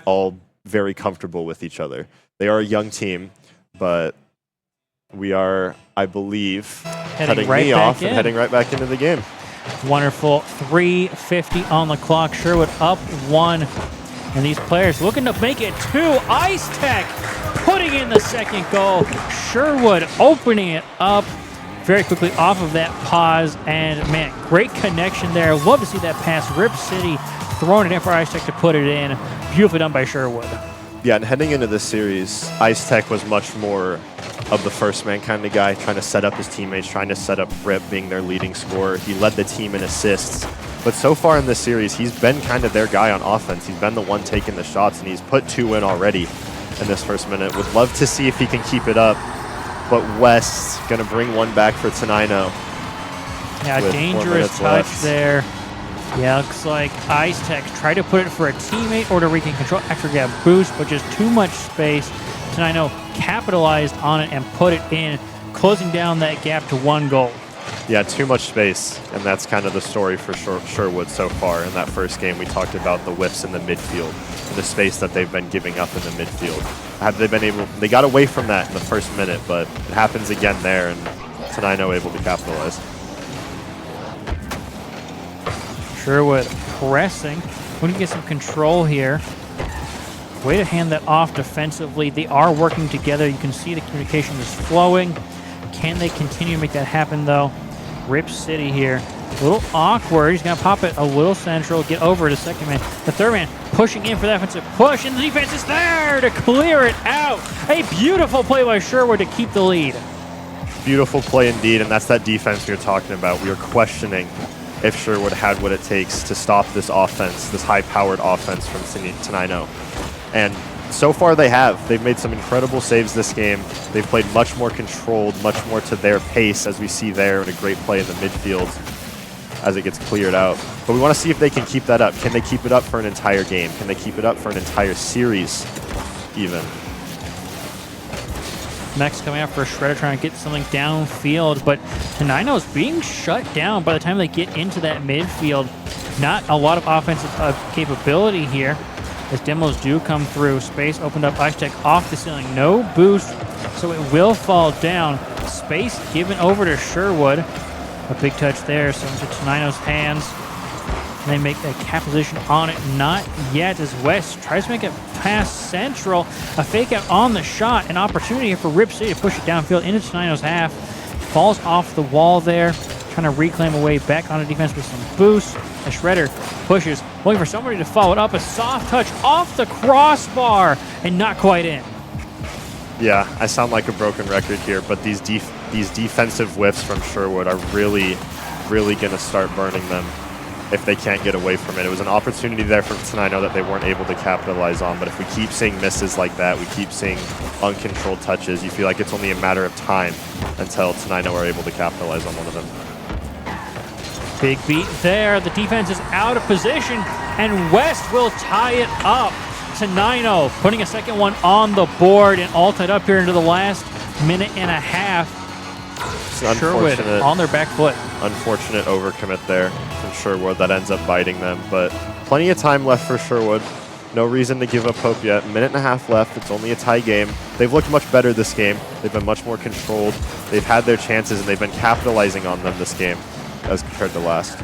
all very comfortable with each other. They are a young team, but we are, I believe, Heading cutting right me back off and in. heading right back into the game. Wonderful. 3:50 on the clock. Sherwood up 1. And these players looking to make it 2. Ice Tech putting in the second goal. Sherwood opening it up very quickly off of that pause. And, man, great connection there. Love to see that pass. Rip City throwing it in for Ice Tech to put it in. Beautifully done by Sherwood. Yeah, and heading into this series, Ice Tech was much more of the first man kind of guy, trying to set up his teammates, trying to set up Rip being their leading scorer. He led the team in assists. But so far in this series, he's been kind of their guy on offense. He's been the one taking the shots, and he's put 2 in already in this first minute. Would love to see if he can keep it up. But West going to bring one back for Tenino. Yeah, dangerous touch there. Yeah, looks like Ice Tech tried to put it for a teammate or to regain control. Actually got a boost, but just too much space. Tenino capitalized on it and put it in, closing down that gap to 1 goal. Yeah, too much space, and that's kind of the story for Sherwood so far. In that first game, we talked about the whiffs in the midfield and the space that they've been giving up in the midfield. Have they been able? They got away from that in the first minute, but it happens again there, and Tenino able to capitalize. Sherwood pressing. We need to get some control here. Way to hand that off defensively. They are working together. You can see the communication is flowing. Can they continue to make that happen, though? Rip City here. A little awkward. He's going to pop it a little central, get over to second man. The third man pushing in for that offensive push, and the defense is there to clear it out. A beautiful play by Sherwood to keep the lead. Beautiful play indeed, and that's that defense we were talking about. We were questioning if Sherwood had what it takes to stop this offense, this high-powered offense from Tenino. And so far they have. They've made some incredible saves this game. They've played much more controlled, much more to their pace, as we see there, and a great play in the midfield as it gets cleared out. But we want to see if they can keep that up. Can they keep it up for an entire game? Can they keep it up for an entire series even? Next coming out for Shredder trying to get something downfield, but Tenino's being shut down by the time they get into that midfield. Not a lot of offensive capability here as demos do come through. Space opened up, Ice Tech off the ceiling. No boost, so it will fall down. Space given over to Sherwood. A big touch there, so into Tenino's hands. And they make a capitalization on it. Not yet as West tries to make it past central. A fake out on the shot. An opportunity for Rip City to push it downfield into Tenino's half. Falls off the wall there. Trying to reclaim a way back onto defense with some boost. A Shredder pushes, looking for somebody to follow it up. A soft touch off the crossbar and not quite in. Yeah, I sound like a broken record here, but these defensive whiffs from Sherwood are really going to start burning them if they can't get away from it. It was an opportunity there for Tenino that they weren't able to capitalize on, but if we keep seeing misses like that, we keep seeing uncontrolled touches, you feel like it's only a matter of time until Tenino are able to capitalize on one of them. Big beat there. The defense is out of position, and West will tie it up. Tenino putting a second one on the board, and all tied up here into the last minute and a half. Sherwood on their back foot. Unfortunate overcommit there from Sherwood that ends up biting them, but plenty of time left for Sherwood. No reason to give up hope yet. Minute and a half left. It's only a tie game. They've looked much better this game. They've been much more controlled. They've had their chances, and they've been capitalizing on them this game as compared to last.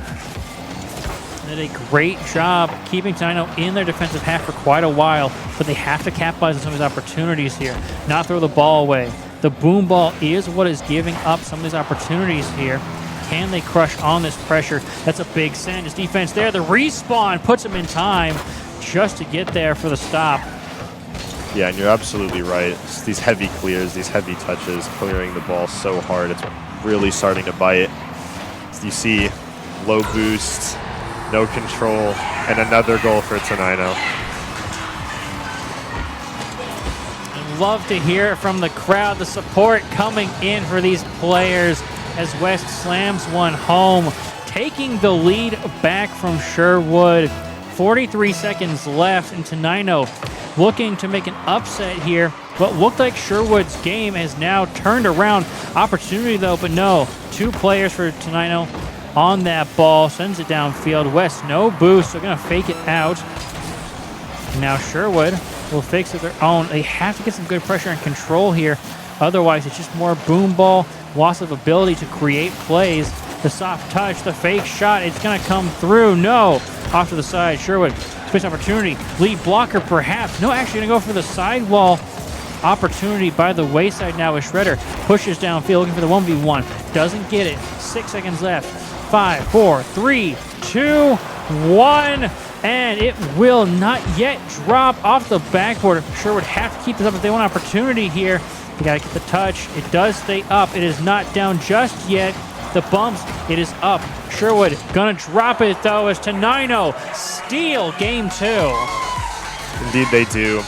They did a great job keeping Tenino in their defensive half for quite a while, but they have to capitalize on some of these opportunities here, not throw the ball away. The boom ball is what is giving up some of these opportunities here. Can they crush on this pressure? That's a big send. His defense there. The respawn puts him in time just to get there for the stop. Yeah, and you're absolutely right. It's these heavy clears, these heavy touches, clearing the ball so hard. It's really starting to bite. As you see, low boost, no control, and another goal for Tenino. Love to hear it from the crowd. The support coming in for these players as West slams one home, taking the lead back from Sherwood. 43 seconds left, and Tenino looking to make an upset here. What looked like Sherwood's game has now turned around. Opportunity though, but no. 2 players for Tenino on that ball. Sends it downfield. West, no boost. They're going to fake it out. Now Sherwood will fix it their own. They have to get some good pressure and control here Otherwise, it's just more boom ball, loss of ability to create plays. The soft touch, the fake shot, it's going to come through. No, off to the side. Sherwood, space opportunity. Lead blocker, perhaps. No, actually going to go for the sidewall. Opportunity by the wayside now as Shredder pushes downfield, looking for the 1v1. Doesn't get it. 6 seconds left. 5, 4, 3, 2, 1. And it will not yet drop off the backboard. Sherwood have to keep this up if they want opportunity here. They got to get the touch. It does stay up. It is not down just yet. The bumps, it is up. Sherwood gonna drop it though as Tenino steal game 2. Indeed they do.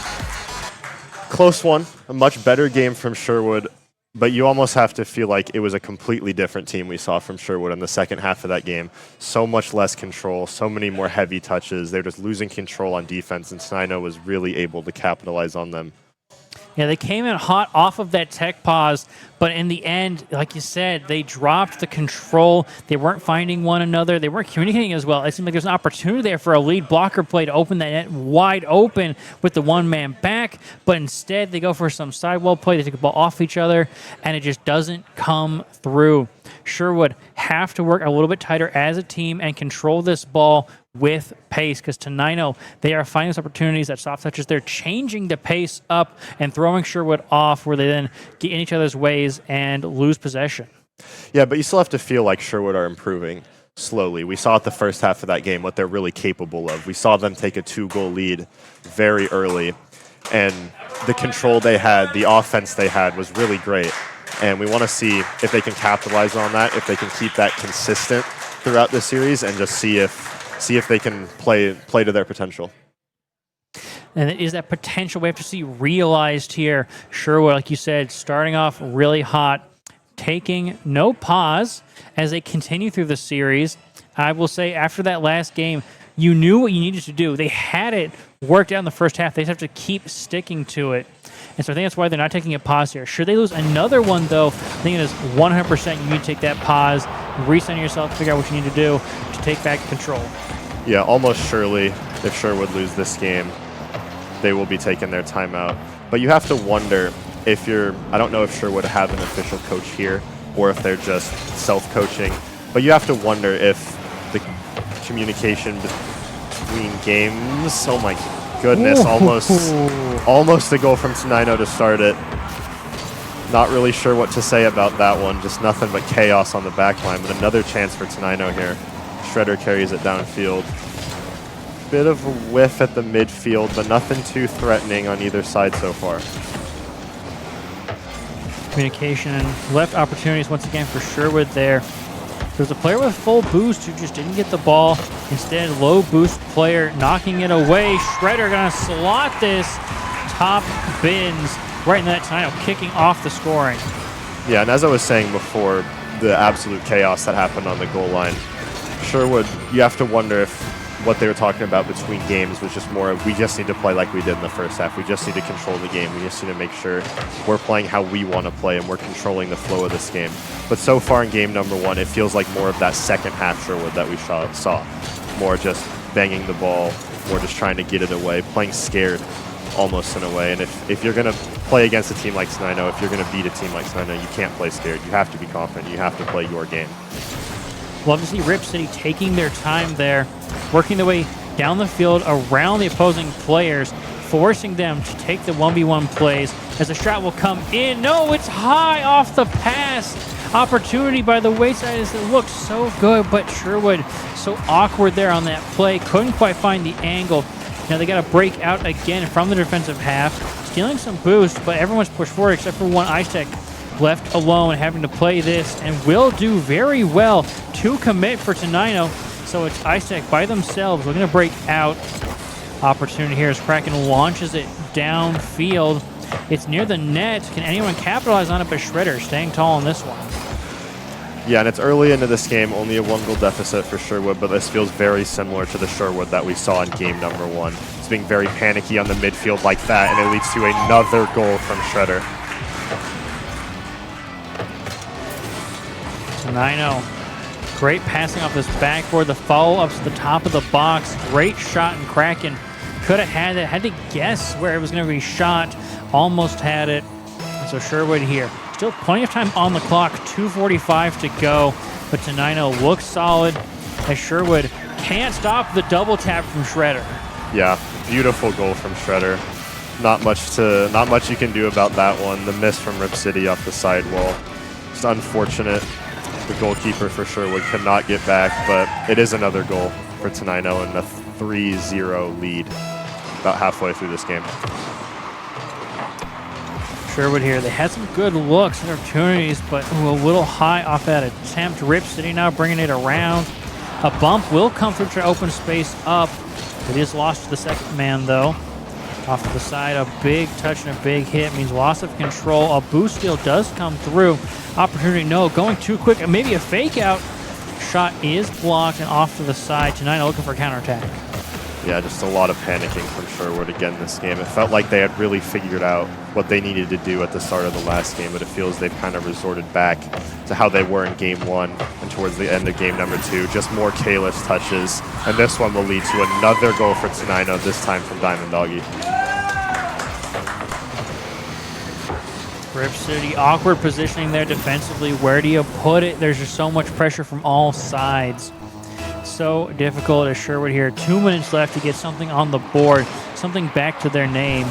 Close one, a much better game from Sherwood, but you almost have to feel like it was a completely different team we saw from Sherwood in the second half of that game. So much less control, so many more heavy touches. They're just losing control on defense, and Tenino was really able to capitalize on them. Yeah, they came in hot off of that tech pause, but in the end, like you said, they dropped the control. They weren't finding one another. They weren't communicating as well. It seemed like there's an opportunity there for a lead blocker play to open that net wide open with the one-man back, but instead they go for some sidewall play. They take the ball off each other, and it just doesn't come through. Sherwood have to work a little bit tighter as a team and control this ball with pace, because Tenino, they are finding those opportunities at soft touches. They're changing the pace up and throwing Sherwood off where they then get in each other's ways and lose possession. Yeah, but you still have to feel like Sherwood are improving slowly. We saw at the first half of that game what they're really capable of. We saw them take a 2-goal lead very early, and the control they had, the offense they had was really great. And we want to see if they can capitalize on that, if they can keep that consistent throughout the series, and just see if they can play to their potential. And it is that potential we have to see realized here. Sherwood, like you said, starting off really hot, taking no pause as they continue through the series. I will say after that last game, you knew what you needed to do. They had it worked out in the first half. They just have to keep sticking to it. And so I think that's why they're not taking a pause here. Should they lose another one, though, I think it is 100% you need to take that pause, recenter yourself, figure out what you need to do to take back control. Yeah, almost surely, if Sherwood lose this game, they will be taking their timeout. But you have to wonder if I don't know if Sherwood have an official coach here or if they're just self-coaching, but you have to wonder if the communication between games, oh my goodness, almost a goal from Tenino to start it. Not really sure what to say about that one, just nothing but chaos on the back line, but another chance for Tenino here. Shredder carries it downfield. Bit of a whiff at the midfield, but nothing too threatening on either side so far. Communication and left opportunities once again for Sherwood there. There's a player with full boost who just didn't get the ball. Instead, low boost player knocking it away. Shredder gonna slot this. Top bins right in that time, kicking off the scoring. Yeah, and as I was saying before, the absolute chaos that happened on the goal line. Sherwood, you have to wonder if what they were talking about between games was just more of, we just need to play like we did in the first half. We just need to control the game. We just need to make sure we're playing how we want to play and we're controlling the flow of this game. But so far in game number 1, it feels like more of that second half Sherwood that we saw. More just banging the ball, more just trying to get it away, playing scared almost in a way. And if you're going to play against a team like Tenino, if you're going to beat a team like Tenino, you can't play scared. You have to be confident. You have to play your game. Love to see Rip City taking their time there, working their way down the field around the opposing players, forcing them to take the 1v1 plays as the shot will come in. No, it's high off the pass. Opportunity by the wayside as it looks so good, but Sherwood so awkward there on that play. Couldn't quite find the angle. Now they got to break out again from the defensive half, stealing some boost, but everyone's pushed forward except for one Ice Tech left alone, having to play this, and will do very well to commit for Tenino. So it's Ice Tech by themselves looking to break out. Opportunity here as Kraken launches it downfield. It's near the net. Can anyone capitalize on it? But Shredder staying tall on this one. Yeah, and it's early into this game, only a 1-goal deficit for Sherwood, but this feels very similar to the Sherwood that we saw in game number 1. It's being very panicky on the midfield like that, and it leads to another goal from Shredder. Tenino, great passing off this backboard. The follow-ups to the top of the box. Great shot, and Kraken could have had it. Had to guess where it was going to be shot. Almost had it. So Sherwood here. Still plenty of time on the clock. 2:45 to go. But Tenino looks solid as Sherwood can't stop the double tap from Shredder. Yeah, beautiful goal from Shredder. Not much you can do about that one. The miss from Rip City off the sidewall. It's unfortunate. The goalkeeper for Sherwood could not get back, but it is another goal for Tenino and a 3-0 lead about halfway through this game. Sherwood here. They had some good looks and opportunities, but a little high off that attempt. Rip City now bringing it around. A bump will come through to open space up. It is lost to the second man, though. Off to the side, a big touch and a big hit means loss of control. A boost steal does come through. Opportunity, no, going too quick. Maybe a fake out. Shot is blocked and off to the side. Tonight looking for counterattack. Yeah, just a lot of panicking from Sherwood again this game. It felt like they had really figured out what they needed to do at the start of the last game, but it feels they've kind of resorted back to how they were in game 1 and towards the end of game number 2. Just more careless touches, and this one will lead to another goal for Tenino, this time from Diamond Doggy. Rip City, awkward positioning there defensively. Where do you put it? There's just so much pressure from all sides. So difficult as Sherwood here. 2 minutes left to get something on the board, something back to their name.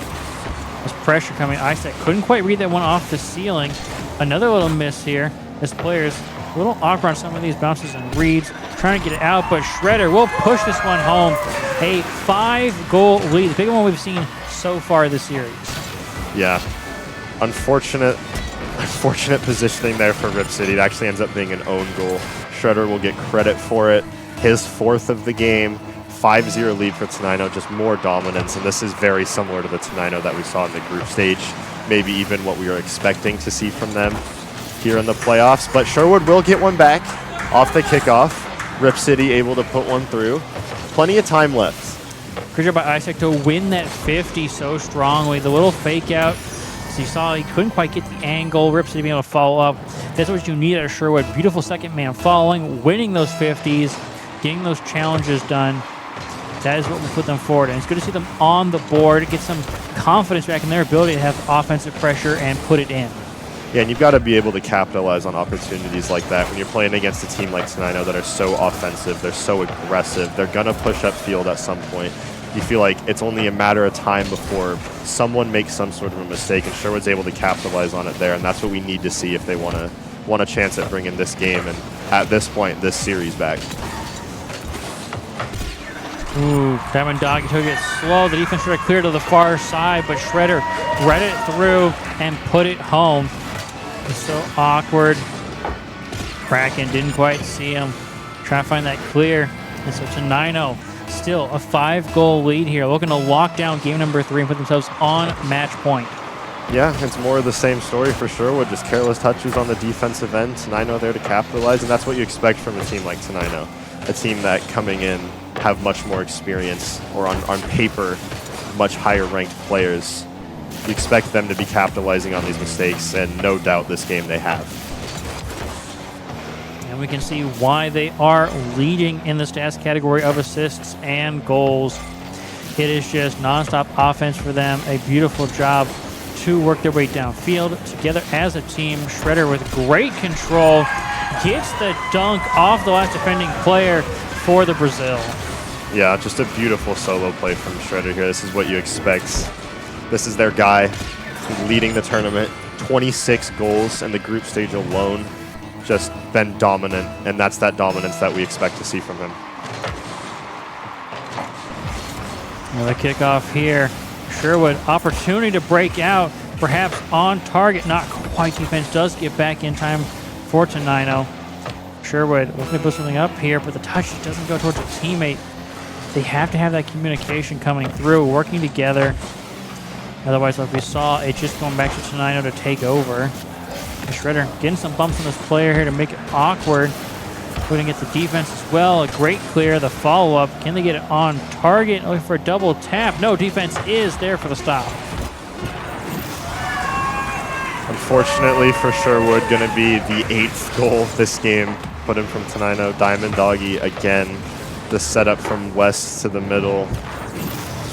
There's pressure coming. Isaac couldn't quite read that one off the ceiling. Another little miss here. This player's a little awkward on some of these bounces and reads, trying to get it out, but Shredder will push this one home. A 5-goal lead, the biggest one we've seen so far this series. Yeah, unfortunate positioning there for Rip City. It actually ends up being an own goal. Shredder will get credit for it. His 4th of the game, 5-0 lead for Tenino, just more dominance, and this is very similar to the Tenino that we saw in the group stage, maybe even what we were expecting to see from them here in the playoffs. But Sherwood will get one back off the kickoff. Rip City able to put one through. Plenty of time left. Good job by Isaac to win that 50 so strongly. The little fake out, as you saw, he couldn't quite get the angle. Rip City being able to follow up. That's what you need out of Sherwood. Beautiful second man following, winning those 50s, getting those challenges done. That is what will put them forward. And it's good to see them on the board, get some confidence back in their ability to have offensive pressure and put it in. Yeah, and you've got to be able to capitalize on opportunities like that when you're playing against a team like Tenino that are so offensive, they're so aggressive, they're going to push upfield at some point. You feel like it's only a matter of time before someone makes some sort of a mistake, and Sherwood's able to capitalize on it there, and that's what we need to see if they want a chance at bringing this game and, at this point, this series back. Ooh, Diamond Doggy took it slow. The defense tried to clear to the far side, but Shredder read it through and put it home. It's so awkward. Kraken didn't quite see him. Trying to find that clear. And so Tenino, still a 5-goal lead here, looking to lock down game number 3 and put themselves on match point. Yeah, it's more of the same story for Sherwood, just careless touches on the defensive end. Tenino there to capitalize, and that's what you expect from a team like Tenino. A team that coming in have much more experience, or on paper, much higher ranked players. You expect them to be capitalizing on these mistakes, and no doubt this game they have. And we can see why they are leading in the stats category of assists and goals. It is just nonstop offense for them. A beautiful job to work their way downfield together as a team. Shredder with great control gets the dunk off the last defending player for the Brazil. Yeah, just a beautiful solo play from Shredder here. This is what you expect. This is their guy leading the tournament. 26 goals in the group stage alone. Just been dominant, and that's that dominance that we expect to see from him. Another kickoff here. Sherwood, opportunity to break out, perhaps on target, not quite. Defense does get back in time for Tenino. Sherwood looking to put something up here, but the touch doesn't go towards a teammate. They have to have that communication coming through, working together. Otherwise, like we saw, it's just going back to Tenino to take over. Shredder getting some bumps on this player here to make it awkward. Putting it to defense as well. A great clear, the follow-up. Can they get it on target? Looking for a double tap. No, defense is there for the stop. Unfortunately for Sherwood, going to be the 8th goal this game. Put in from Tenino. Diamond Doggy again. The setup from west to the middle.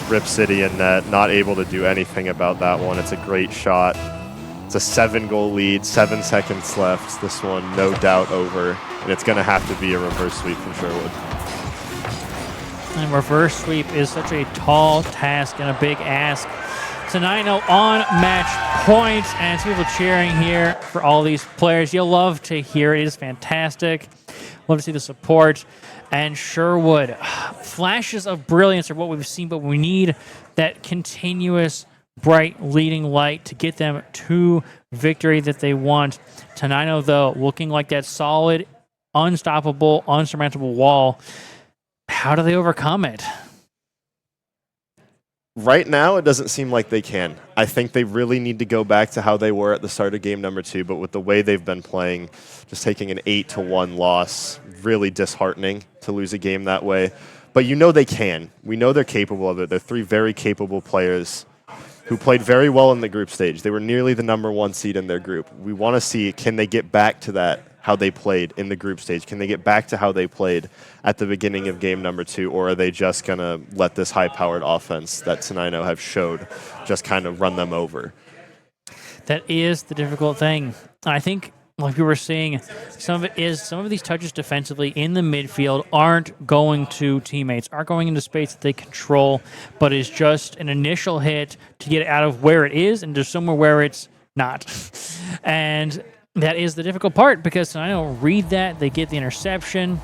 Rip City in net. Not able to do anything about that one. It's a great shot. It's a 7-goal lead, 7 seconds left. This one, no doubt, over. And it's going to have to be a reverse sweep from Sherwood. And reverse sweep is such a tall task and a big ask. So 9-0 on match point, and some people cheering here for all these players. You'll love to hear it. It is fantastic. Love to see the support. And Sherwood, flashes of brilliance are what we've seen, but we need that continuous bright leading light to get them to victory that they want. 9-0, though, looking like that solid, unstoppable, unsurmountable wall. How do they overcome it? Right now, it doesn't seem like they can. I think they really need to go back to how they were at the start of game number 2, but with the way they've been playing, just taking an 8-1 loss, really disheartening to lose a game that way. But you know they can. We know they're capable of it. They're 3 very capable players who played very well in the group stage. They were nearly the #1 seed in their group. We want to see, can they get back to that, how they played in the group stage? Can they get back to how they played at the beginning of game number 2, or are they just going to let this high-powered offense that Tenino have showed just kind of run them over? That is the difficult thing. I think, like we were saying, some of these touches defensively in the midfield aren't going to teammates, aren't going into space that they control, but is just an initial hit to get it out of where it is and to somewhere where it's not. And that is the difficult part, because I don't read that. They get the interception,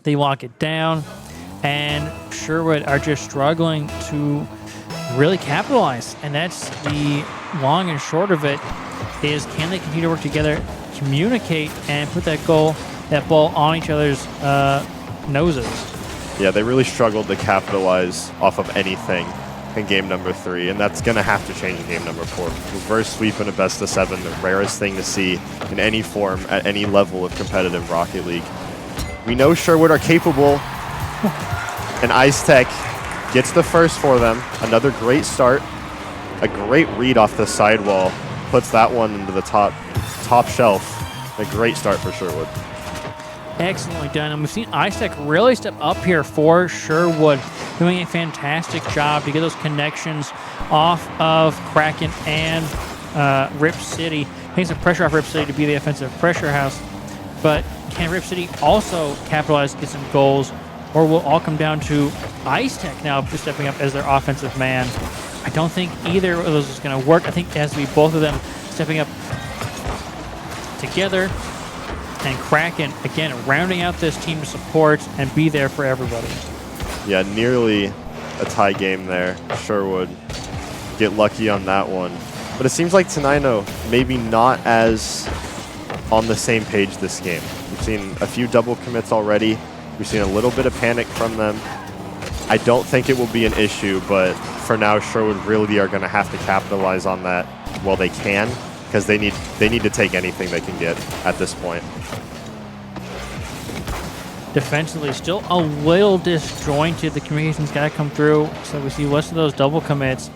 they lock it down, and Sherwood are just struggling to really capitalize. And that's the long and short of it, is can they continue to work together, communicate, and put that ball on each other's noses? Yeah, they really struggled to capitalize off of anything in game number 3, and that's going to have to change in game number 4. Reverse sweep in a best-of-7, the rarest thing to see in any form at any level of competitive Rocket League. We know Sherwood are capable, and Ice Tech gets the first for them. Another great start, a great read off the sidewall, puts that one into the top shelf. A great start for Sherwood. Excellently done. And we've seen Ice Tech really step up here for Sherwood, doing a fantastic job to get those connections off of Kraken and Rip City. Taking some pressure off Rip City to be the offensive pressure house. But can Rip City also capitalize, get some goals, or will it all come down to Ice Tech now stepping up as their offensive man? I don't think either of those is going to work. I think it has to be both of them stepping up together, and Kraken, again, rounding out this team to support and be there for everybody. Yeah, nearly a tie game there. Sherwood get lucky on that one. But it seems like Tenino maybe not as on the same page this game. We've seen a few double commits already. We've seen a little bit of panic from them. I don't think it will be an issue, but for now, Sherwood really are going to have to capitalize on that while they can, because they need to take anything they can get at this point. Defensively, still a little disjointed. The communication's got to come through, so we see less of those double commits.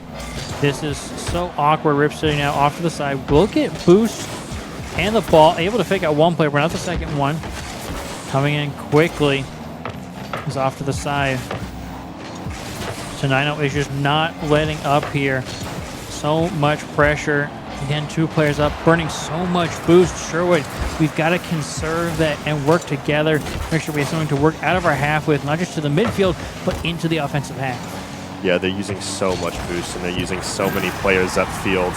This is so awkward. Rip City now off to the side. Will get boost and the ball, able to fake out one player, but not the second one. Coming in quickly is off to the side. Tenino is just not letting up here. So much pressure. Again, 2 players up, burning so much boost. Sherwood, we've got to conserve that and work together. Make sure we have something to work out of our half with, not just to the midfield, but into the offensive half. Yeah, they're using so much boost, and they're using so many players upfield.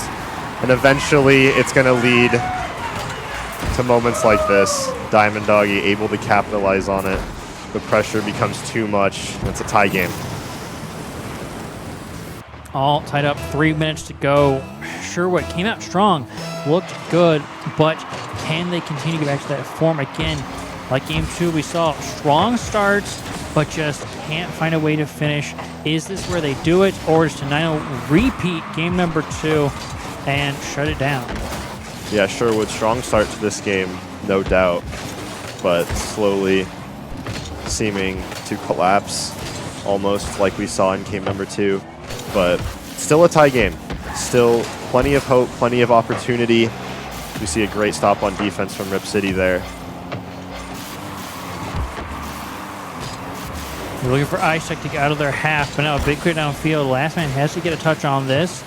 And eventually, it's going to lead to moments like this. Diamond Doggy able to capitalize on it. The pressure becomes too much. It's a tie game. All tied up, 3 minutes to go. Sherwood came out strong, looked good, but can they continue to get back to that form again? Like game 2, we saw strong starts, but just can't find a way to finish. Is this where they do it, or does Tenino repeat game number 2 and shut it down? Yeah, Sherwood, strong start to this game, no doubt, but slowly seeming to collapse, almost like we saw in game number 2. But still a tie game. Still plenty of hope, plenty of opportunity. We see a great stop on defense from Rip City there. We're looking for Ice Tech to get out of their half, but now a big clear downfield. Last man has to get a touch on this.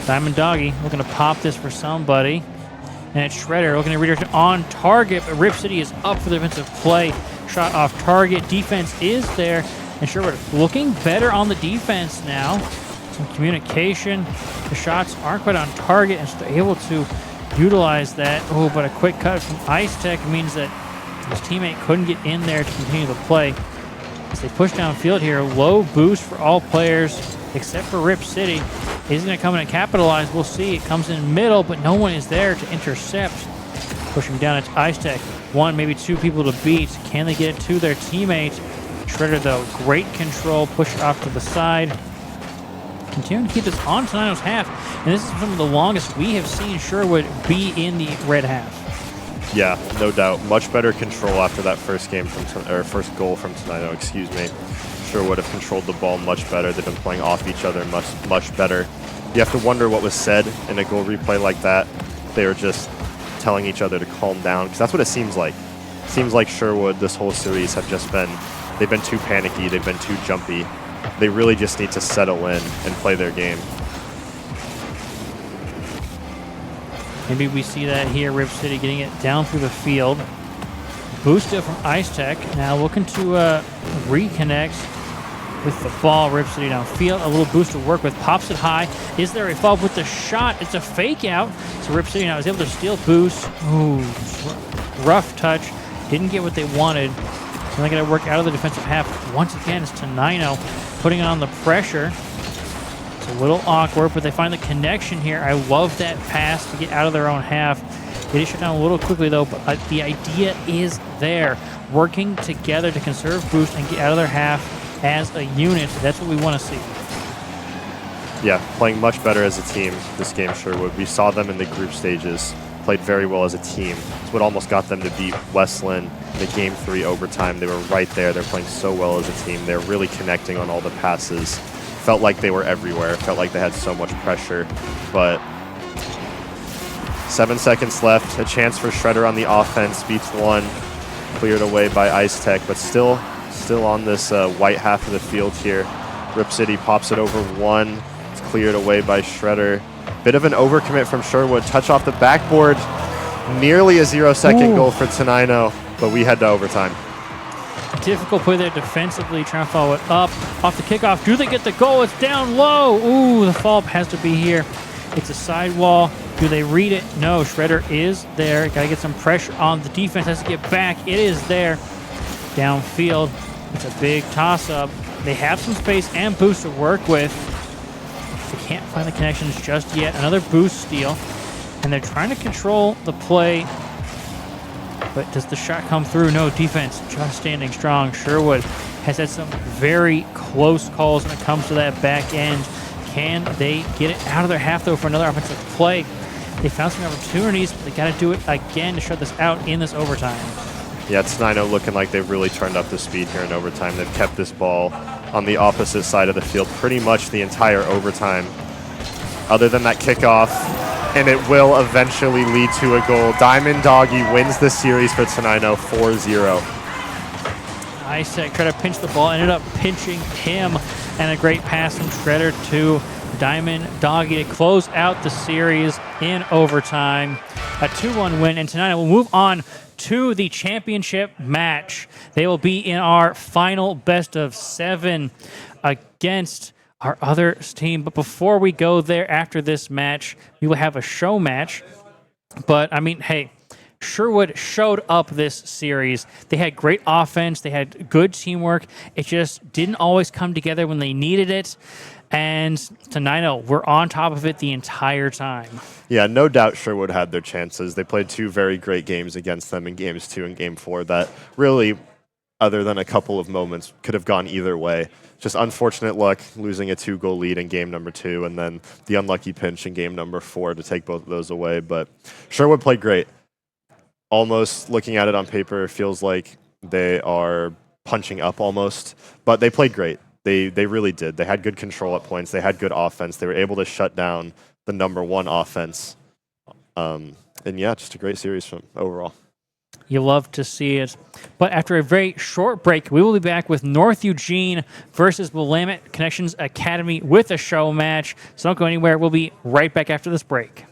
Diamond Doggy looking to pop this for somebody. And it's Shredder looking to redirect on target, but Rip City is up for the defensive play. Shot off target. Defense is there. And Sherwood looking better on the defense now. Some communication. The shots aren't quite on target, and so they're able to utilize that. Oh, but a quick cut from Ice Tech means that his teammate couldn't get in there to continue the play. As they push downfield here, low boost for all players except for Rip City. He's going to come in and capitalize. We'll see. It comes in middle, but no one is there to intercept. Pushing down, it's Ice Tech. One, maybe two people to beat. Can they get it to their teammate? Shredder, though, great control. Push it off to the side. Continuing to keep this on Tenino's half. And this is some of the longest we have seen Sherwood be in the red half. Yeah, no doubt. Much better control after that first game first goal from Tenino, excuse me. Sherwood have controlled the ball much better. They've been playing off each other much better. You have to wonder what was said in a goal replay like that. They were just telling each other to calm down, because that's what it seems like. It seems like Sherwood this whole series have just been, they've been too panicky, they've been too jumpy. They really just need to settle in and play their game. Maybe we see that here, Rip City getting it down through the field. Boosted from Ice Tech. Now looking to reconnect with the ball. Rip City downfield. A little boost to work with. Pops it high. Is there a follow-up with the shot? It's a fake out. So Rip City now is able to steal boost. Ooh, rough touch. Didn't get what they wanted. So they got to work out of the defensive half. Once again, it's Tenino putting on the pressure. It's a little awkward, but they find the connection here. I love that pass to get out of their own half. It is shut down a little quickly, though, but the idea is there. Working together to conserve boost and get out of their half as a unit. That's what we want to see. Yeah, playing much better as a team this game, Sherwood. We saw them in the group stages. Played very well as a team. It's what almost got them to beat Westland in the Game 3 overtime. They were right there. They're playing so well as a team. They're really connecting on all the passes. Felt like they were everywhere. Felt like they had so much pressure. But 7 seconds left. A chance for Shredder on the offense. Beats one. Cleared away by Ice Tech, but still on this white half of the field here. Rip City pops it over one. It's cleared away by Shredder. Bit of an overcommit from Sherwood. Touch off the backboard. Nearly a 0-second goal for Tenino, but we head to overtime. Difficult play there defensively, trying to follow it up. Off the kickoff, do they get the goal? It's down low. Ooh, the follow-up has to be here. It's a sidewall. Do they read it? No, Shredder is there. Got to get some pressure on the defense. Has to get back. It is there. Downfield, it's a big toss-up. They have some space and boost to work with. They can't find the connections just yet. Another boost steal. And they're trying to control the play. But does the shot come through? No, defense just standing strong. Sherwood has had some very close calls when it comes to that back end. Can they get it out of their half, though, for another offensive play? They found some opportunities, but they got to do it again to shut this out in this overtime. Yeah, Tenino looking like they've really turned up the speed here in overtime. They've kept this ball on the opposite side of the field pretty much the entire overtime, other than that kickoff, and it will eventually lead to a goal. Diamond Doggy wins the series for Tenino 4-0. Ice Tech tried to pinch the ball, ended up pinching him, and a great pass from Shredder to Diamond Doggy to close out the series in overtime. A 2-1 win, and tonight we'll move on to the championship match. They will be in our final best of 7 against our other team. But before we go there, after this match, we will have a show match. But, I mean, hey, Sherwood showed up this series. They had great offense. They had good teamwork. It just didn't always come together when they needed it. And Tenino, we're on top of it the entire time. Yeah, no doubt Sherwood had their chances. They played 2 very great games against them in Games 2 and Game 4 that really, other than a couple of moments, could have gone either way. Just unfortunate luck losing a 2-goal lead in game number 2 and then the unlucky pinch in game number 4 to take both of those away. But Sherwood played great. Almost looking at it on paper, it feels like they are punching up almost, but they played great. They really did. They had good control at points. They had good offense. They were able to shut down the number 1 offense. And yeah, just a great series from overall. You love to see it. But after a very short break, we will be back with North Eugene versus Willamette Connections Academy with a show match. So don't go anywhere. We'll be right back after this break.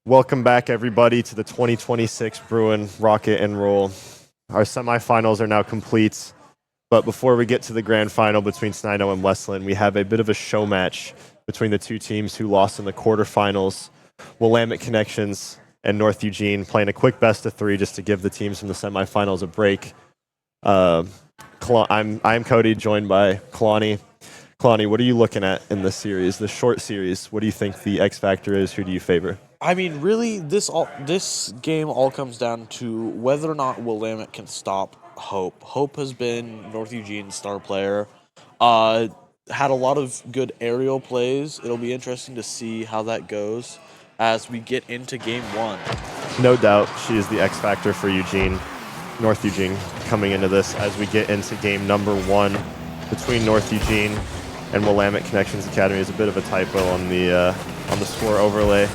Welcome back, everybody, to the 2026 Bruin Rocket and Roll. Our semifinals are now complete, but before we get to the grand final between Snino and Westland, we have a bit of a show match between the two teams who lost in the quarterfinals. Willamette Connections and North Eugene playing a quick best of three just to give the teams from the semifinals a break. I'm Cody, joined by Kalani. Kalani, what are you looking at in this series, the short series? What do you think the X factor is? Who do you favor? I mean, really, this game all comes down to whether or not Willamette can stop Hope. Hope has been North Eugene's star player. Had a lot of good aerial plays. It'll be interesting to see how that goes as we get into game one. No doubt, she is the X factor for Eugene, North Eugene, coming into this as we get into game number one between North Eugene and Willamette Connections Academy. Is a bit of a typo on the score overlay,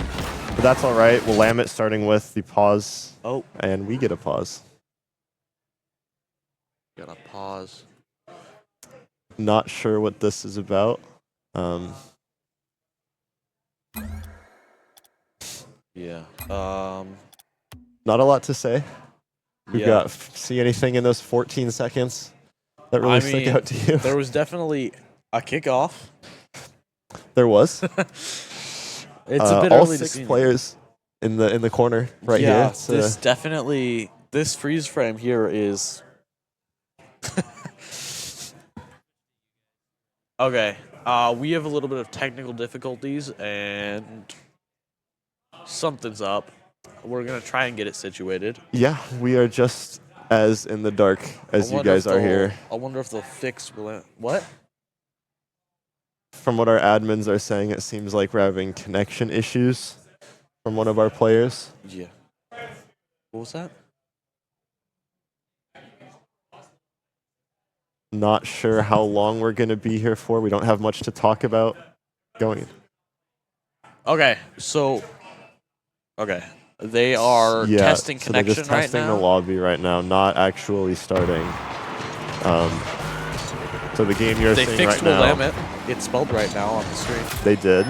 but that's all right. Willamette starting with the pause. Oh, and we get a pause. gotta pause. Not sure what this is about. Yeah. Not a lot to say. We've Yeah. got see anything in those 14 seconds that really stick out to you? There was definitely a kickoff. There was. It's a bit all early to 6 see. players in the corner right here. Yeah, It's, this definitely this freeze frame here is okay. We have a little bit of technical difficulties and something's up. We're gonna try and get it situated. yeah, we are just as in the dark as you guys are here. I wonder if they'll fix what? From what our admins are saying, it seems like we're having connection issues from one of our players. Yeah. What was that? Not sure how long we're going to be here for. We don't have much to talk about going. Okay, so they are testing so they're connection just testing right now. the lobby right now, not actually starting. So the game you're They seeing fixed right now, Willamette. It's spelled right now on the screen. they did.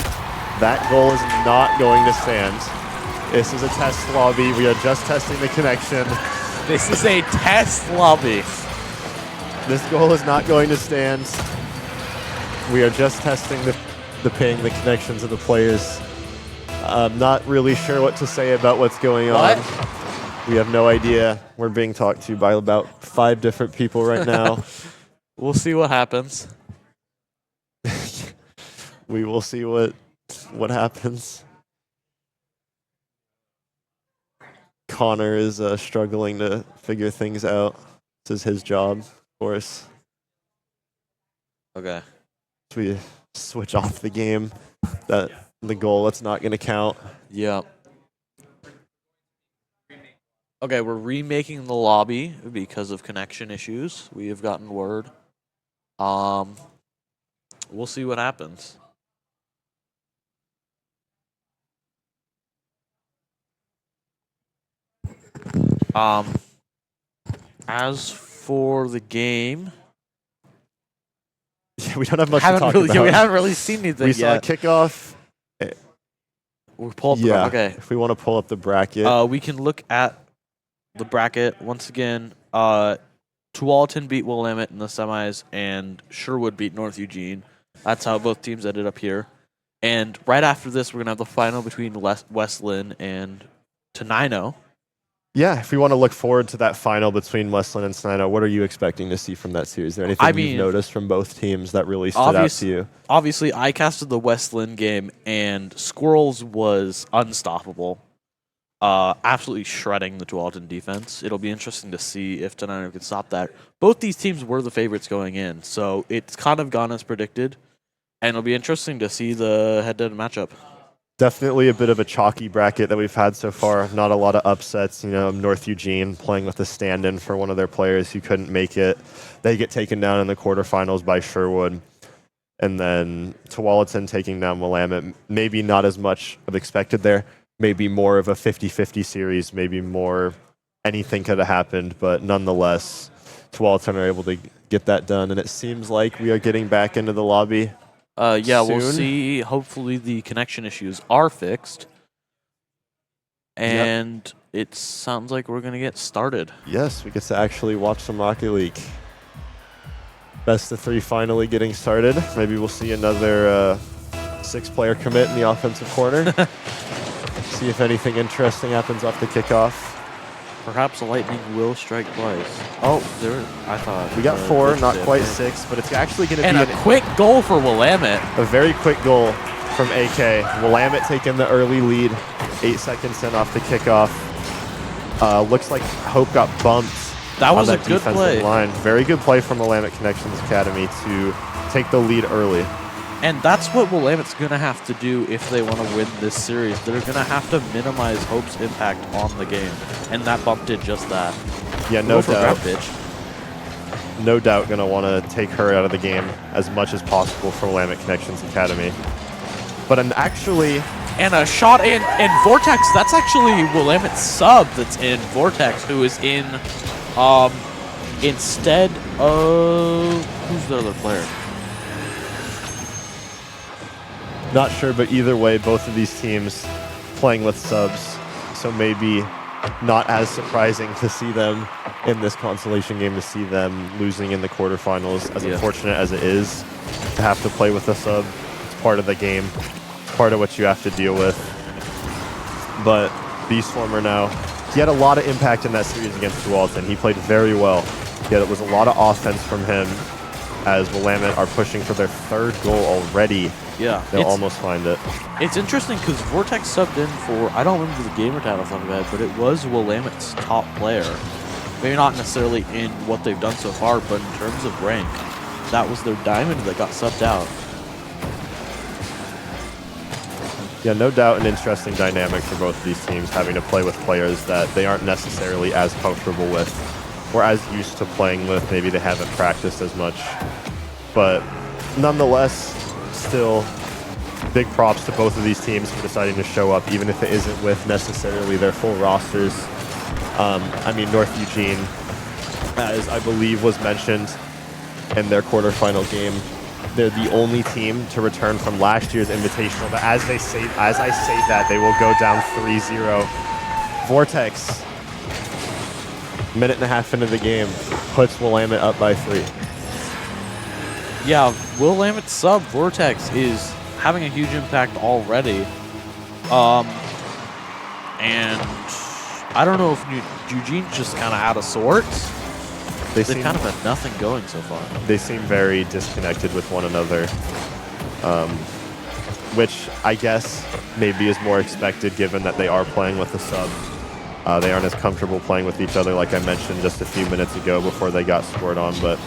That goal is not going to stand. This is a test lobby. We are just testing the connection. This is a test lobby. This goal is not going to stand. We are just testing the ping, the connections of the players. I'm not really sure what to say about what's going on. We have no idea. We're being talked to by about 5 different people right now. We'll see what happens. We will see what happens. Connor is struggling to figure things out. This is his job, of course. Okay. So we switch off the game. That the goal, that's not going to count. Yeah. Okay, we're remaking the lobby because of connection issues. We have gotten word. We'll see what happens. As for the game, Yeah, we don't have much to talk about. we haven't really seen anything We saw a yet. kickoff. We'll pull up Yeah. okay. If we want to pull up the bracket. We can look at the bracket once again. Tualatin beat Willamette in the semis, and Sherwood beat North Eugene. That's how both teams ended up here. And right after this, we're gonna have the final between West Lynn and Tenino. Yeah, if we want to look forward to that final between Westland and Tenino, what are you expecting to see from that series? Is there anything you've noticed from both teams that really stood out to you? Obviously, I casted the West Lynn game, and Squirrels was unstoppable. Absolutely shredding the Tualatin defense. It'll be interesting to see if Tenino can stop that. Both these teams were the favorites going in, so it's kind of gone as predicted. And it'll be interesting to see the head-to-head matchup. Definitely a bit of a chalky bracket that we've had so far. Not a lot of upsets. You know, North Eugene playing with a stand-in for one of their players who couldn't make it. They get taken down in the quarterfinals by Sherwood. And then Tualatin taking down Willamette. Maybe not as much of expected there. Maybe more of a 50-50 series. Maybe more anything could have happened. But nonetheless, Tualatin are able to get that done. And it seems like we are getting back into the lobby. Yeah, we'll soon. see. Hopefully the connection issues are fixed. And it sounds like we're going to get started. Yes, we get to actually watch some Rocket League. Best of 3 finally getting started. Maybe we'll see another 6-player commit in the offensive corner. See if anything interesting happens off the kickoff. Perhaps the lightning will strike twice. Oh, there! I thought We got 4, not quite 6, but it's actually going to and be a quick goal for Willamette. a very quick goal from AK. Willamette taking the early lead, 8 seconds in off the kickoff. Looks like Hope got bumped. That was on a good defensive play. line. Very good play from Willamette Connections Academy to take the lead early. And that's what Willamette's going to have to do if they want to win this series. They're going to have to minimize Hope's impact on the game. And that bump did just that. Yeah, no Go for doubt. grab pitch. No doubt going to want to take her out of the game as much as possible for Willamette Connections Academy. But actually, And a shot in Vortex. That's actually Willamette's sub that's in Vortex, who is in instead of... Who's the other player? not sure, but either way, both of these teams playing with subs, so maybe not as surprising to see them in this consolation game, to see them losing in the quarterfinals. As unfortunate as it is to have to play with a sub, it's part of the game. It's part of what you have to deal with. But Beastformer now, he had a lot of impact in that series against Tualatin. He played very well. Yet it was a lot of offense from him, as Willamette are pushing for their 3rd goal already. Yeah. They'll almost find it. It's interesting because Vortex subbed in for, I don't remember the gamer tag off the top of my head, but it was Willamette's top player. Maybe not necessarily in what they've done so far, but in terms of rank, that was their diamond that got subbed out. Yeah, no doubt an interesting dynamic for both of these teams, having to play with players that they aren't necessarily as comfortable with or as used to playing with. Maybe they haven't practiced as much. But nonetheless, still big props to both of these teams for deciding to show up, even if it isn't with necessarily their full rosters. I mean, North Eugene, as I believe was mentioned in their quarterfinal game, they're the only team to return from last year's Invitational. But as I say that, they will go down 3-0. Vortex, minute and a half into the game, puts Willamette up by 3. Yeah, Willamette's sub, Vortex, is having a huge impact already. And I don't know if Eugene's just kind of out of sorts. They've kind of had nothing going so far. They seem very disconnected with one another, which I guess maybe is more expected given that they are playing with a sub. They aren't as comfortable playing with each other, like I mentioned just a few minutes ago before they got scored on, but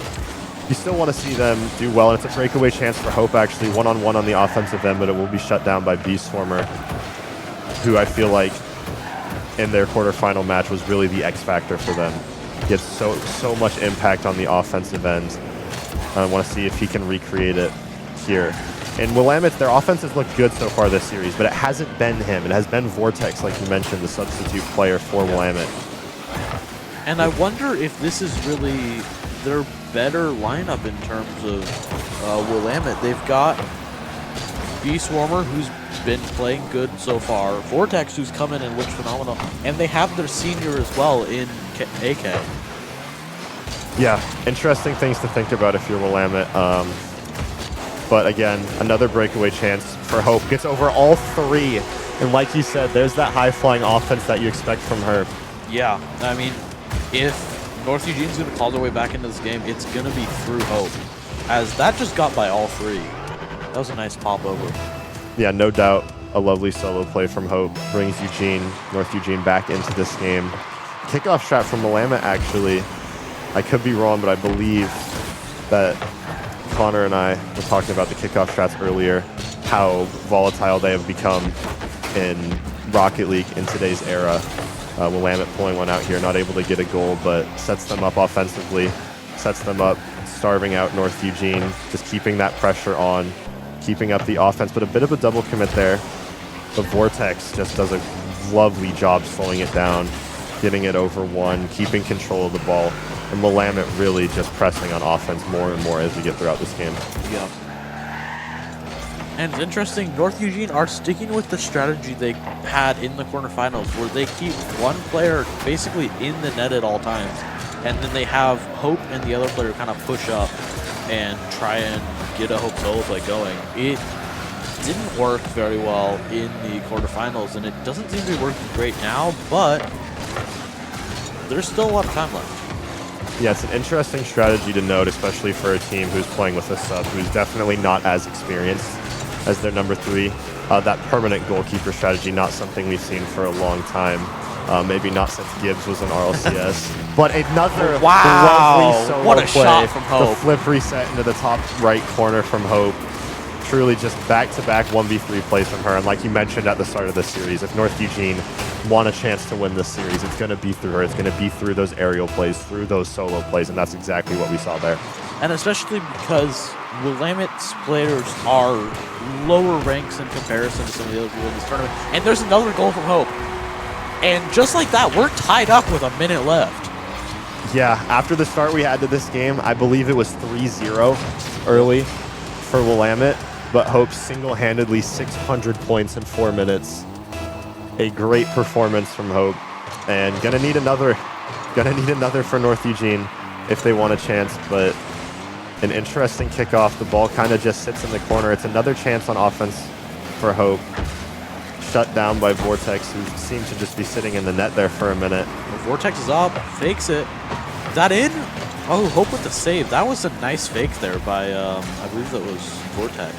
you still want to see them do well, and it's a breakaway chance for Hope, actually, one-on-one on the offensive end, but it will be shut down by Beastformer, who I feel like in their quarterfinal match was really the X factor for them. He had so much impact on the offensive end. I want to see if he can recreate it here. And Willamette, their offense has looked good so far this series, but it hasn't been him. It has been Vortex, like you mentioned, the substitute player for Willamette. And I wonder if this is really their better lineup in terms of Willamette. They've got Beastformer, who's been playing good so far, Vortex, who's come in and looked phenomenal, and they have their senior as well in AK. Yeah, interesting things to think about if you're Willamette. But again, another breakaway chance for Hope. Gets over all 3. And like you said, there's that high-flying offense that you expect from her. Yeah, I mean, if North Eugene's going to call their way back into this game, it's going to be through Hope, as that just got by all 3. That was a nice pop over. Yeah, no doubt a lovely solo play from Hope brings North Eugene back into this game. Kickoff shot from Willamette, actually. I could be wrong, but I believe that Connor and I were talking about the kickoff shots earlier, how volatile they have become in Rocket League in today's era. Willamette pulling one out here, not able to get a goal, but sets them up offensively, sets them up, starving out North Eugene, just keeping that pressure on, keeping up the offense, but a bit of a double commit there. But Vortex just does a lovely job slowing it down, getting it over 1, keeping control of the ball, and Willamette really just pressing on offense more and more as we get throughout this game. Yeah. And it's interesting, North Eugene are sticking with the strategy they had in the quarterfinals, where they keep one player basically in the net at all times, and then they have Hope and the other player kind of push up and try and get a Hope solo play going. It didn't work very well in the quarterfinals, and it doesn't seem to be working great now, but there's still a lot of time left. Yeah, it's an interesting strategy to note, especially for a team who's playing with a sub, who's definitely not as experienced as their number 3. That permanent goalkeeper strategy, not something we've seen for a long time. Maybe not since Gibbs was in RLCS. But another lovely solo what a play. shot from Hope. The flip reset into the top right corner from Hope. Truly just back-to-back 1v3 plays from her. And like you mentioned at the start of the series, if North Eugene want a chance to win this series, it's going to be through her. It's going to be through those aerial plays, through those solo plays, and that's exactly what we saw there. And especially because Willamette's players are lower ranks in comparison to some of the other people in this tournament. And there's another goal from Hope. And just like that, we're tied up with a minute left. Yeah, after the start we had to this game, I believe it was 3-0 early for Willamette, but Hope single-handedly 600 points in 4 minutes. a great performance from Hope, and gonna need another for North Eugene if they want a chance, but an interesting kickoff. The ball kind of just sits in the corner. It's another chance on offense for Hope. Shut down by Vortex, who seemed to just be sitting in the net there for a minute. Well, Vortex is up, fakes it. That in? Oh, Hope with the save. That was a nice fake there by, I believe that was Vortex.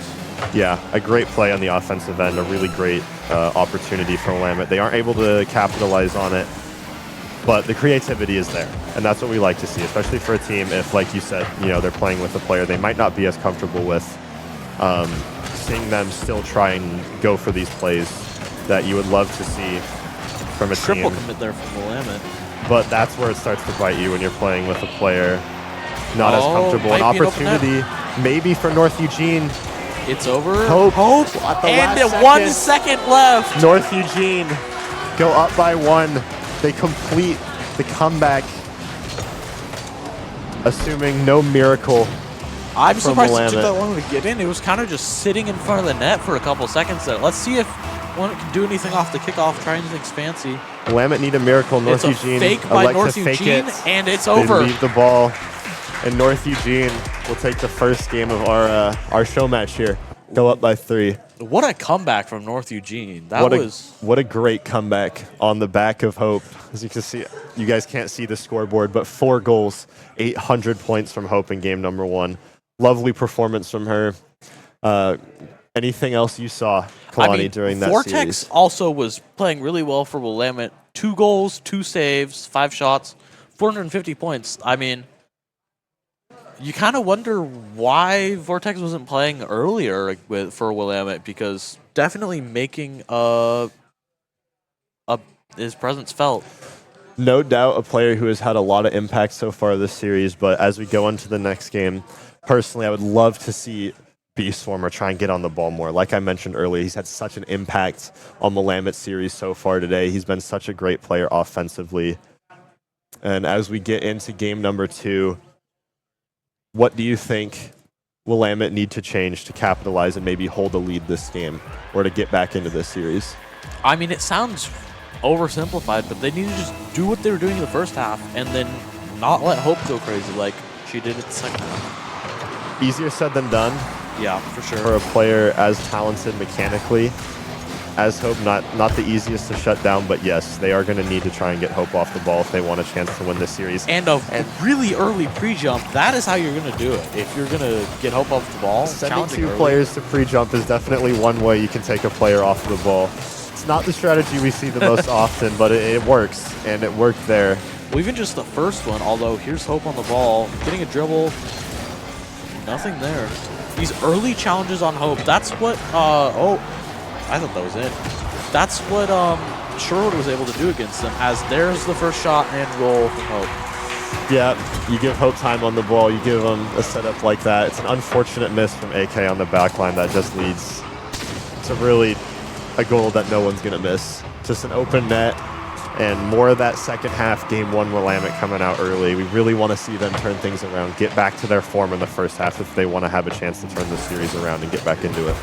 Yeah, a great play on the offensive end, a really great opportunity for Willamette. They aren't able to capitalize on it, but the creativity is there, and that's what we like to see, especially for a team if, like you said, they're playing with a player they might not be as comfortable with. Seeing them still try and go for these plays that you would love to see from a Triple team. commit there from Willamette. But that's where it starts to bite you when you're playing with a player not as comfortable. An might be an open opportunity maybe for North Eugene. It's over. Hope at the And last 1 second left. North Eugene go up by 1. They complete the comeback, assuming no miracle. I'm from surprised it took Willamette. that long to get in. It was kind of just sitting in front of the net for a couple seconds there. Let's see if one can do anything off the kickoff, try anything fancy. Willamette need a miracle. North It's a Eugene fake by elect North to fake Eugene, it. and it's They over. leave the ball, and North Eugene will take the first game of our show match here. Go up by 3. What a comeback from North Eugene. That What was... what a great comeback on the back of Hope. As you can see, you guys can't see the scoreboard, but 4 goals, 800 points from Hope in game number 1. Lovely performance from her. Anything else you saw, Kalani, during that Vortex series? also was playing really well for Willamette. 2 goals, 2 saves, 5 shots, 450 points. I mean, you kind of wonder why Vortex wasn't playing earlier for Willamette, because definitely making his presence felt. No doubt a player who has had a lot of impact so far this series, but as we go into the next game, personally, I would love to see Beastformer try and get on the ball more. Like I mentioned earlier, he's had such an impact on the Willamette series so far today. He's been such a great player offensively. And as we get into game number 2, what do you think Willamette need to change to capitalize and maybe hold a lead this game or to get back into this series? I mean, it sounds oversimplified, but they need to just do what they were doing in the first half and then not let Hope go crazy like she did at the second half. Easier said than done. Yeah, for sure. For a player as talented mechanically as Hope, not the easiest to shut down, but yes, they are going to need to try and get Hope off the ball if they want a chance to win this series. And a really early pre-jump, that is how you're going to do it. If you're going to get Hope off the ball, Sending 2 players to pre-jump is definitely one way you can take a player off the ball. It's not the strategy we see the most often, but it works, and it worked there. Well, even just the first one, although here's Hope on the ball, getting a dribble, nothing there. These early challenges on Hope, that's what, I thought that was it. That's what Sherwood was able to do against them, as there's the first shot and goal from Hope. Yeah, you give Hope time on the ball, you give them a setup like that. It's an unfortunate miss from AK on the back line that just leads to really a goal that no one's going to miss. Just an open net, and more of that second half, game 1 Willamette coming out early. We really want to see them turn things around, get back to their form in the first half if they want to have a chance to turn the series around and get back into it.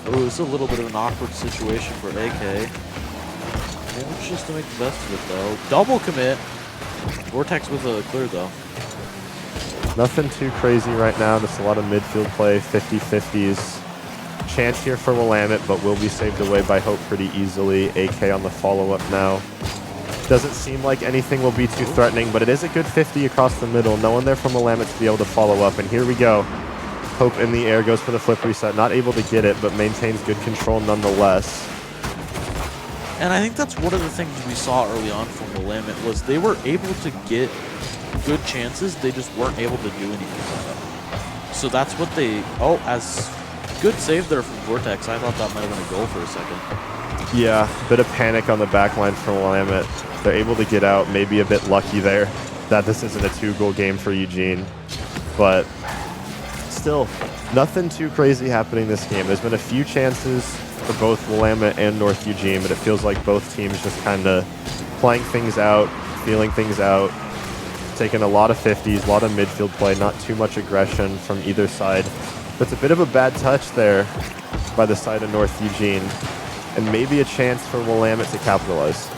Oh, it's a little bit of an awkward situation for AK. Manages to make the best of it, though. Double commit. Vortex with a clear, though. Nothing too crazy right now. Just a lot of midfield play, 50-50s. Chance here for Willamette, but will be saved away by Hope pretty easily. AK on the follow-up now. Doesn't seem like anything will be too threatening, but it is a good 50 across the middle. No one there from Willamette to be able to follow up, and here we go. Hope in the air, goes for the flip reset. Not able to get it, but maintains good control nonetheless. And I think that's one of the things we saw early on from Willamette was they were able to get good chances. They just weren't able to do anything with it. So that's what they... Oh, as good save there from Vortex. I thought that might have been a goal for a second. Yeah, bit of panic on the back line from Willamette. They're able to get out, maybe a bit lucky there that this isn't a 2-goal game for Eugene. But still, nothing too crazy happening this game. There's been a few chances for both Willamette and North Eugene, but it feels like both teams just kind of playing things out, feeling things out, taking a lot of 50s, a lot of midfield play, not too much aggression from either side. But it's a bit of a bad touch there by the side of North Eugene, and maybe a chance for Willamette to capitalize.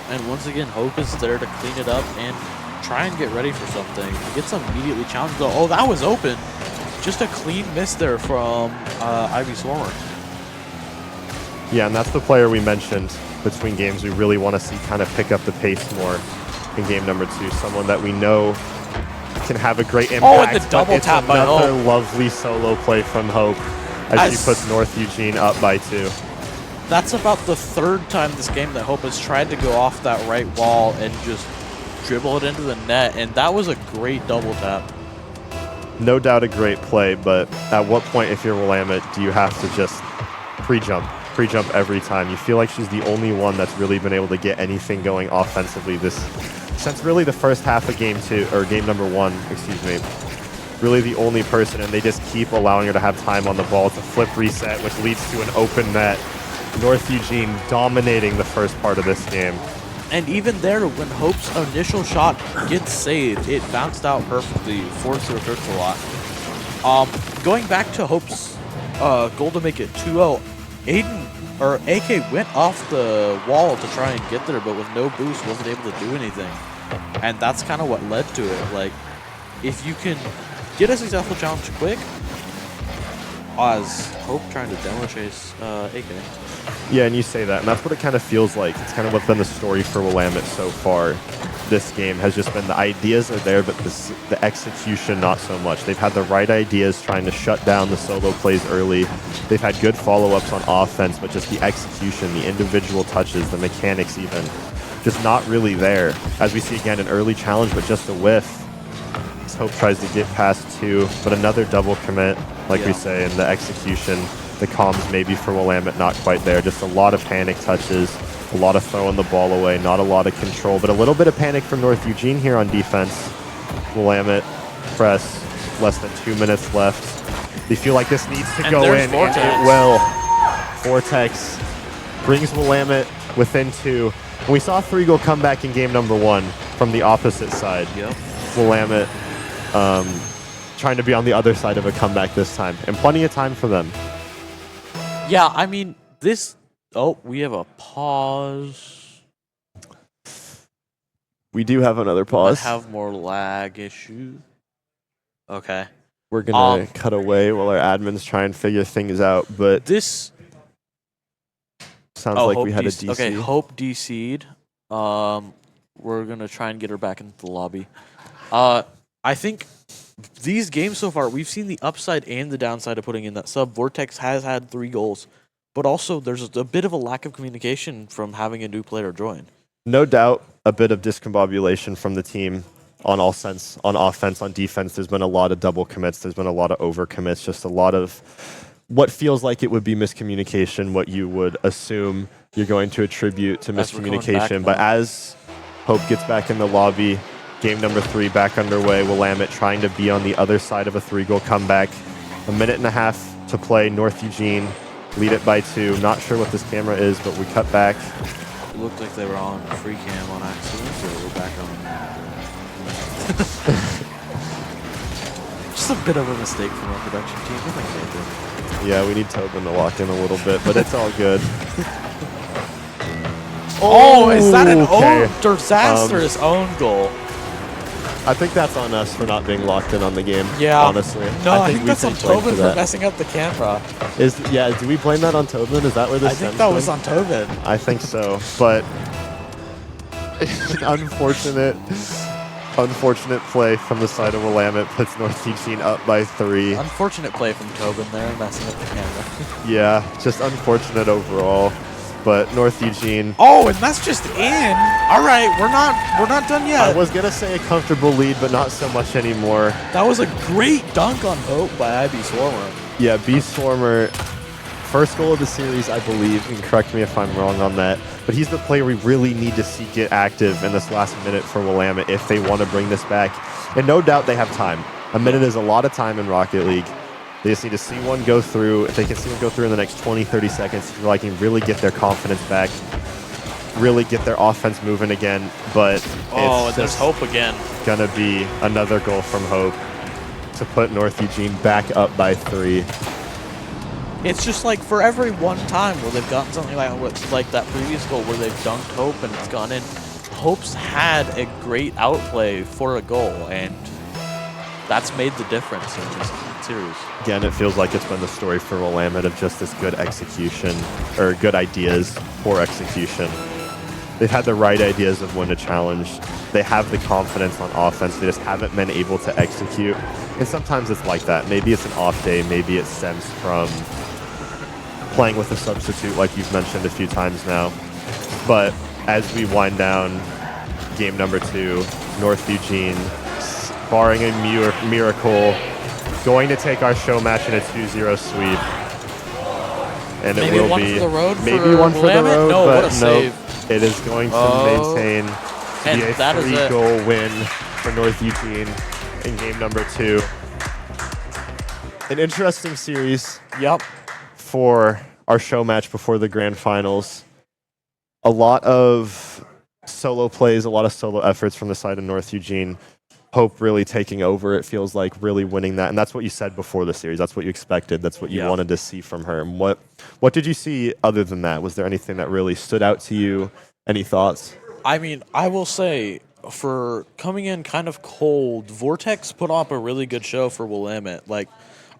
And once again, Hope is there to clean it up and try and get ready for something. Gets immediately challenged though. Oh, that was open. Just a clean miss there from Ivy Swarmer. Yeah, and that's the player we mentioned between games we really want to see kind of pick up the pace more in game number 2. Someone that we know can have a great impact. Oh, and the double tap by Hope. Another lovely solo play from Hope as she puts North Eugene up by 2. That's about the 3rd time this game that Hope has tried to go off that right wall and just dribble it into the net, and that was a great double tap. No doubt a great play, but at what point, if you're Willamette, do you have to just pre-jump every time? You feel like she's the only one that's really been able to get anything going offensively since really the first half of game number 1, excuse me. Really the only person, and they just keep allowing her to have time on the ball. It's a flip reset, which leads to an open net. North Eugene dominating the first part of this game. And even there, when Hope's initial shot gets saved, it bounced out perfectly, forced her hurts a lot. Going back to Hope's goal to make it 2-0, AK went off the wall to try and get there, but with no boost, wasn't able to do anything. And that's kind of what led to it. Like, if you can get a successful challenge quick, as Hope trying to demo chase AK. Yeah, and you say that, and that's what it kind of feels like. It's kind of what's been the story for Willamette so far. This game has just been the ideas are there, but the execution not so much. They've had the right ideas trying to shut down the solo plays early. They've had good follow-ups on offense, but just the execution, the individual touches, the mechanics even, just not really there. As we see again, an early challenge, but just a whiff. As Hope tries to get past 2, but another double commit, like we say, and the execution, the comms maybe for Willamette not quite there. Just a lot of panic touches, a lot of throwing the ball away, not a lot of control, but a little bit of panic from North Eugene here on defense. Willamette press, less than 2 minutes left. They feel like this needs to go in, Vortex. and it will. Vortex brings Willamette within 2. And we saw a 3-goal comeback in game number 1 from the opposite side. Yep. Willamette trying to be on the other side of a comeback this time, and plenty of time for them. Yeah, I mean, this... Oh, we have a pause. We do have another Might pause. have more lag issues. Okay. We're going to cut away while our admins try and figure things out, but This... sounds like Hope we had a DC. DC. Okay, Hope DC'd. We're going to try and get her back into the lobby. I think these games so far, we've seen the upside and the downside of putting in that sub. Vortex has had 3 goals, but also there's a bit of a lack of communication from having a new player join. No doubt a bit of discombobulation from the team on all sense, on offense, on defense. There's been a lot of double commits. There's been a lot of over commits, just a lot of what feels like it would be miscommunication, what you would assume you're going to attribute to miscommunication. But as Hope gets back in the lobby, game number 3 back underway. Willamette trying to be on the other side of a 3-goal comeback. 1.5 minutes to play. North Eugene lead it by 2. Not sure what this camera is, but we cut back. It looked like they were on free cam on accident, so we're back on. Just a bit of a mistake from our production team. Nothing major. Yeah, we need Tobin to lock in a little bit, but it's all good. Oh, is that an okay. disastrous own goal? I think that's on us for not being locked in on the game. Yeah. Honestly. No, I think we that's can on blame Tobin for that. messing up the camera. Do we blame that on Tobin? Is that where this I think stems that from? was on Tobin. I think so, but unfortunate play from the side of Willamette puts North Eugene up by 3. Unfortunate play from Tobin there, messing up the camera. Yeah, just unfortunate overall. But North Eugene. Oh, and that's just in. All right, we're not done yet. I was gonna say a comfortable lead, but not so much anymore. That was a great dunk on Hope by IB Swarmer. Yeah, B Swarmer, first goal of the series, I believe. You can correct me if I'm wrong on that. But he's the player we really need to see get active in this last minute for Willamette if they want to bring this back. And no doubt they have time. A minute is a lot of time in Rocket League. They just need to see one go through. If they can see one go through in the next 20, 30 seconds, I can really get their confidence back, really get their offense moving again. But it's there's Hope again. Gonna be another goal from Hope to put North Eugene back up by 3. it's just like for every one time where they've gotten something like that previous goal where they've dunked Hope and it's gone in, Hope's had a great outplay for a goal, and that's made the difference in this series. Again, it feels like it's been the story for Willamette of just this good execution, or good ideas, poor execution. They've had the right ideas of when to challenge. They have the confidence on offense. They just haven't been able to execute. And sometimes it's like that. Maybe it's an off day. Maybe it stems from playing with a substitute like you've mentioned a few times now. But as we wind down game number 2, North Eugene, barring a miracle, going to take our show match in a 2-0 sweep. And Maybe it will one be for the road maybe for one for the Willamette? road, No, what but a no, save. it is going to maintain to And be a that is it. 3-goal win for North Eugene in game number 2. An interesting series Yep. for our show match before the grand finals. A lot of solo plays, a lot of solo efforts from the side of North Eugene. Hope really taking over, it feels like, really winning that. And that's what you said before the series. That's what you expected. That's what you wanted to see from her. And what did you see other than that? Was there anything that really stood out to you? Any thoughts? I mean, I will say, for coming in kind of cold, Vortex put up a really good show for Willamette. Like,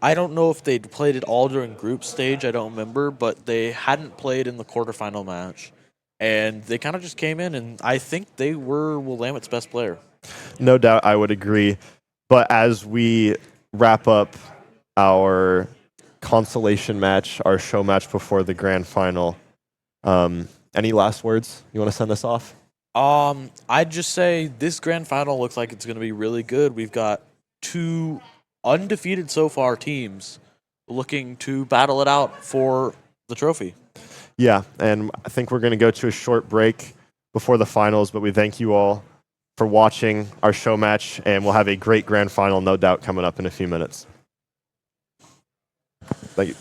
I don't know if they'd played it all during group stage, I don't remember, but they hadn't played in the quarterfinal match. And they kind of just came in, and I think they were Willamette's best player. No doubt, I would agree. But as we wrap up our consolation match, our show match before the grand final, any last words? You want to send us off? I'd just say this grand final looks like it's going to be really good. We've got 2 undefeated so far teams looking to battle it out for the trophy. Yeah, and I think we're going to go to a short break before the finals, but we thank you all for watching our show match, and we'll have a great grand final, no doubt, coming up in a few minutes. Thank you.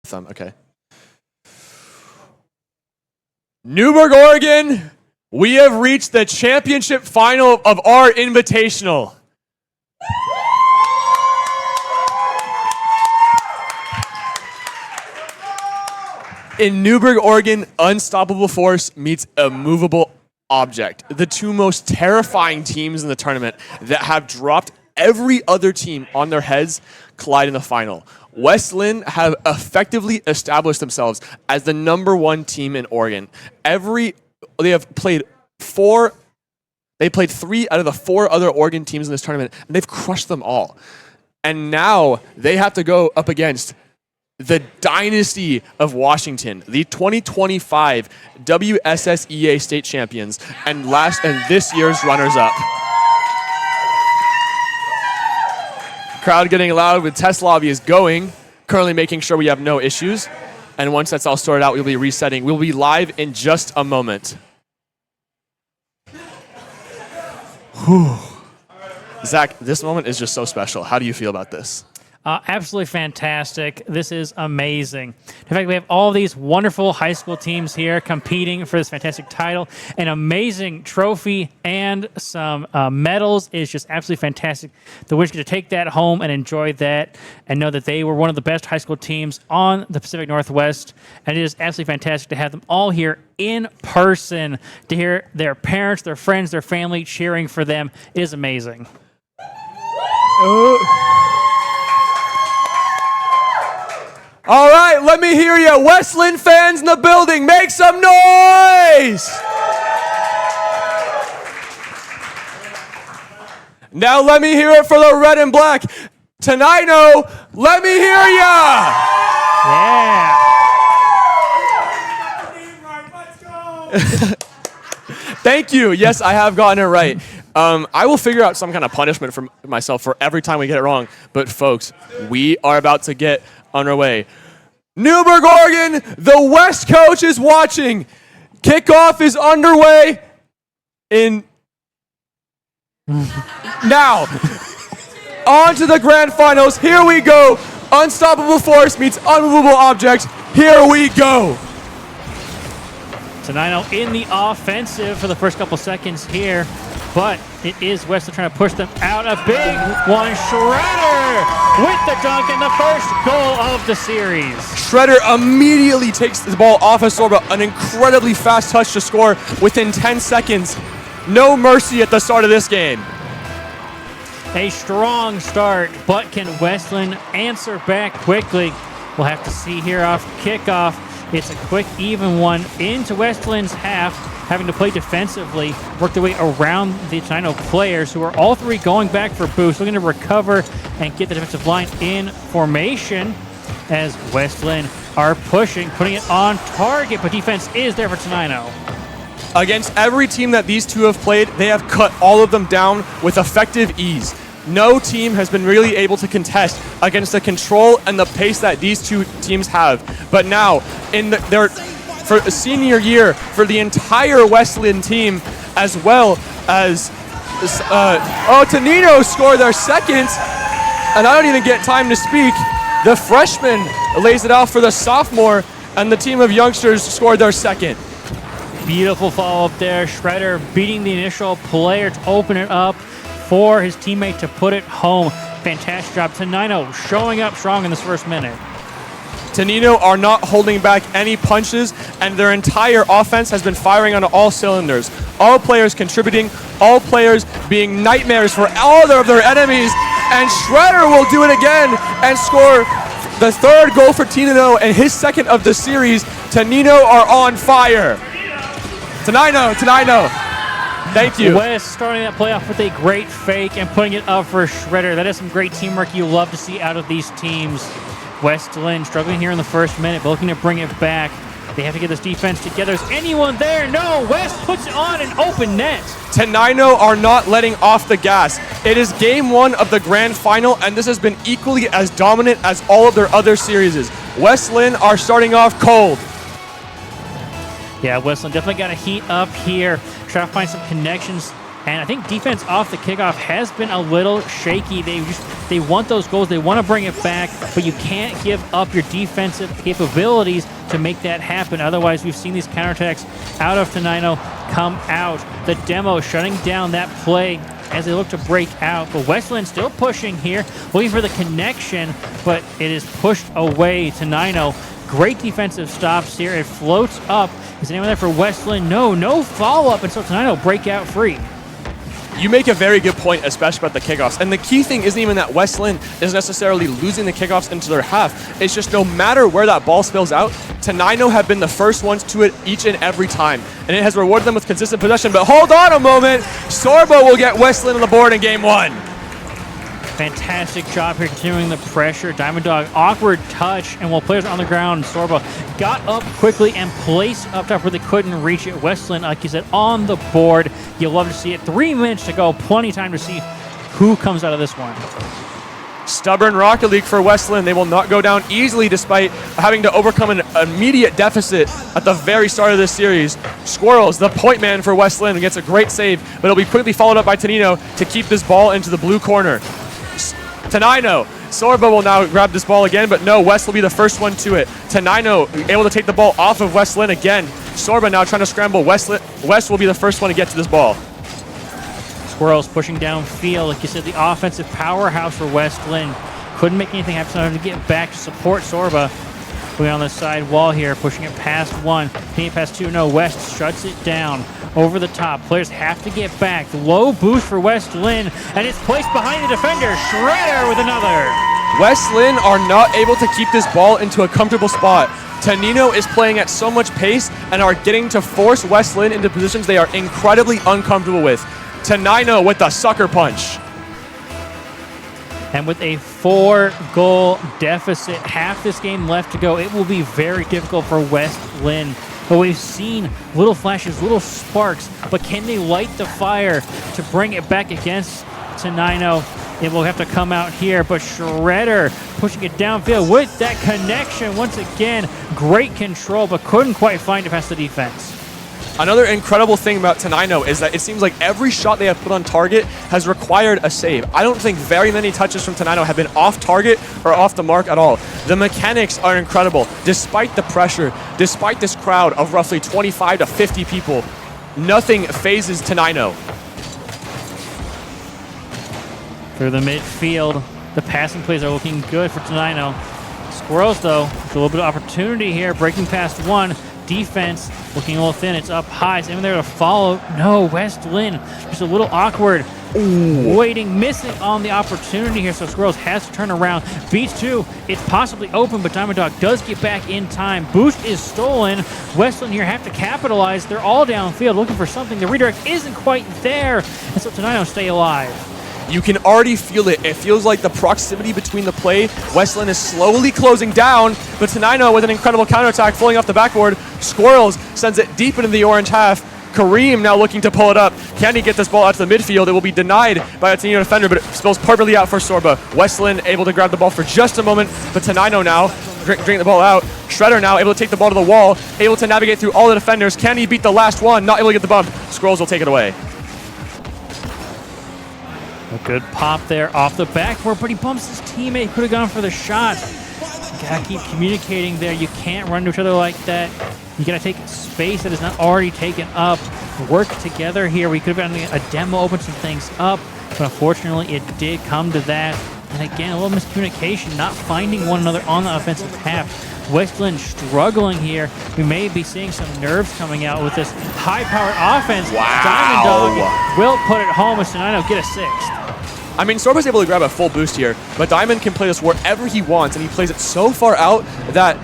thumb. Okay. Newburgh, Oregon, we have reached the championship final of our Invitational. In Newburgh, Oregon, unstoppable force meets immovable object. The two most terrifying teams in the tournament that have dropped every other team on their heads collide in the final. West Lynn have effectively established themselves as the #1 team in Oregon. They have played 3 out of the 4 other Oregon teams in this tournament, and they've crushed them all. And now they have to go up against the dynasty of Washington, the 2025 WSSEA state champions, and this year's runners-up. Crowd getting loud with test lobby is going, currently making sure we have no issues. And once that's all sorted out, we'll be resetting. We'll be live in just a moment. Whew. Zach, this moment is just so special. How do you feel about this? Absolutely fantastic. This is amazing. In fact, we have all these wonderful high school teams here competing for this fantastic title. An amazing trophy and some medals is just absolutely fantastic. The wish to take that home and enjoy that and know that they were one of the best high school teams on the Pacific Northwest. And it is absolutely fantastic to have them all here in person, to hear their parents, their friends, their family cheering for them. It is amazing. All right, let me hear you. West Lynn fans in the building, make some noise! Now let me hear it for the red and black. Tenino, let me hear ya! Yeah. Thank you. Yes, I have gotten it right. I will figure out some kind of punishment for myself for every time we get it wrong. But folks, we are about to get on our way. Newburgh, Oregon, the West coach is watching. Kickoff is underway in now. On to the grand finals. Here we go. Unstoppable force meets unmovable object. Here we go. Tenino in the offensive for the first couple seconds here, but it is Wesley trying to push them out. A big one. Shredder with the dunk and the first goal of the series. Shredder immediately takes the ball off of Sorba. An incredibly fast touch to score within 10 seconds. No mercy at the start of this game. A strong start, but can Westland answer back quickly? We'll have to see here off kickoff. It's a quick, even one into Westland's half, having to play defensively, work their way around the Tenino players, who are all three going back for boost, looking to recover and get the defensive line in formation as Westland are pushing, putting it on target, but defense is there for Tenino. Against every team that these two have played, they have cut all of them down with effective ease. No team has been really able to contest against the control and the pace that these two teams have. But now, for a senior year for the entire Westland team, as well as Tenino scored their second, and I don't even get time to speak. The freshman lays it out for the sophomore, and the team of youngsters scored their second. Beautiful follow-up there. Shredder beating the initial player to open it up for his teammate to put it home. Fantastic job. Tenino showing up strong in this first minute. Tenino are not holding back any punches, and their entire offense has been firing on all cylinders. All players contributing, all players being nightmares for all of their enemies, and Shredder will do it again and score the third goal for Tenino and his second of the series. Tenino are on fire. Tenino. Thank you. West starting that playoff with a great fake and putting it up for Shredder. That is some great teamwork you love to see out of these teams. Westland struggling here in the first minute, but looking to bring it back. They have to get this defense together. Is anyone there? No. West puts it on an open net. Tenino are not letting off the gas. It is game one of the grand final, and this has been equally as dominant as all of their other series. Westland are starting off cold. Yeah, Westland definitely got to heat up here, try to find some connections And I think defense off the kickoff has been a little shaky. They want those goals. They want to bring it back, but you can't give up your defensive capabilities to make that happen. Otherwise, we've seen these counterattacks out of Tenino come out. The demo shutting down that play as they look to break out. But Westland still pushing here, looking for the connection, but it is pushed away. Tenino, great defensive stops here. It floats up. Is anyone there for Westland? No follow-up, and so Tenino break out free. You make a very good point, especially about the kickoffs. And the key thing isn't even that Westland is necessarily losing the kickoffs into their half. It's just no matter where that ball spills out, Tenino have been the first ones to it each and every time. And it has rewarded them with consistent possession. But hold on a moment. Sorbo will get Westland on the board in game 1. Fantastic job here, continuing the pressure. Diamond Dog, awkward touch, and while players are on the ground, Sorba got up quickly and placed up top where they couldn't reach it. Westland, like you said, on the board. You'll love to see it. 3 minutes to go, plenty of time to see who comes out of this one. Stubborn Rocket League for Westland. They will not go down easily despite having to overcome an immediate deficit at the very start of this series. Squirrels, the point man for Westland, gets a great save, but it'll be quickly followed up by Tenino to keep this ball into the blue corner. Tenino, Sorba will now grab this ball again, but no, West will be the first one to it. Tenino able to take the ball off of Westland again. Sorba now trying to scramble. West will be the first one to get to this ball. Squirrels pushing downfield. Like you said, the offensive powerhouse for Westland. Couldn't make anything happen, so to get back to support Sorba. Going on the side wall here, pushing it past 1, hitting it past 2. No, West shuts it down. Over the top. Players have to get back. Low boost for Westland, and it's placed behind the defender. Shredder with another. Westland are not able to keep this ball into a comfortable spot. Tenino is playing at so much pace and are getting to force Westland into positions they are incredibly uncomfortable with. Tenino with the sucker punch. And with a 4-goal deficit, half this game left to go, it will be very difficult for Westland. But we've seen little flashes, little sparks, but can they light the fire to bring it back against Tenino? It will have to come out here, but Shredder pushing it downfield with that connection. Once again, great control, but couldn't quite find it past the defense. Another incredible thing about Tenino is that it seems like every shot they have put on target has required a save. I don't think very many touches from Tenino have been off target or off the mark at all. The mechanics are incredible. Despite the pressure, despite this crowd of roughly 25 to 50 people, nothing phases Tenino. Through the midfield, the passing plays are looking good for Tenino. Squirrels, though, with a little bit of opportunity here, breaking past 1. Defense looking a little thin. It's up high. Is anyone there to follow? No, Westland just a little awkward. Ooh. Waiting, missing on the opportunity here. So Squirrels has to turn around. Beats 2. It's possibly open, but Diamond Dog does get back in time. Boost is stolen. Westland here have to capitalize. They're all downfield looking for something. The redirect isn't quite there, and so Tenino stay alive. You can already feel it. It feels like the proximity between the play. Westland is slowly closing down, but Tenino with an incredible counterattack falling off the backboard. Squirrels sends it deep into the orange half. Kareem now looking to pull it up. Can he get this ball out to the midfield? It will be denied by a Tenino defender, but it spills perfectly out for Sorba. Westland able to grab the ball for just a moment, but Tenino now drink the ball out. Shredder now able to take the ball to the wall, able to navigate through all the defenders. Can he beat the last one? Not able to get the bump. Squirrels will take it away. A good pop there off the backboard, but he bumps his teammate. Could have gone for the shot. You gotta keep communicating there. You can't run to each other like that. You gotta take space that is not already taken up. Work together here. We could have gotten a demo, open some things up, but unfortunately it did come to that. And again, a little miscommunication, not finding one another on the offensive half. Westland struggling here. We may be seeing some nerves coming out with this high-powered offense. Wow. Diamond Dog will put it home as Tenino get a 6th. I mean, Sorba's able to grab a full boost here, but Diamond can play this wherever he wants, and he plays it so far out that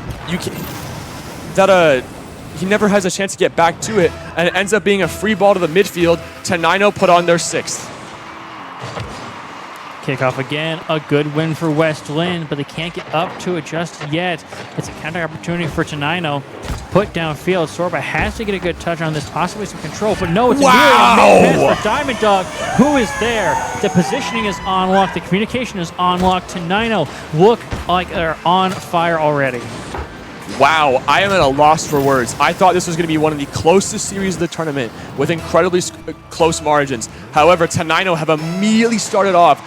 he never has a chance to get back to it, and it ends up being a free ball to the midfield. Tenino put on their 6th. Kickoff again, a good win for Westland, but they can't get up to it just yet. It's a counter opportunity for Tenino. Put downfield. Sorba has to get a good touch on this, possibly some control, but no, it's a pass for Diamond Dog, who is there. The positioning is on lock, the communication is on lock. Tenino look like they're on fire already. Wow, I am at a loss for words. I thought this was going to be one of the closest series of the tournament with incredibly close margins. However, Tenino have immediately started off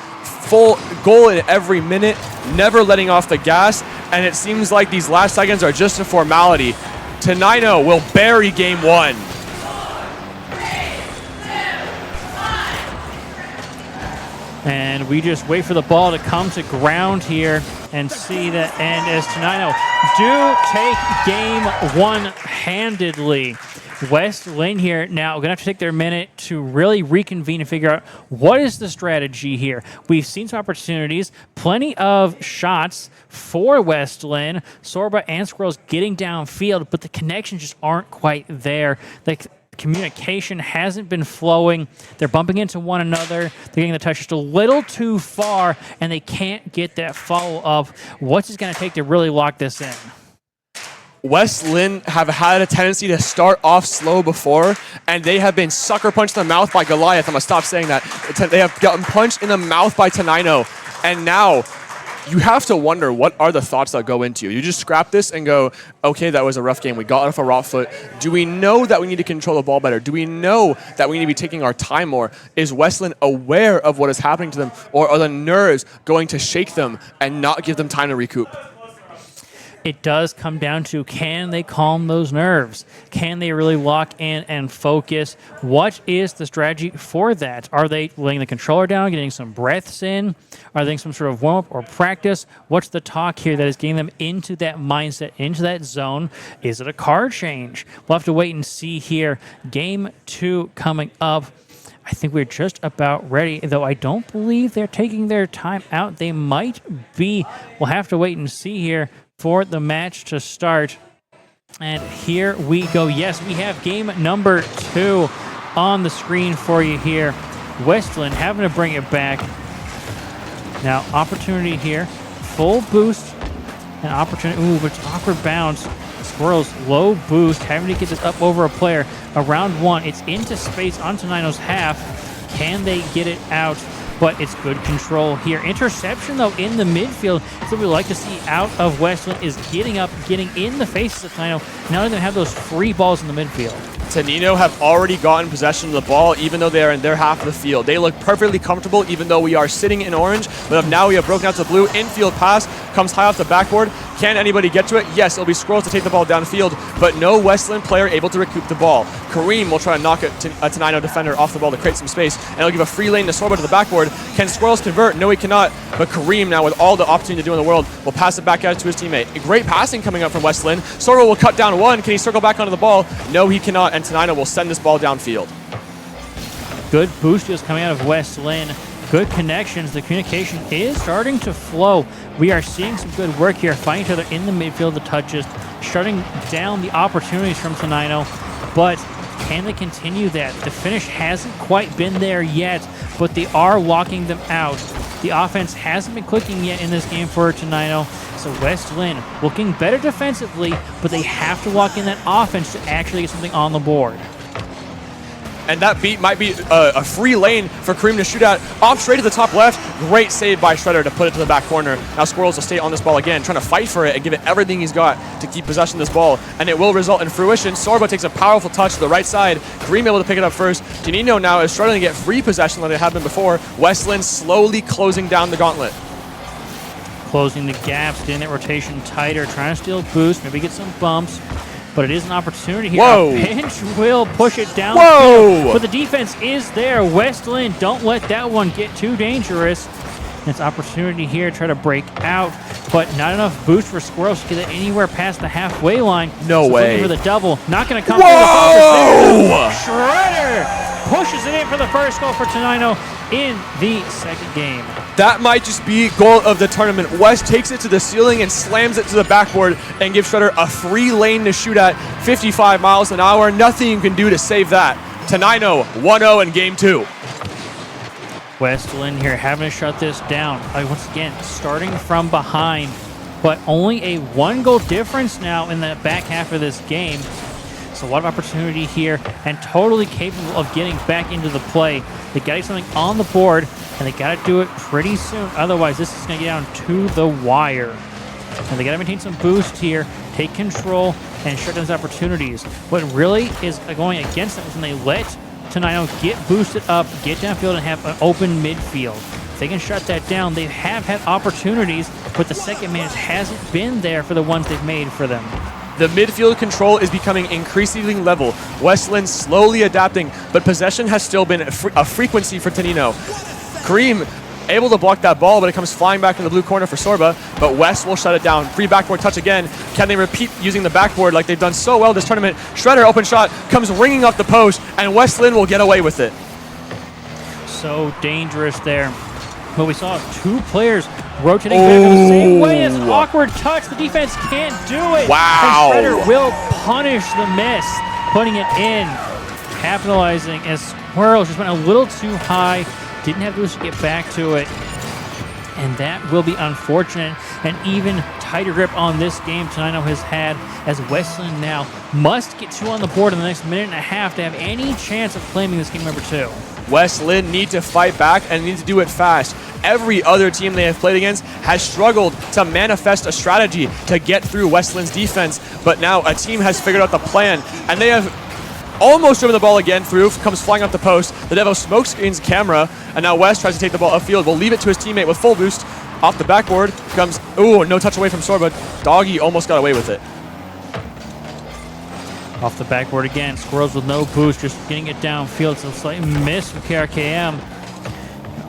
full goal in every minute, never letting off the gas, and it seems like these last seconds are just a formality. Tenino will bury game one. And we just wait for the ball to come to ground here and see that. And as Tenino do take game one handedly. West Lynn here now going to have to take their minute to really reconvene and figure out what is the strategy here. We've seen some opportunities, plenty of shots for West Lynn. Sorba and Squirrels getting downfield, but the connections just aren't quite there. The communication hasn't been flowing. They're bumping into one another. They're getting the touch just a little too far, and they can't get that follow-up. What's it going to take to really lock this in? West Lynn have had a tendency to start off slow before, and they have been sucker punched in the mouth by Goliath. I'm going to stop saying that. They have gotten punched in the mouth by Tenino, and now you have to wonder, what are the thoughts that go into you? You just scrap this and go, okay, that was a rough game. We got off a raw foot. Do we know that we need to control the ball better? Do we know that we need to be taking our time more? Is West Lynn aware of what is happening to them, or are the nerves going to shake them and not give them time to recoup? It does come down to, can they calm those nerves? Can they really lock in and focus? What is the strategy for that? Are they laying the controller down, getting some breaths in? Are they doing some sort of warm-up or practice? What's the talk here that is getting them into that mindset, into that zone? Is it a card change? We'll have to wait and see here. Game 2 coming up. I think we're just about ready, though I don't believe they're taking their time out. They might be. We'll have to wait and see here for the match to start. And here we go. Yes, we have game number 2 on the screen for you here. Westland having to bring it back. Now, opportunity here. Full boost. An opportunity. Ooh, but it's awkward bounce. Squirrels, low boost. Having to get this up over a player. Around 1. It's into space on Tenino's half. Can they get it out? But it's good control here. Interception, though, in the midfield. So we like to see out of Westland is getting up, getting in the faces of Tenino. Now they're going to have those free balls in the midfield. Tenino have already gotten possession of the ball, even though they are in their half of the field. They look perfectly comfortable, even though we are sitting in orange. But now we have broken out to blue. Infield pass comes high off the backboard. Can anybody get to it? Yes, it'll be Squirrels to take the ball downfield, but no Westland player able to recoup the ball. Kareem will try to knock a Tenino defender off the ball to create some space, and he'll give a free lane to Sorba to the backboard. Can Squirrels convert? No, he cannot. But Kareem, now with all the opportunity to do in the world, will pass it back out to his teammate. A great passing coming up from Westland. Sorba will cut down 1. Can he circle back onto the ball? No, he cannot, and Tenino will send this ball downfield. Good boost just coming out of West Lynn. Good connections. The communication is starting to flow. We are seeing some good work here, finding each other in the midfield, the touches, shutting down the opportunities from Tenino. But can they continue that? The finish hasn't quite been there yet, but they are locking them out. The offense hasn't been clicking yet in this game for Tenino. So West Lynn looking better defensively, but they have to lock in that offense to actually get something on the board. And that beat might be a free lane for Kareem to shoot at. Off straight to the top left. Great save by Shredder to put it to the back corner. Now Squirrels will stay on this ball again, trying to fight for it and give it everything he's got to keep possession of this ball. And it will result in fruition. Sorba takes a powerful touch to the right side. Kareem able to pick it up first. Janino now is struggling to get free possession like they have been before. Westland slowly closing down the gauntlet. Closing the gaps, getting that rotation tighter, trying to steal boost, maybe get some bumps. But it is an opportunity here. Whoa. A pinch will push it down. Whoa! But the defense is there. Westland, don't let that one get too dangerous. It's opportunity here to try to break out, but not enough boost for Squirrels to get it anywhere past the halfway line. No way. Looking for the double. Not going to come. Whoa! Shredder pushes it in for the first goal for Tenino in the second game. That might just be goal of the tournament. West takes it to the ceiling and slams it to the backboard and gives Shredder a free lane to shoot at 55 miles an hour. Nothing you can do to save that. Tenino 1-0 in game 2. Westland here having to shut this down. Once again, starting from behind, but only a 1-goal difference now in the back half of this game. So a lot of opportunity here and totally capable of getting back into the play. They got to get something on the board, and they got to do it pretty soon. Otherwise, this is going to get down to the wire. And they got to maintain some boost here, take control, and shut down those opportunities. What really is going against them is when they let Tenino get boosted up, get downfield, and have an open midfield. If they can shut that down, they have had opportunities, but the second man hasn't been there for the ones they've made for them. The midfield control is becoming increasingly level. Westland slowly adapting, but possession has still been a frequency for Tenino. Kareem able to block that ball, but it comes flying back in the blue corner for Sorba, but West will shut it down. Free backboard touch again. Can they repeat using the backboard like they've done so well this tournament? Shredder, open shot, comes ringing off the post, and Westland will get away with it. So dangerous there. But we saw two players rotating back in the same way as an awkward touch. The defense can't do it. Wow. And Shredder will punish the miss, putting it in, capitalizing as Squirrels just went a little too high, didn't have the boost to get back to it. And that will be unfortunate. An even tighter grip on this game Tenino has had, as Westland now must get 2 on the board in the next minute and a half to have any chance of claiming this game number 2. Westland need to fight back and need to do it fast. Every other team they have played against has struggled to manifest a strategy to get through Westland's defense, but now a team has figured out the plan, and they have almost driven the ball again through, comes flying off the post. The Devo smoke screens camera, and now West tries to take the ball upfield. Will leave it to his teammate with full boost. Off the backboard comes, ooh, no touch away from Sorba. Doggy almost got away with it. Off the backboard again, Squirrels with no boost, just getting it downfield. It's a slight miss from KRKM.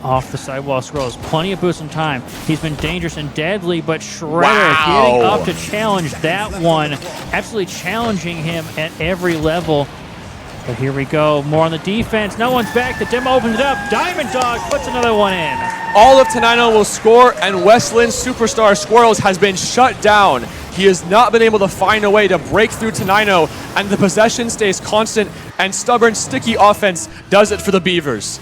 Off the sidewall, Squirrels, plenty of boost in time. He's been dangerous and deadly, but Shredder getting up to challenge that one. Absolutely challenging him at every level. But here we go, more on the defense. No one's back, the demo opens it up. Diamond Dog puts another one in. All of Tenino will score, and Westland's superstar Squirrels has been shut down. He has not been able to find a way to break through Tenino, and the possession stays constant, and stubborn, sticky offense does it for the Beavers.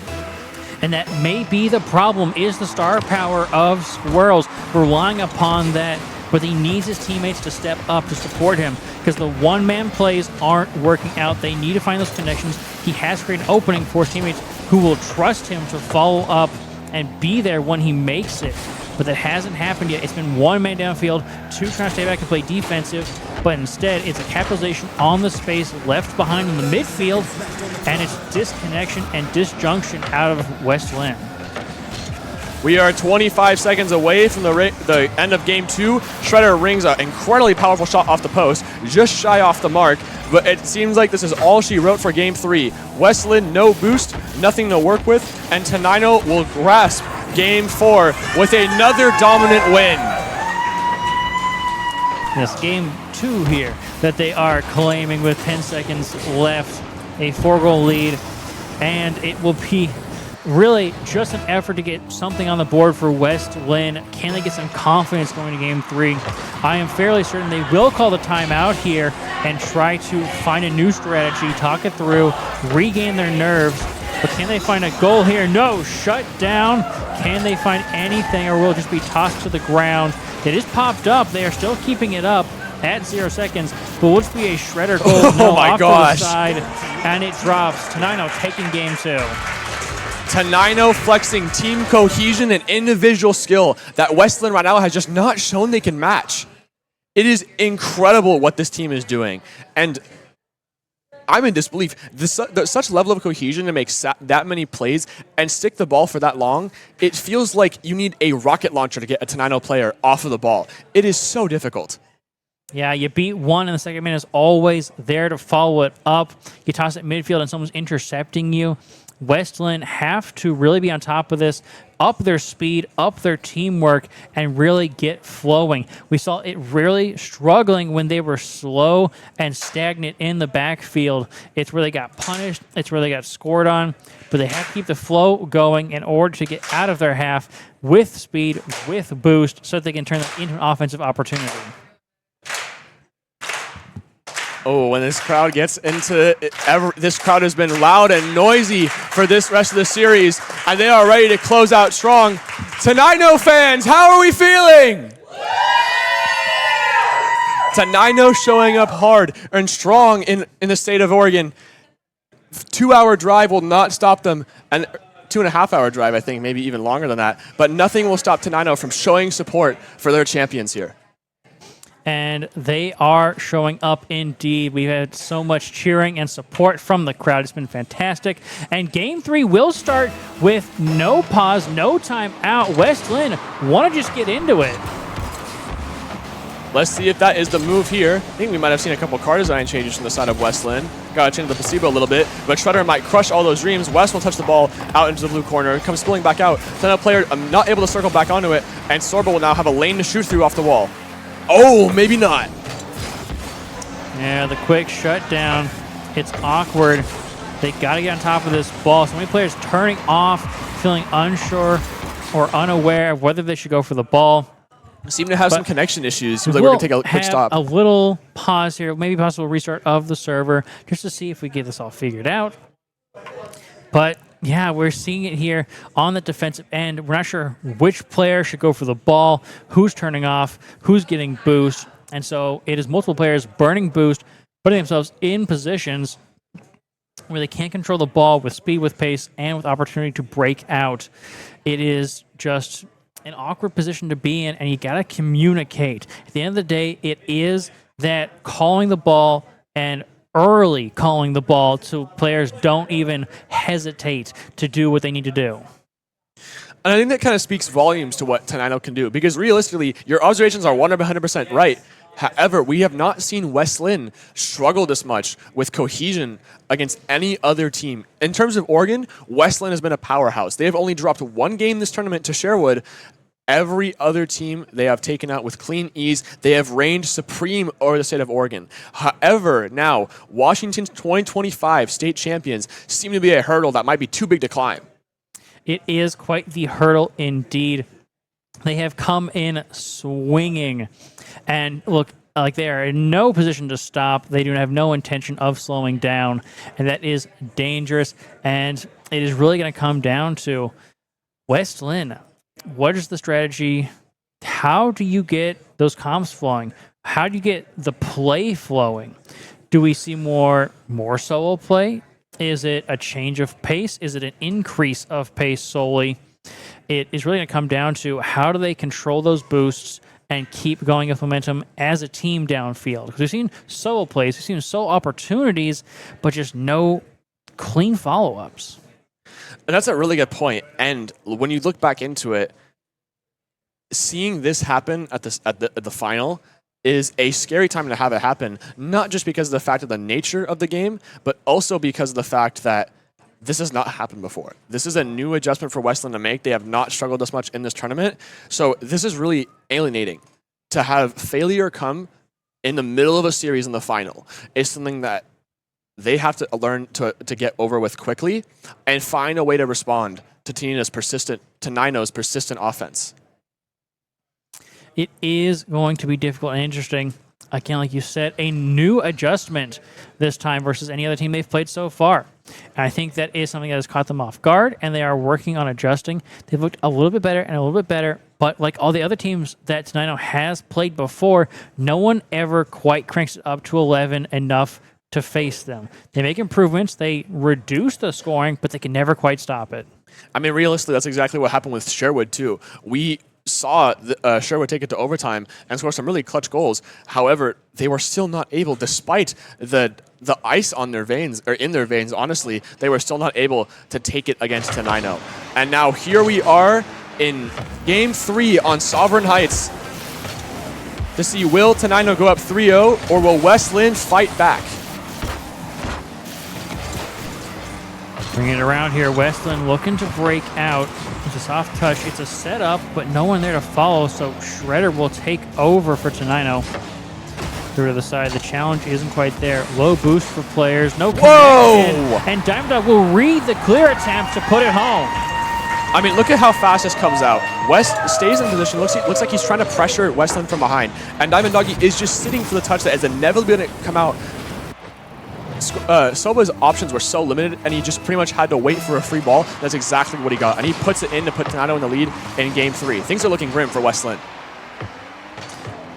And that may be the problem, is the star power of Squirrels, relying upon that, but he needs his teammates to step up to support him, because the one-man plays aren't working out. They need to find those connections. He has created an opening for his teammates who will trust him to follow up and be there when he makes it. But that hasn't happened yet. It's been one man downfield, 2 trying to stay back and play defensive, but instead it's a capitalization on the space left behind in the midfield, and it's disconnection and disjunction out of Westland. We are 25 seconds away from the end of game 2. Shredder rings an incredibly powerful shot off the post, just shy off the mark, but it seems like this is all she wrote for game 3. Westland, no boost, nothing to work with, and Tenino will grasp game 4 with another dominant win. This game 2 here that they are claiming with 10 seconds left, a 4-goal lead, and it will be really just an effort to get something on the board for Westland. Can they get some confidence going to game 3? I am fairly certain they will call the timeout here and try to find a new strategy, talk it through, regain their nerves. But can they find a goal here? No, shut down. Can they find anything, or will it just be tossed to the ground? It is popped up. They are still keeping it up at 0 seconds, but will it be a Shredder goal? Oh my off gosh. to the side, and it drops. Tenino taking game 2. Tenino flexing team cohesion and individual skill that Westland right now has just not shown they can match. It is incredible what this team is doing, and I'm in disbelief. Such level of cohesion to make that many plays and stick the ball for that long, it feels like you need a rocket launcher to get a Tenino player off of the ball. It is so difficult. Yeah, you beat one, and the second man is always there to follow it up. You toss it midfield, and someone's intercepting you. Westland have to really be on top of this, up their speed, up their teamwork, and really get flowing. We saw it really struggling when they were slow and stagnant in the backfield. It's where they got punished. It's where they got scored on. But they have to keep the flow going in order to get out of their half with speed, with boost, so that they can turn that into an offensive opportunity. Oh, when this crowd gets into it, this crowd has been loud and noisy for this rest of the series, and they are ready to close out strong. Tenino fans, how are we feeling? Tenino showing up hard and strong in the state of Oregon. 2-hour drive will not stop them, and 2.5-hour drive, I think, maybe even longer than that. But nothing will stop Tenino from showing support for their champions here. and they are showing up indeed. We've had so much cheering and support from the crowd. It's been fantastic. And Game 3 will start with no pause, no time out. West Lynn want to just get into it. Let's see if that is the move here. I think we might have seen a couple car design changes from the side of West Lynn. Got to change the placebo a little bit, but Shredder might crush all those dreams. West will touch the ball out into the blue corner, comes spilling back out. Then a player not able to circle back onto it, and Sorba will now have a lane to shoot through off the wall. Oh, maybe not. Yeah, the quick shutdown. It's awkward. They got to get on top of this ball. So many players turning off, feeling unsure or unaware of whether they should go for the ball. Seem to have some connection issues. Seems like we're going to take a quick stop. A little pause here, maybe possible restart of the server, just to see if we get this all figured out. But yeah, we're seeing it here on the defensive end. We're not sure which player should go for the ball, who's turning off, who's getting boost. And so it is multiple players burning boost, putting themselves in positions where they can't control the ball with speed, with pace, and with opportunity to break out. It is just an awkward position to be in, and you got to communicate. At the end of the day, it is that calling the ball and early calling the ball so players don't even hesitate to do what they need to do. And I think that kind of speaks volumes to what Tenino can do, because realistically, your observations are 100% right. However, we have not seen West Lynn struggle this much with cohesion against any other team. In terms of Oregon, West Lynn has been a powerhouse. They have only dropped one game this tournament to Sherwood. Every other team they have taken out with clean ease. They have reigned supreme over the state of Oregon. However, now, Washington's 2025 state champions seem to be a hurdle that might be too big to climb. It is quite the hurdle indeed. They have come in swinging. And look, like they are in no position to stop. They do have no intention of slowing down. And that is dangerous. And it is really going to come down to West Lynn. What is the strategy? How do you get those comms flowing? How do you get the play flowing? Do we see more solo play? Is it a change of pace? Is it an increase of pace solely? It is really going to come down to how do they control those boosts and keep going with momentum as a team downfield. Because we've seen solo plays, we've seen solo opportunities, but just no clean follow-ups. And that's a really good point. And when you look back into it, seeing this happen at the final is a scary time to have it happen, not just because of the fact of the nature of the game, but also because of the fact that this has not happened before. This is a new adjustment for West Lynn to make. They have not struggled this much in this tournament. So this is really alienating. To have failure come in the middle of a series in the final is something that they have to learn to get over with quickly and find a way to respond to Nino's persistent offense. It is going to be difficult and interesting. Again, like you said, a new adjustment this time versus any other team they've played so far. And I think that is something that has caught them off guard, and they are working on adjusting. They've looked a little bit better and a little bit better, but like all the other teams that Tenino has played before, no one ever quite cranks it up to 11 enough to face them. They make improvements, they reduce the scoring, but they can never quite stop it. I mean, realistically, that's exactly what happened with Sherwood, too. We saw Sherwood take it to overtime and score some really clutch goals. However, they were still not able, despite the ice on their veins, or in their veins, honestly, they were still not able to take it against Tenino. And now here we are in Game 3 on Sovereign Heights to see, will Tenino go up 3-0, or will West Lynn fight back? Bring it around here. West Lynn looking to break out. It's a soft touch. It's a setup, but no one there to follow, so Shredder will take over for Tenino. Through to the side. The challenge isn't quite there. Low boost for players. No connection. Whoa! And Diamond Dog will read the clear attempt to put it home. I mean, look at how fast this comes out. West stays in position. Looks like he's trying to pressure West Lynn from behind. And Diamond Doggy is just sitting for the touch that is inevitably going to come out. Soba's options were so limited, and he just pretty much had to wait for a free ball. That's exactly what he got. And he puts it in to put Tenino in the lead in Game 3. Things are looking grim for West Lynn.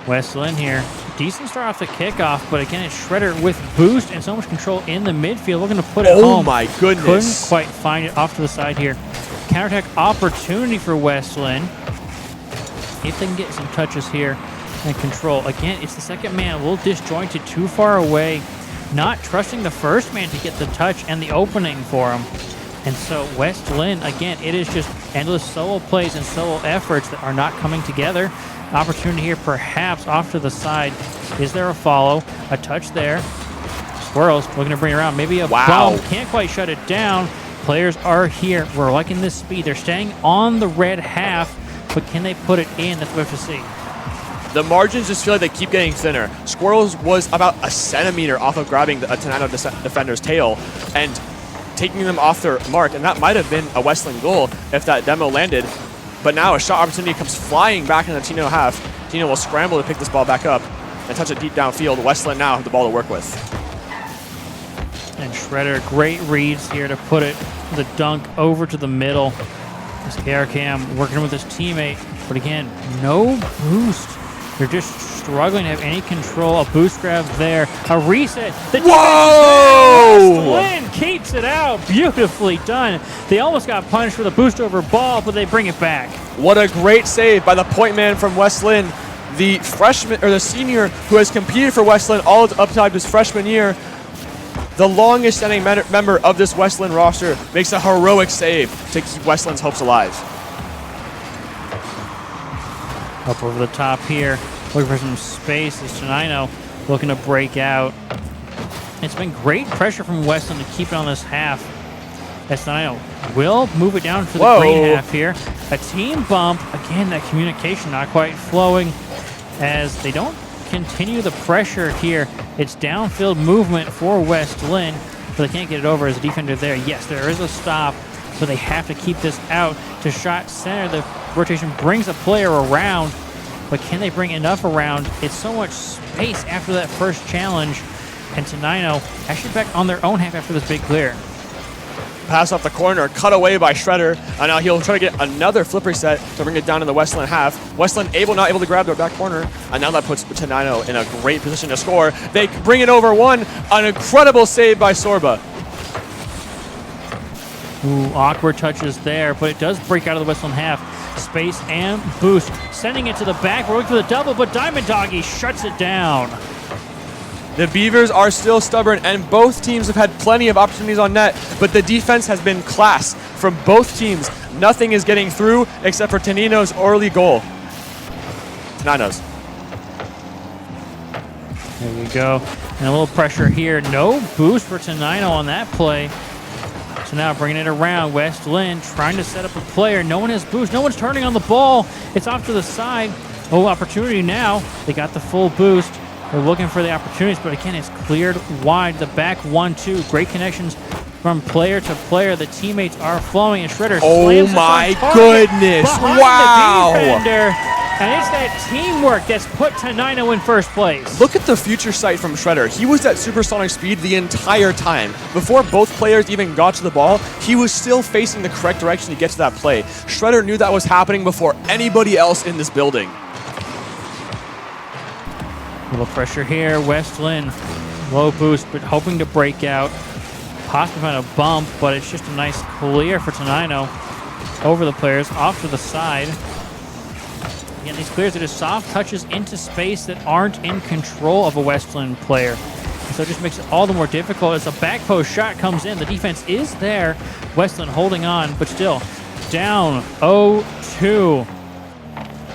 West Lynn here. Decent start off the kickoff, but again, it's Shredder with boost and so much control in the midfield, looking to put it home. Oh my goodness. Couldn't quite find it off to the side here. Counterattack opportunity for West Lynn. If they can get some touches here and control. Again, it's the second man, a little disjointed, too far away, not trusting the first man to get the touch and the opening for him. And so West Lynn, again, it is just endless solo plays and solo efforts that are not coming together. Opportunity here perhaps off to the side. Is there a follow? A touch there. Squirrels looking to bring it around. Maybe a bump. Can't quite shut it down. Players are here. We're liking this speed. They're staying on the red half, but can they put it in? That's what we have to see. The margins just feel like they keep getting thinner. Squirrels was about a centimeter off of grabbing a Tenino defender's tail and taking them off their mark, and that might have been a Westland goal if that demo landed. But now a shot opportunity comes flying back in the Tino half. Tino will scramble to pick this ball back up and touch it deep downfield. Westland now have the ball to work with. And Shredder, great reads here to put it, the dunk over to the middle. This KRKM working with his teammate, but again, no boost. They're just struggling to have any control. A boost grab there. A reset. The Whoa! Lynn keeps it out. Beautifully done. They almost got punished for the boost over ball, but they bring it back. What a great save by the point man from West Lynn. The freshman, or the senior who has competed for West Lynn all up to his freshman year. The longest standing member of this West Lynn roster makes a heroic save to keep West Lynn's hopes alive. Up over the top here, looking for some space is Tenino looking to break out. It's been great pressure from Weston to keep it on this half. As Tenino will move it down to the green half here. A team bump. Again, that communication not quite flowing as they don't continue the pressure here. It's downfield movement for West Lynn, but they can't get it over as a defender there. Yes, there is a stop, but they have to keep this out to shot center. The rotation brings a player around, but can they bring enough around? It's so much space after that first challenge, and Tenino actually back on their own half after this big clear. Pass off the corner, cut away by Shredder, and now he'll try to get another flip reset to bring it down in the West Lynn half. West Lynn not able to grab their back corner, and now that puts Tenino in a great position to score. They bring it over one, an incredible save by Sorba. Ooh, awkward touches there, but it does break out of the West Lynn half. Space and boost, sending it to the back. We're looking for the double, but Diamond Doggy shuts it down. The Beavers are still stubborn, and both teams have had plenty of opportunities on net, but the defense has been class from both teams. Nothing is getting through except for Tenino's early goal. Tenino's. There we go. And a little pressure here. No boost for Tenino on that play. So now bringing it around, West Lynn trying to set up a player. No one has boost. No one's turning on the ball. It's off to the side. Oh, opportunity now. They got the full boost. They're looking for the opportunities, but again, it's cleared wide. The back 1-2. Great connections from player to player. The teammates are flowing, and Shredder slams my goodness. Wow. The defender. And it's that teamwork that's put Tenino in first place. Look at the future sight from Shredder. He was at supersonic speed the entire time. Before both players even got to the ball, he was still facing the correct direction to get to that play. Shredder knew that was happening before anybody else in this building. Little pressure here. West Lynn, low boost, but hoping to break out. Possibly find a bump, but it's just a nice clear for Tenino over the players, off to the side. Again, these clears are just soft touches into space that aren't in control of a West Lynn player. And so it just makes it all the more difficult as a back post shot comes in. The defense is there. West Lynn holding on, but still down 0-2.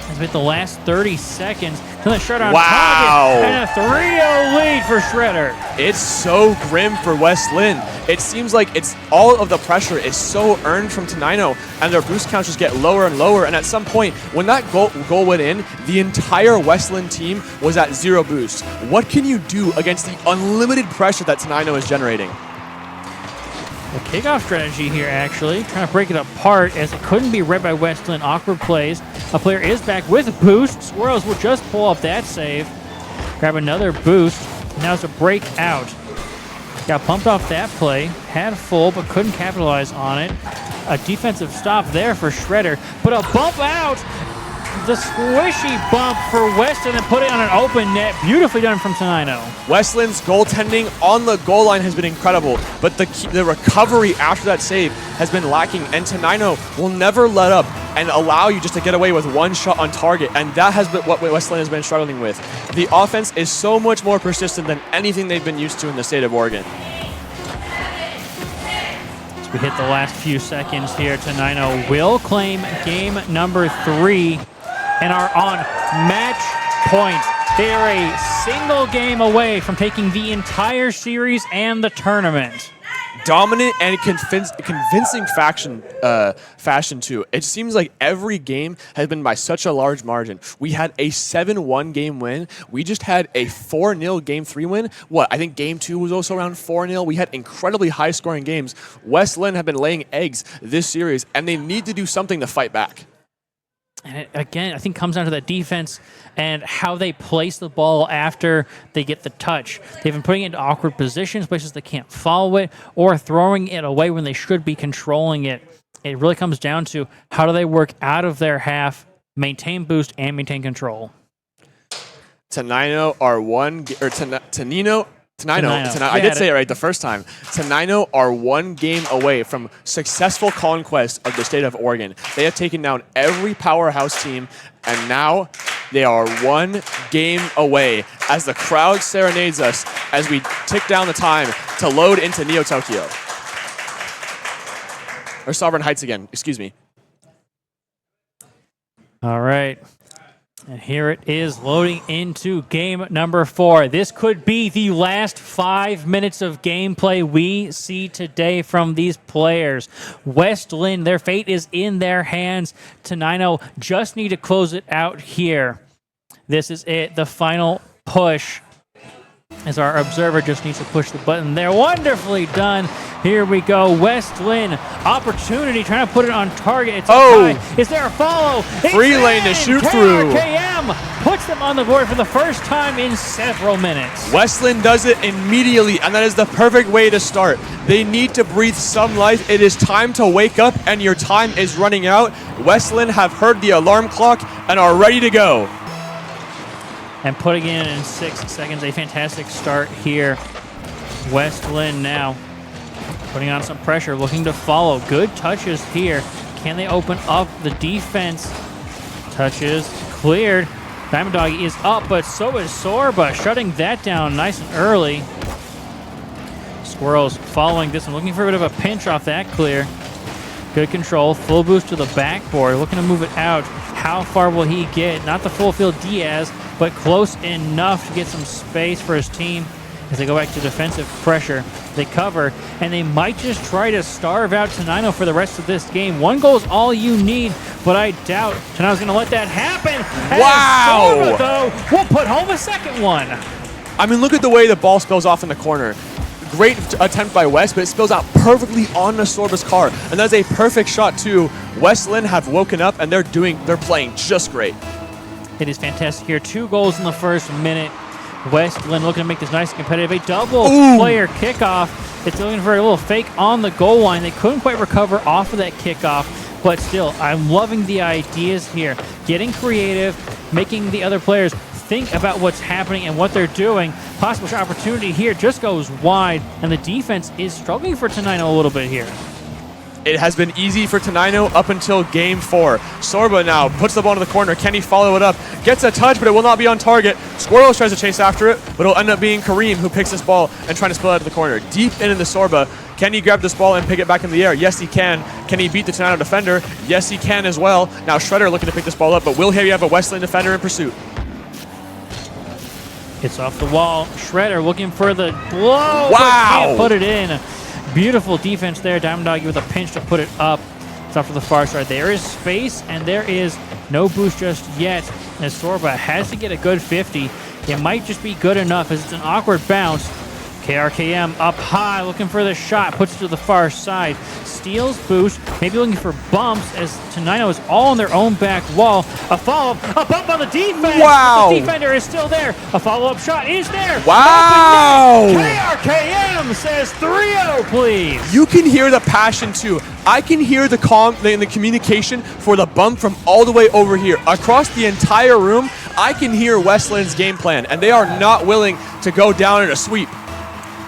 It's been the last 30 seconds. Then Shredder on target, and a 3-0 lead for Shredder. It's so grim for West Lynn. It seems like it's all of the pressure is so earned from Tenino, and their boost counts just get lower and lower. And at some point, when that goal went in, the entire West Lynn team was at 0 boost. What can you do against the unlimited pressure that Tenino is generating? The kickoff strategy here, actually, trying to break it apart as it couldn't be read by West Lynn. Awkward plays. A player is back with a boost. Squirrels will just pull off that save. Grab another boost. Now it's a break out. Got pumped off that play. Had full, but couldn't capitalize on it. A defensive stop there for Shredder, but a bump out. the squishy bump for Weston and put it on an open net. Beautifully done from Tenino. Westland's goaltending on the goal line has been incredible, but the recovery after that save has been lacking, and Tenino will never let up and allow you just to get away with one shot on target, and that has been what Westland has been struggling with. The offense is so much more persistent than anything they've been used to in the state of Oregon. As we hit the last few seconds here, Tenino will claim game number 3 and are on match point. They are a single game away from taking the entire series and the tournament. Dominant and convincing fashion too. It seems like every game has been by such a large margin. We had a 7-1 game win. We just had a 4-0 game 3 win. I think game 2 was also around 4-0. We had incredibly high scoring games. West Lynn have been laying eggs this series, and they need to do something to fight back. And it, again, I think comes down to that defense and how they place the ball after they get the touch. They've been putting it into awkward positions, places they can't follow it, or throwing it away when they should be controlling it. It really comes down to how do they work out of their half, maintain boost, and maintain control. Tenino are Tenino. I did say it right the first time. Tenino are 1 game away from successful conquest of the state of Oregon. They have taken down every powerhouse team, and now they are 1 game away as the crowd serenades us as we tick down the time to load into Neo Tokyo. Or Sovereign Heights again, excuse me. All right. And here it is loading into game number 4. This could be the last 5 minutes of gameplay we see today from these players. West Lynn, their fate is in their hands. Tenino just need to close it out here. This is it, the final push. As our observer just needs to push the button there. Wonderfully done. Here we go. West Lynn, opportunity, trying to put it on target. It's high. Is there a follow? Free lane to shoot through. KM puts them on the board for the first time in several minutes. Westland does it immediately, and that is the perfect way to start. They need to breathe some life. It is time to wake up, and your time is running out. Westland have heard the alarm clock and are ready to go. And putting in 6 seconds, a fantastic start here. West Lynn now putting on some pressure, looking to follow. Good touches here. Can they open up the defense? Touches cleared. Diamond Dog is up, but so is Sorba, shutting that down nice and early. Squirrels following this one, looking for a bit of a pinch off that clear. Good control, full boost to the backboard, looking to move it out. How far will he get? Not the full field Diaz, but close enough to get some space for his team as they go back to defensive pressure. They cover, and they might just try to starve out Tenino for the rest of this game. 1 goal is all you need, but I doubt Tenino's going to let that happen. Wow! Sorba, though, will put home a second one. I mean, look at the way the ball spills off in the corner. Great attempt by West, but it spills out perfectly on the Sorba's car, and that's a perfect shot too. West Lynn have woken up, and they're playing just great. It is fantastic here. 2 goals in the first minute. West Lynn looking to make this nice and competitive. A double player kickoff. It's looking for a little fake on the goal line. They couldn't quite recover off of that kickoff, but still, I'm loving the ideas here. Getting creative, making the other players think about what's happening and what they're doing. Possible shot opportunity here just goes wide, and the defense is struggling for Tenino a little bit here. It has been easy for Tenino up until game 4. Sorba now puts the ball into the corner. Can he follow it up? Gets a touch, but it will not be on target. Squirrels tries to chase after it, but it'll end up being Kareem who picks this ball and trying to spill it out of the corner. Deep into the Sorba. Can he grab this ball and pick it back in the air? Yes, he can. Can he beat the Tenino defender? Yes, he can as well. Now Shredder looking to pick this ball up, but will he have a Westland defender in pursuit? It's off the wall. Shredder looking for the blow. Wow! But can't put it in. Beautiful defense there. Diamond Doggy with a pinch to put it up. It's off to the far side. There is space, and there is no boost just yet. As Sorba has to get a good 50. It might just be good enough as it's an awkward bounce. KRKM up high, looking for the shot. Puts it to the far side. steals boost, maybe looking for bumps as Tenino is all on their own back wall. A follow-up, a bump on the defense. Wow. The defender is still there. A follow-up shot is there. Wow. KRKM says 3-0, please. You can hear the passion too. I can hear the communication for the bump from all the way over here. Across the entire room, I can hear Westland's game plan, and they are not willing to go down in a sweep.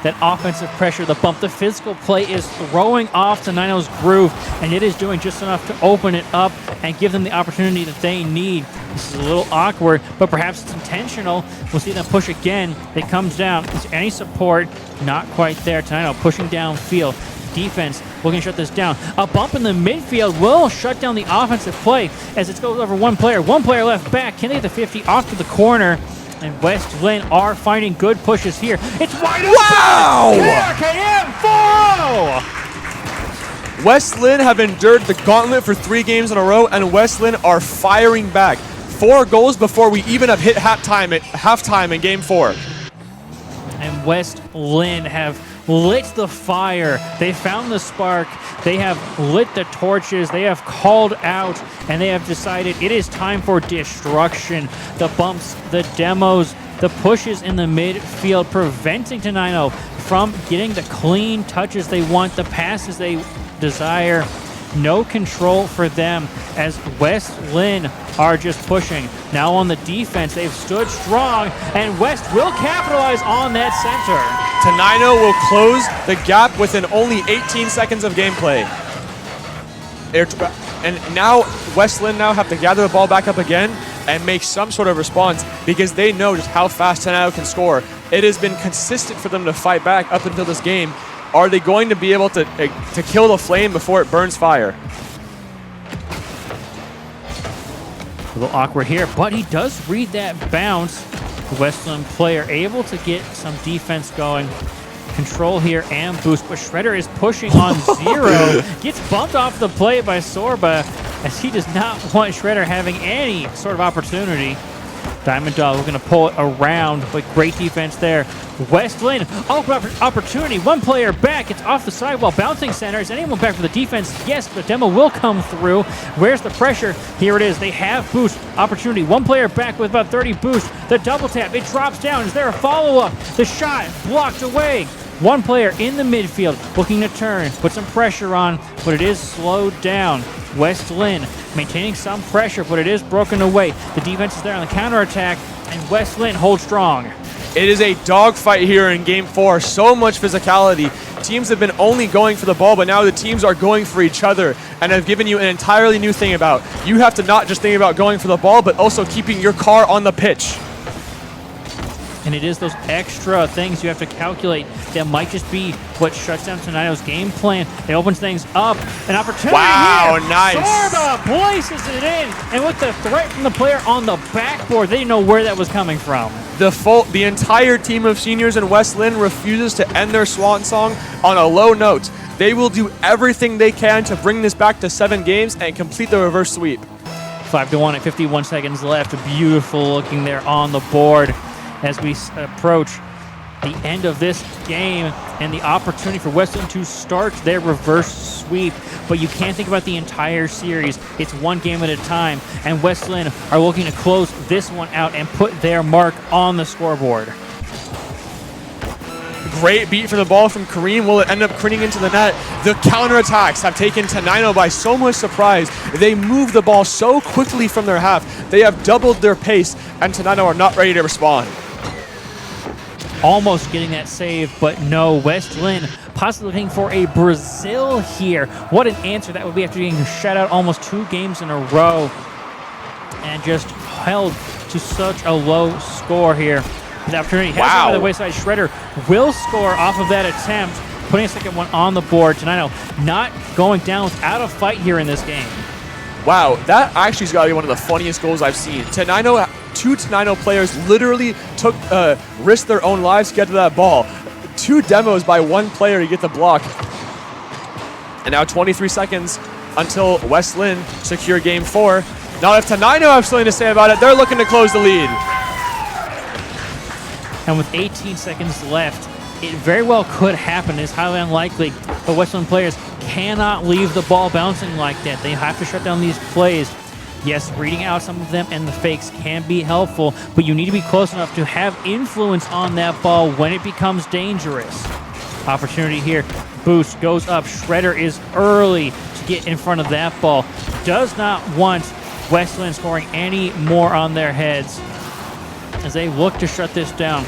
That offensive pressure, the bump, the physical play is throwing off Tenino's groove, and it is doing just enough to open it up and give them the opportunity that they need. This is a little awkward, but perhaps it's intentional. We'll see them push again. It comes down. Is there any support? Not quite there. Tenino pushing downfield. Defense looking to shut this down. A bump in the midfield will shut down the offensive play as it goes over one player. One player left back. Can they get the 50 off to the corner? And West Lynn are finding good pushes here. It's wide open! Wow! KRKM 4-0! West Lynn have endured the gauntlet for 3 games in a row, and West Lynn are firing back. 4 goals before we even have hit halftime in Game 4. And West Lynn have lit the fire. They found the spark. They have lit the torches. They have called out, and they have decided it is time for destruction. The bumps, the demos, the pushes in the midfield, preventing Tenino from getting the clean touches they want, the passes they desire. No control for them as West Lynn are just pushing. Now on the defense, they've stood strong, and West will capitalize on that center. Tenino will close the gap within only 18 seconds of gameplay. And now West Lynn now have to gather the ball back up again and make some sort of response because they know just how fast Tenino can score. It has been consistent for them to fight back up until this game. Are they going to be able to kill the flame before it burns fire? A little awkward here, but he does read that bounce. The Westland player able to get some defense going. Control here and boost, but Shredder is pushing on 0. Gets bumped off the play by Sorba as he does not want Shredder having any sort of opportunity. Diamond Dog looking to pull it around, but great defense there. West Lynn, opportunity. One player back. It's off the sidewall. Bouncing center. Is anyone back for the defense? Yes, but demo will come through. Where's the pressure? Here it is. They have boost. Opportunity. One player back with about 30 boost. The double tap. It drops down. Is there a follow-up? The shot blocked away. One player in the midfield looking to turn. Put some pressure on, but it is slowed down. West Lynn maintaining some pressure, but it is broken away. The defense is there on the counterattack, and West Lynn holds strong. It is a dogfight here in Game 4. So much physicality. Teams have been only going for the ball, but now the teams are going for each other, and I've given you an entirely new thing about. You have to not just think about going for the ball, but also keeping your car on the pitch. And it is those extra things you have to calculate that might just be what shuts down Tenino's game plan. It opens things up. An opportunity wow, here. Nice. Sorba places it in. And with the threat from the player on the backboard, they didn't know where that was coming from. The entire team of seniors in West Lynn refuses to end their swan song on a low note. They will do everything they can to bring this back to 7 games and complete the reverse sweep. 5-1 at 51 seconds left. Beautiful looking there on the board as we approach the end of this game and the opportunity for Westland to start their reverse sweep. But you can't think about the entire series. It's one game at a time, and Westland are looking to close this one out and put their mark on the scoreboard. Great beat for the ball from Kareem. Will it end up critting into the net? The counterattacks have taken Tenino by so much surprise. They move the ball so quickly from their half. They have doubled their pace, and Tenino are not ready to respond. Almost getting that save, but no. West Lynn possibly looking for a Brazil here. What an answer that would be after getting shut out almost 2 games in a row and just held to such a low score here. The opportunity has wow. By the wayside. Shredder will score off of that attempt, putting a second one on the board. Tenino not going down without a fight here in this game. Wow, that actually has got to be one of the funniest goals I've seen. Two Tenino players literally risked their own lives to get to that ball. 2 demos by 1 player to get the block. And now 23 seconds until West Lynn secure Game 4. Now if Tenino have something to say about it, they're looking to close the lead. And with 18 seconds left, it very well could happen. It's highly unlikely, but Westland players cannot leave the ball bouncing like that. They have to shut down these plays. Yes, reading out some of them and the fakes can be helpful, but you need to be close enough to have influence on that ball when it becomes dangerous. Opportunity here. Boost goes up. Shredder is early to get in front of that ball. Does not want Westland scoring any more on their heads as they look to shut this down.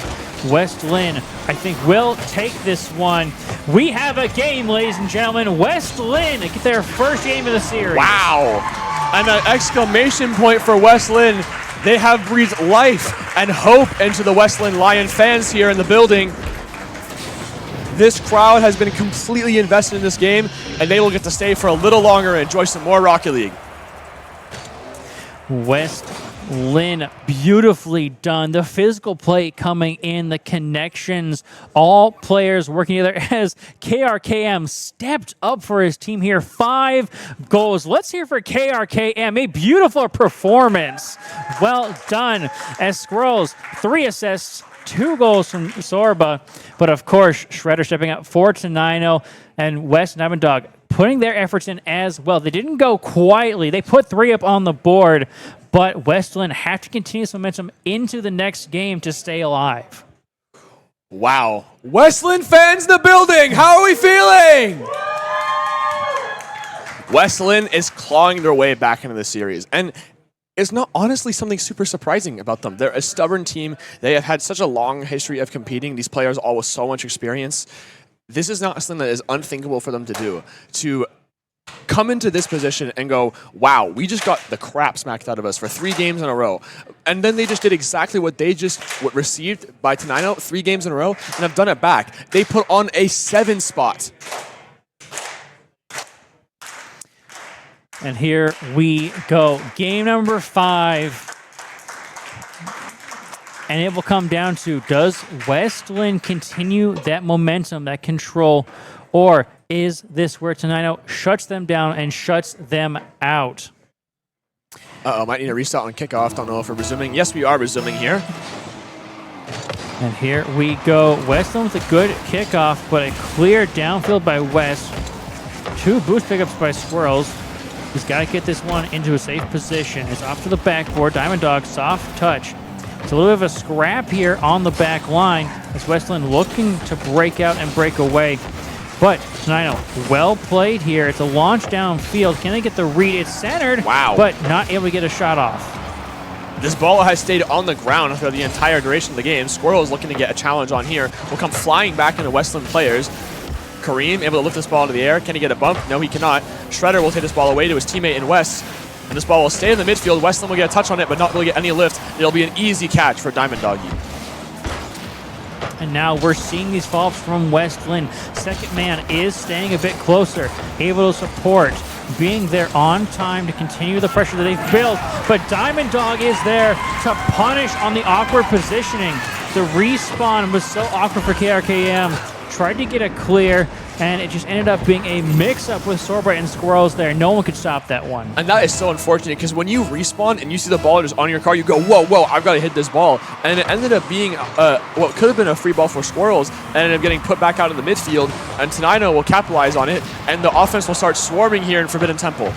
West Lynn, I think, will take this one. We have a game, ladies and gentlemen. West Lynn get their first game of the series. Wow. And an exclamation point for West Lynn. They have breathed life and hope into the West Lynn Lion fans here in the building. This crowd has been completely invested in this game, and they will get to stay for a little longer and enjoy some more Rocket League. West Lynn, beautifully done. The physical play coming in, the connections, all players working together as KRKM stepped up for his team here. 5 goals. Let's hear for KRKM. A beautiful performance. Well done. As Squirrels, 3 assists, 2 goals from Sorba. But of course, Shredder stepping up 4-9-0, and West Diamond Dog putting their efforts in as well. They didn't go quietly. They put 3 up on the board, but Westland have to continue this momentum into the next game to stay alive. Wow. Westland fans in the building, how are we feeling? Westland is clawing their way back into the series, and it's not honestly something super surprising about them. They're a stubborn team. They have had such a long history of competing. These players all with so much experience. This is not something that is unthinkable for them to do. To come into this position and go, wow, we just got the crap smacked out of us for 3 games in a row. And then they just did exactly what they just received by Tenino 3 games in a row and have done it back. They put on a 7 spot. And here we go. Game number 5. And it will come down to, does Westland continue that momentum, that control, or is this where Tenino shuts them down and shuts them out? Uh-oh, might need a restart on kickoff. Don't know if we're resuming. Yes, we are resuming here. And here we go. Westland with a good kickoff, but a clear downfield by West. 2 boost pickups by Squirrels. He's got to get this one into a safe position. It's off to the backboard. Diamond Dog, soft touch. It's a little bit of a scrap here on the back line as Westland looking to break out and break away. But Tenino, well played here. It's a launch downfield. Can they get the read? It's centered, wow, but not able to get a shot off. This ball has stayed on the ground for the entire duration of the game. Squirrel is looking to get a challenge on here. Will come flying back into Westland players. Kareem able to lift this ball into the air. Can he get a bump? No, he cannot. Shredder will take this ball away to his teammate in West. And this ball will stay in the midfield. Westland will get a touch on it, but not really get any lift. It'll be an easy catch for Diamond Doggy. And now we're seeing these falls from Westland. Second man is staying a bit closer, able to support, being there on time to continue the pressure that they've built. But Diamond Dog is there to punish on the awkward positioning. The respawn was so awkward for KRKM. Tried to get a clear, and it just ended up being a mix-up with Sorbright and Squirrels there. No one could stop that one. And that is so unfortunate, because when you respawn and you see the ball just on your car, you go, whoa, whoa, I've got to hit this ball. And it ended up being what could have been a free ball for Squirrels, and ended up getting put back out in the midfield, and Tenino will capitalize on it, and the offense will start swarming here in Forbidden Temple.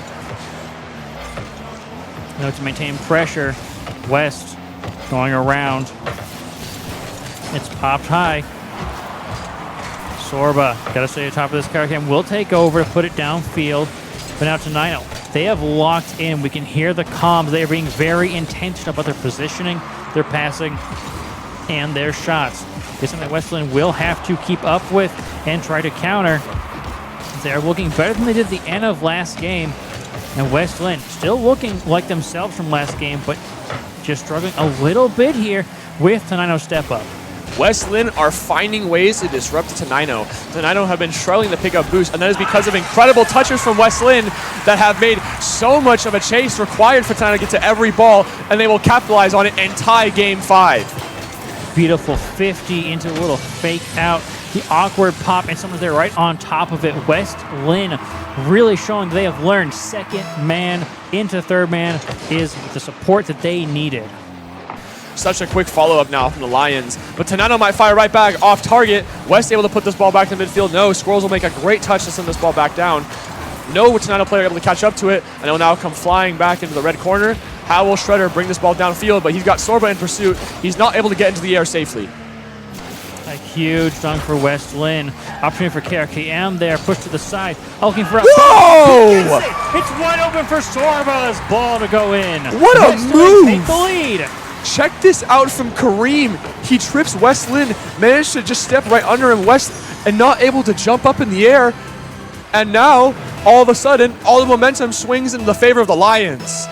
Now to maintain pressure, West going around. It's popped high. Sorba, got to stay at the top of this car cam, will take over to put it downfield. But now Tenino, they have locked in. We can hear the comms. They are being very intentional about their positioning, their passing, and their shots. It's something that Westland will have to keep up with and try to counter. They're looking better than they did at the end of last game. And Westland still looking like themselves from last game, but just struggling a little bit here with Tenino's step up. Westland are finding ways to disrupt Tenino. Tenino have been struggling to pick up boost, and that is because of incredible touches from Westland that have made so much of a chase required for Tenino to get to every ball, and they will capitalize on it and tie Game 5. Beautiful 50 into a little fake out. The awkward pop, and someone's there right on top of it. Westland really showing they have learned second man into third man is the support that they needed. Such a quick follow-up now from the Lions. But Tenano might fire right back off target. West able to put this ball back in midfield. No, Squirrels will make a great touch to send this ball back down. No Tenano player able to catch up to it, and it will now come flying back into the red corner. How will Shredder bring this ball downfield? But he's got Sorba in pursuit. He's not able to get into the air safely. A huge dunk for West Lynn. Opportunity for KRKM there. Push to the side. Looking for a... Whoa! It's wide open for Sorba's ball to go in. What a West Lynn move! take the lead. Check this out from Kareem. He trips West Lynn, managed to just step right under him, and not able to jump up in the air. And now, all of a sudden, all the momentum swings in the favor of the Lions.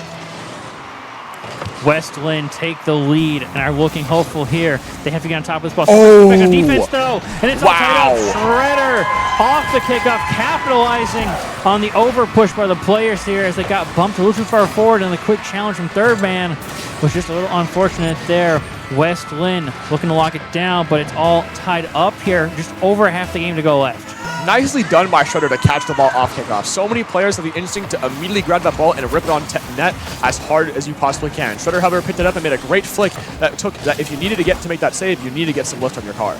West Lynn take the lead and are looking hopeful here. They have to get on top of this ball. Oh. Back on defense though, and it's all tied Wow. up. Shredder off the kickoff, capitalizing on the over push by the players here as they got bumped a little too far forward, and the quick challenge from third man was just a little unfortunate there. West Lynn looking to lock it down, but it's all tied up here. Just over half the game to go left. Nicely done by Shredder to catch the ball off kickoff. So many players have the instinct to immediately grab that ball and rip it on net as hard as you possibly can. Shredder, however, picked it up and made a great flick that took that if you needed to get to make that save, you need to get some lift on your car.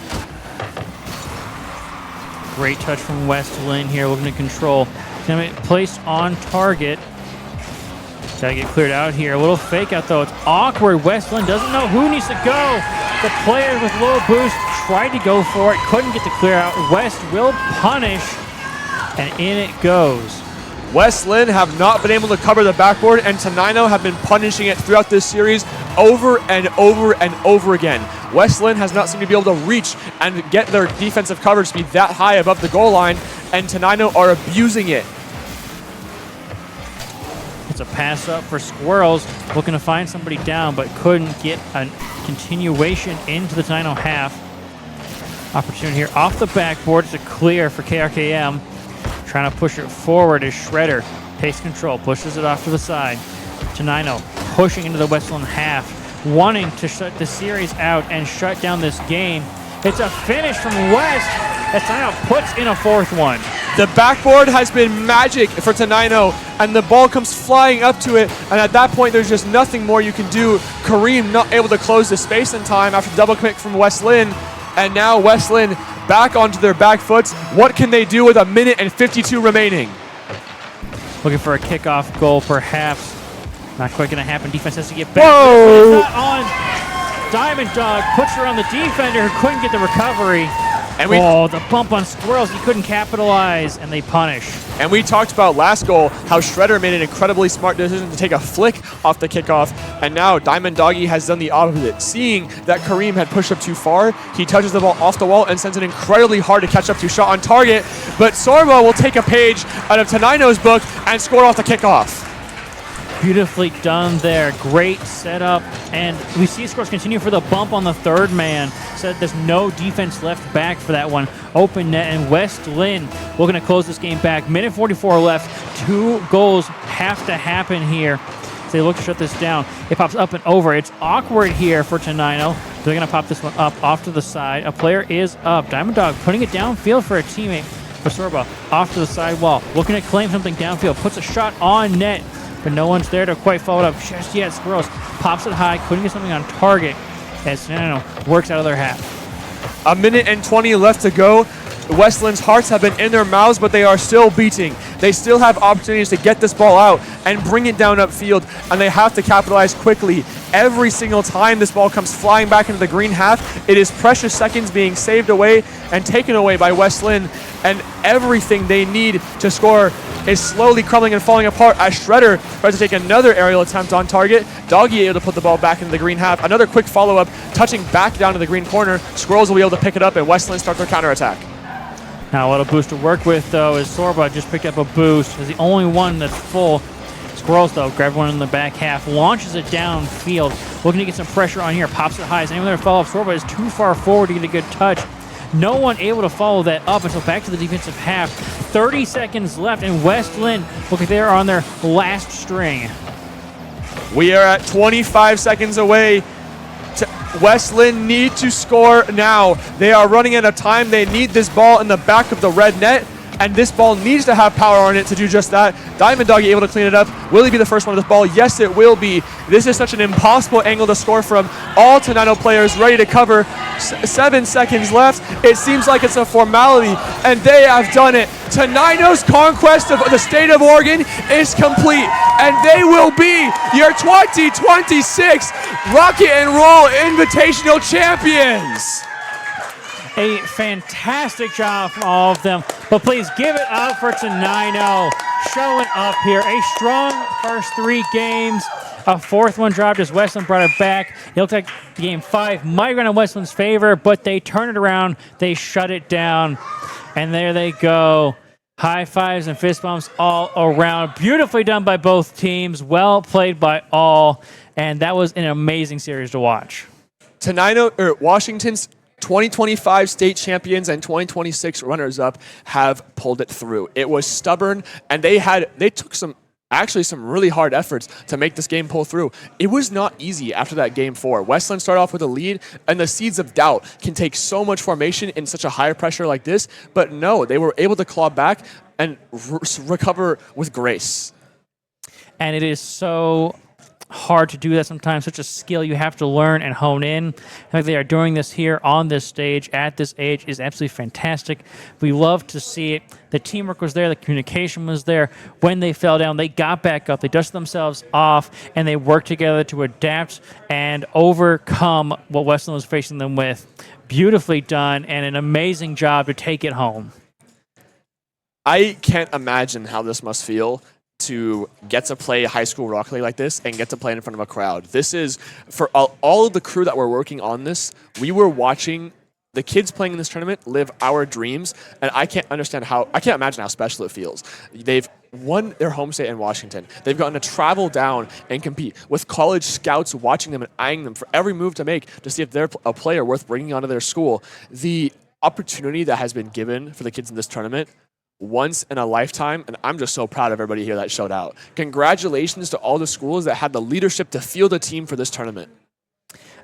Great touch from West Lynn here, looking to control. Gonna be placed on target. Gotta get cleared out here. A little fake out though. It's awkward. West Lynn doesn't know who needs to go. The player with low boost tried to go for it, couldn't get the clear out. West will punish, and in it goes. West Lynn have not been able to cover the backboard, and Tenino have been punishing it throughout this series over and over and over again. West Lynn has not seemed to be able to reach and get their defensive coverage to be that high above the goal line, and Tenino are abusing it. It's a pass up for Squirrels, looking to find somebody down, but couldn't get a continuation into the Tenino half. Opportunity here off the backboard. It's a clear for KRKM. Trying to push it forward is Shredder. Takes control, pushes it off to the side. Tenino pushing into the West Lynn half, wanting to shut the series out and shut down this game. It's a finish from West as Tenino puts in a fourth one. The backboard has been magic for Tenino, and the ball comes flying up to it, and at that point, there's just nothing more you can do. Kareem not able to close the space in time after the double kick from West Lynn, and now West Lynn back onto their back foot. What can they do with 1:52 remaining? Looking for a kickoff goal, perhaps. Not quite going to happen. Defense has to get back. Whoa! It's not on. Diamond Dog puts her on the defender who couldn't get the recovery. And the bump on Squirrels. He couldn't capitalize, and they punish. And we talked about last goal, how Shredder made an incredibly smart decision to take a flick off the kickoff, and now Diamond Doggy has done the opposite. Seeing that Kareem had pushed up too far, he touches the ball off the wall and sends an incredibly hard to catch up to shot on target, but Sorba will take a page out of Tenino's book and score off the kickoff. Beautifully done there. Great setup. And we see Squirrels continue for the bump on the third man. So there's no defense left back for that one. Open net, and West Lynn looking to close this game back. Minute 44 left. 2 goals have to happen here. So they look to shut this down. It pops up and over. It's awkward here for Tenino. They're going to pop this one up off to the side. A player is up. Diamond Dog putting it downfield for a teammate. For Sorba off to the side wall. Looking to claim something downfield. Puts a shot on net, but no one's there to quite follow it up just yet. Squirrels pops it high, couldn't get something on target as Tenino works out of their half. 1:20 left to go. West Lynn's hearts have been in their mouths, but they are still beating. They still have opportunities to get this ball out and bring it down upfield, and they have to capitalize quickly. Every single time this ball comes flying back into the green half, it is precious seconds being saved away and taken away by West Lynn, and everything they need to score is slowly crumbling and falling apart as Shredder tries to take another aerial attempt on target. Doggy able to put the ball back into the green half. Another quick follow-up, touching back down to the green corner. Squirrels will be able to pick it up, and West Lynn start their counterattack. Now a little boost to work with, though, as Sorba just picked up a boost. Is the only one that's full. Squirrels, though, grab one in the back half, launches it downfield, looking to get some pressure on here, pops it high. Is anyone there to follow up? Sorba is too far forward to get a good touch. No one able to follow that up until back to the defensive half. 30 seconds left, and West Lynn, look, they are on their last string. We are at 25 seconds away. West Lynn need to score now. They are running out of time. They need this ball in the back of the red net, and this ball needs to have power on it to do just that. Diamond Doggy able to clean it up. Will he be the first one with this ball? Yes, it will be. This is such an impossible angle to score from. All Tenino players ready to cover. 7 seconds left. It seems like it's a formality, and they have done it. Tenino's conquest of the state of Oregon is complete, and they will be your 2026 Rocket and Roll Invitational champions. A fantastic job from all of them. But please give it up for Tenino showing up here. A strong first 3 games. A 4th one dropped as Westland brought it back. It looked like game 5 might have gone in Westland's favor, but they turned it around. They shut it down. And there they go. High fives and fist bumps all around. Beautifully done by both teams. Well played by all. And that was an amazing series to watch. Washington's 2025 state champions and 2026 runners-up have pulled it through. It was stubborn, and they took some really hard efforts to make this game pull through. It was not easy after that game 4. Westland started off with a lead, and the seeds of doubt can take so much formation in such a high pressure like this, but no, they were able to claw back and recover with grace. And it is so hard to do that sometimes. Such a skill you have to learn and hone in. Like they are doing this here on this stage at this age is absolutely fantastic. We love to see it. The teamwork was there. The communication was there. When they fell down, they got back up. They dusted themselves off, and they worked together to adapt and overcome what Westland was facing them with. Beautifully done, and an amazing job to take it home. I can't imagine how this must feel to get to play high school Rocket League like this and get to play in front of a crowd. This is, for all of the crew that were working on this, we were watching the kids playing in this tournament live our dreams, and I can't imagine how special it feels. They've won their home state in Washington. They've gotten to travel down and compete with college scouts watching them and eyeing them for every move to make to see if they're a player worth bringing onto their school. The opportunity that has been given for the kids in this tournament, once in a lifetime, and I'm just so proud of everybody here that showed out. Congratulations to all the schools that had the leadership to field a team for this tournament.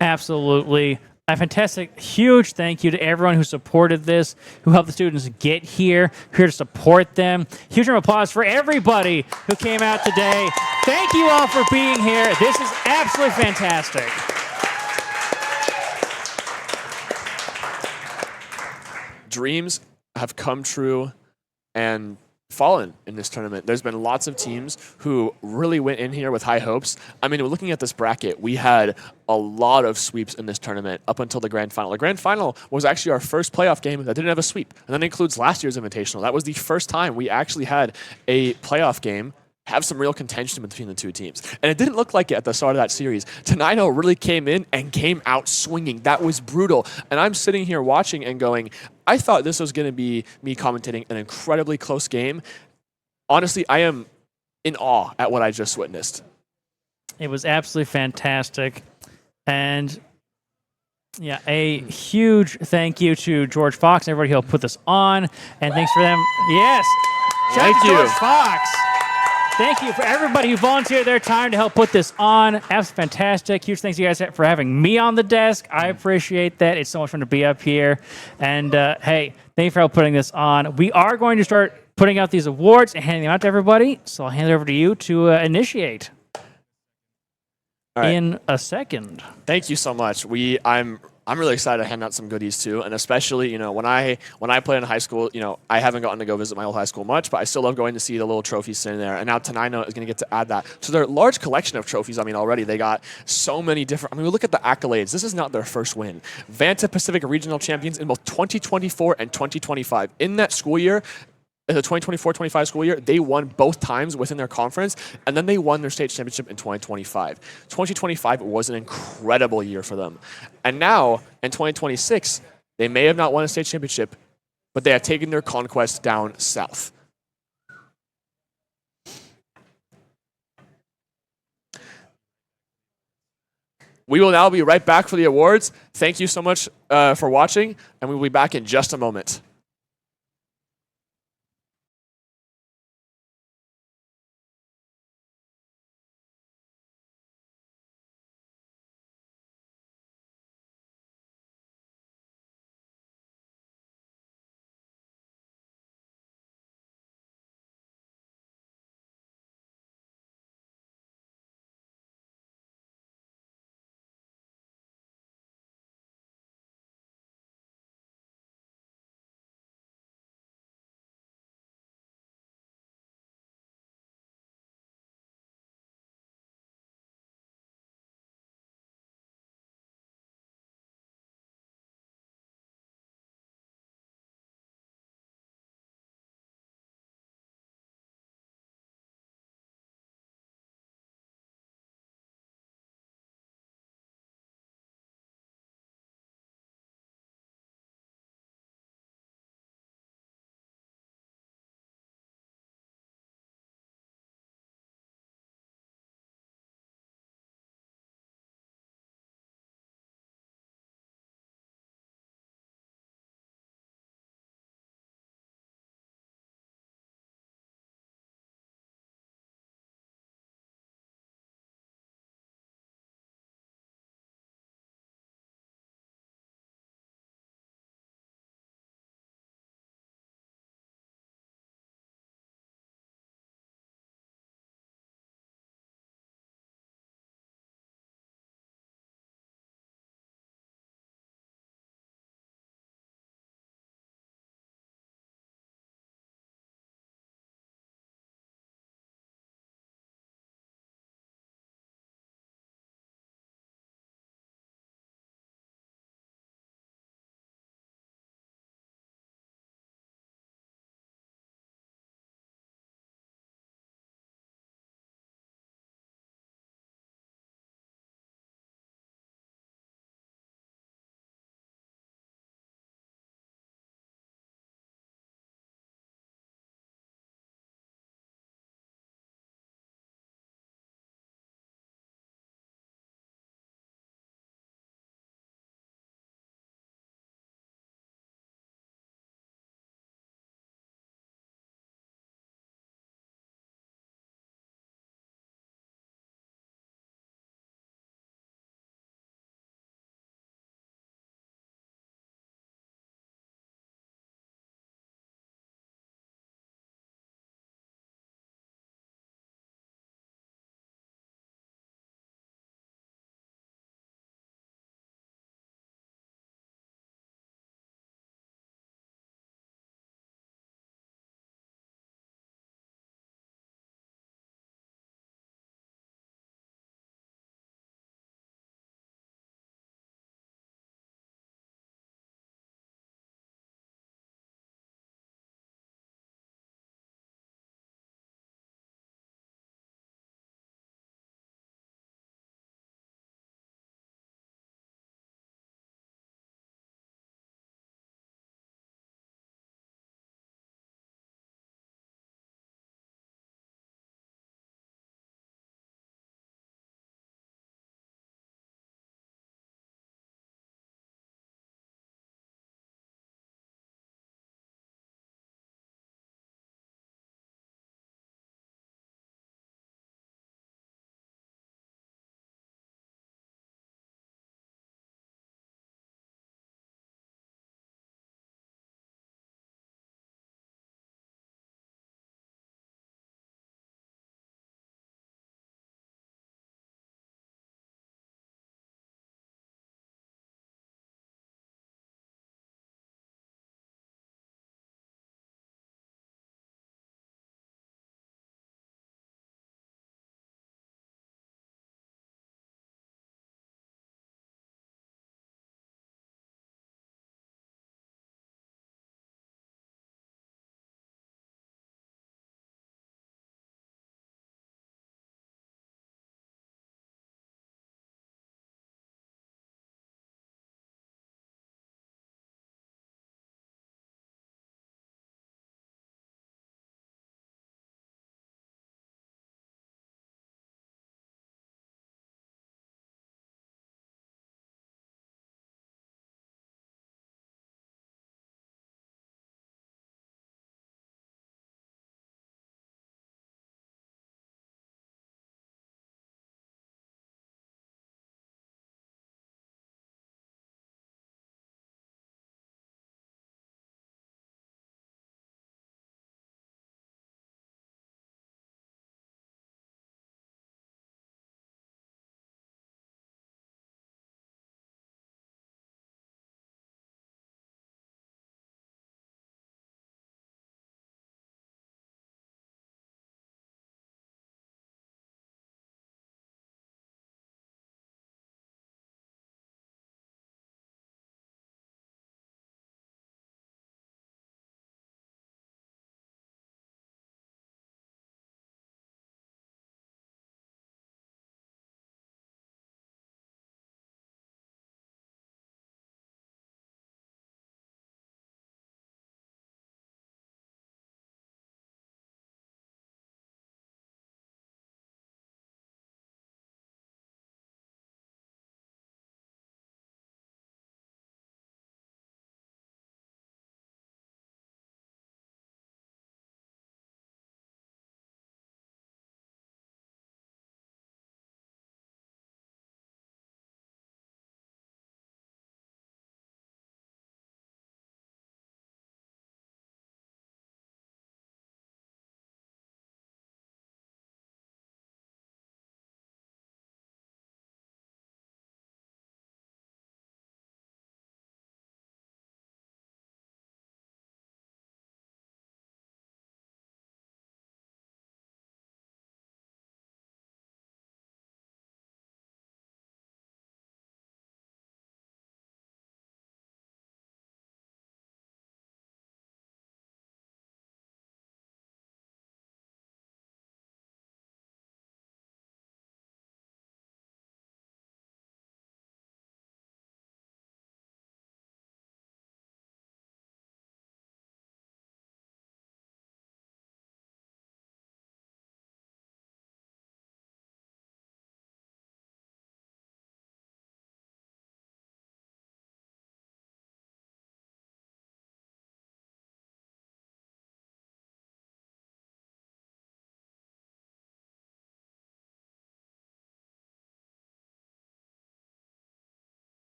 Absolutely. A fantastic, huge thank you to everyone who supported this, who helped the students get here to support them. Huge round of applause for everybody who came out today. Thank you all for being here. This is absolutely fantastic. Dreams have come true and fallen in this tournament. There's been lots of teams who really went in here with high hopes. I mean, looking at this bracket, we had a lot of sweeps in this tournament up until the grand final. The grand final was actually our first playoff game that didn't have a sweep, and that includes last year's Invitational. That was the first time we actually had a playoff game have some real contention between the two teams. And it didn't look like it at the start of that series. Tenino really came in and came out swinging. That was brutal. And I'm sitting here watching and going, I thought this was going to be me commentating an incredibly close game. Honestly, I am in awe at what I just witnessed. It was absolutely fantastic. And yeah, a huge thank you to George Fox and everybody who helped put this on. And thanks for them. Yes. Shout out to George Fox. Thank you for everybody who volunteered their time to help put this on. Absolutely fantastic. Huge thanks to you guys for having me on the desk. I appreciate that. It's so much fun to be up here. And hey, thank you for putting this on. We are going to start putting out these awards and handing them out to everybody. So I'll hand it over to you to initiate in a second. Thank you so much. I'm really excited to hand out some goodies too, and especially, when I played in high school, I haven't gotten to go visit my old high school much, but I still love going to see the little trophies sitting there. And now Tenino is going to get to add that to their large collection of trophies. I mean, already they got so many different. I mean, we look at the accolades. This is not their first win. Vanta Pacific Regional Champions in both 2024 and 2025. In that school year, in the 2024-25 school year, they won both times within their conference, and then they won their state championship in 2025. 2025 was an incredible year for them. And now, in 2026, they may have not won a state championship, but they have taken their conquest down south. We will now be right back for the awards. Thank you so much for watching, and we will be back in just a moment.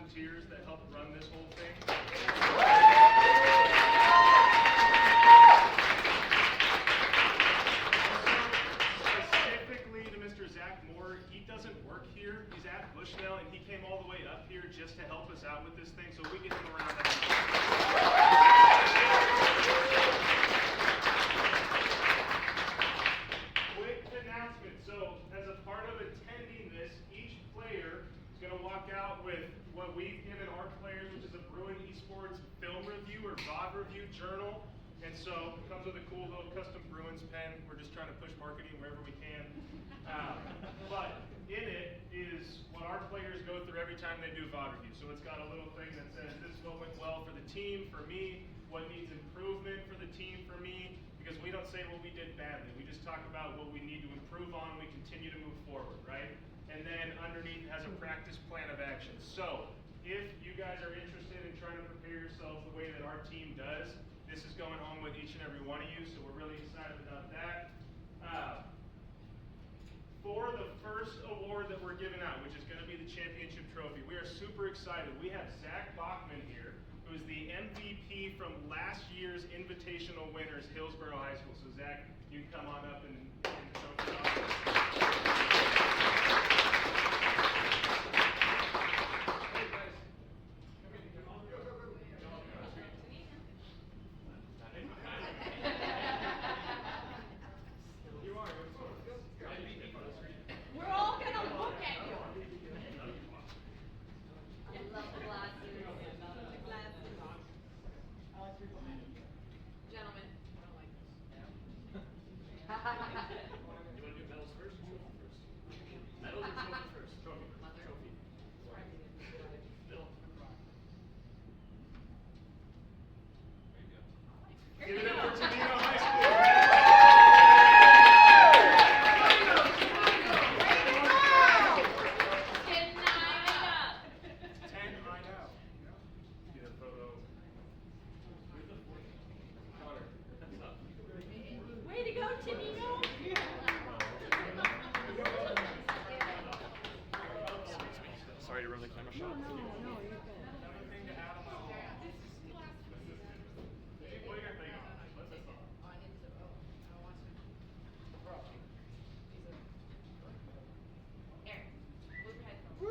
volunteers that help run this whole thing. Specifically to Mr. Zach Moore, he doesn't work here. He's at Bushnell, and he came all the way up here just to help us out with this thing, so we get him around that. Quick announcement. So, as a part of attending this, each player is going to walk out with what we've given our players, which is a Bruin Esports film review or VOD review journal. And so it comes with a cool little custom Bruins pen. We're just trying to push marketing wherever we can. But in it is what our players go through every time they do VOD review. So it's got a little thing that says this is what went well for the team, for me, what needs improvement for the team, for me, because we don't say what we did badly. We just talk about what we need to improve on. We continue to move forward, right? And then underneath it has a practice plan of action. So if you guys are interested in trying to prepare yourselves the way that our team does, this is going home with each and every one of you, so we're really excited about that. For the first award that we're giving out, which is going to be the championship trophy, we are super excited. We have Zach Bachman here, who is the MVP from last year's Invitational winners, Hillsborough High School. So Zach, you can come on up and show us the honors. Hey guys. We're all gonna look at you. I love the glasses. The glasses. Gentlemen, I don't like this. You want to do medals first or trophy first? Medals or trophy first? Trophy. Trophy. Middle. Give it up for Toledo High School. Getting 9 up. 10 right now. Get a photo. Way to go, Toledo. Sorry to ruin the camera shot. Aaron, move your headphones. Woo!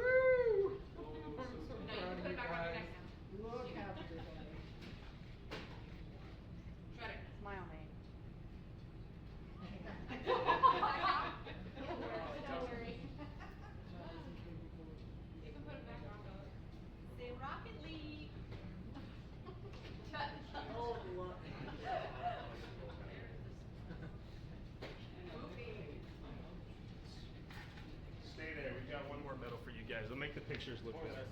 No, you can put it back on your neck now. Look happy Shredder. Smile, mate. Don't worry. You can put it back on, though. Say Rocket League. Stay there. We've got one more medal for you guys. We'll make the pictures look better.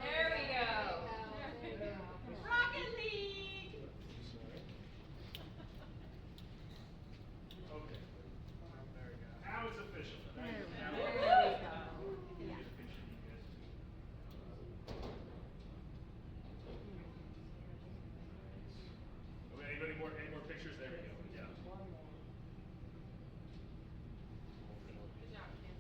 There we go. Rocket League. Okay. Now it's official. Any more pictures? There we go. Yeah. Good job, man.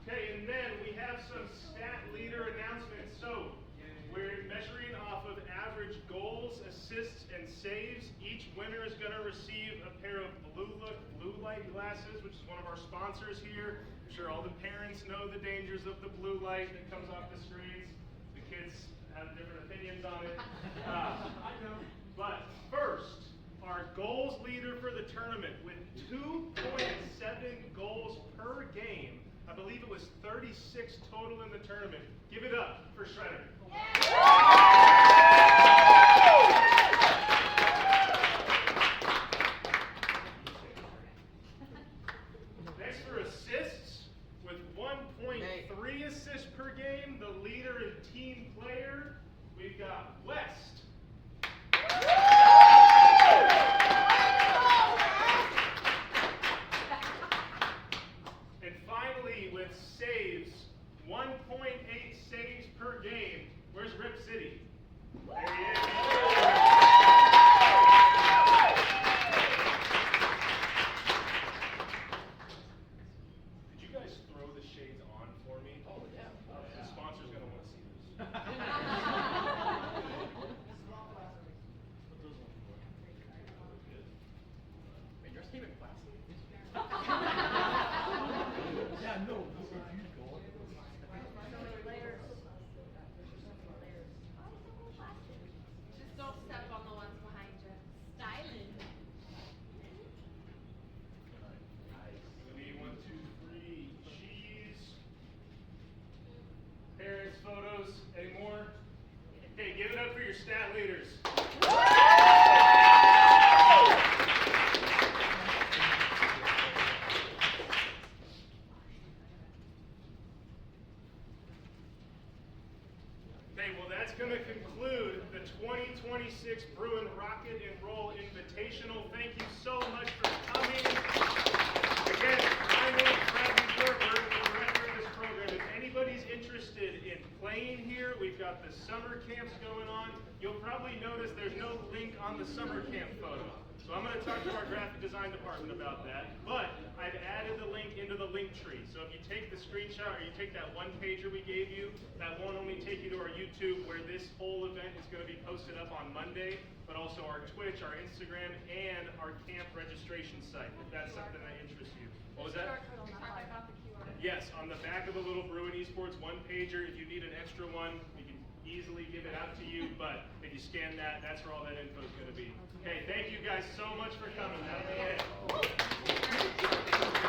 Okay, and then we have some stat leader announcements. So we're measuring off of average goals, assists, and saves. Each winner is going to receive a pair of blue light glasses, which is one of our sponsors here. I'm sure all the parents know the dangers of the blue light that comes off the screens. The kids have different opinions on it. I know. But first, our goals leader for the tournament with 2.7 goals per game. I believe it was 36 total in the tournament. Give it up for Shredder. Next for assists, with 1.3 assists per game, the leader and team player, we've got West. And finally, with saves, 1.5 your stat leaders. Okay, well that's going to conclude the 2026 Bruin Rocket and Roll Invitational. Thank you so much for coming. Again, my name is Bradley Berger, the director of this program. If anybody's interested in playing here, we've got the summer camps going on. You'll probably notice there's no link on the summer camp photo. So I'm going to talk to our graphic design department about that. But I've added the link into the link tree. So if you take the screenshot or you take that one pager we gave you, that won't only take you to our YouTube where this whole event is going to be posted up on Monday, but also our Twitch, our Instagram, and our camp registration site, if that's something that interests you. What was that? Yes, on the back of the little Bruin Esports one pager, if you need an extra one, we can easily give it out to you, but if you scan that, that's where all that info is going to be. Okay, thank you guys so much for coming. That'll be it.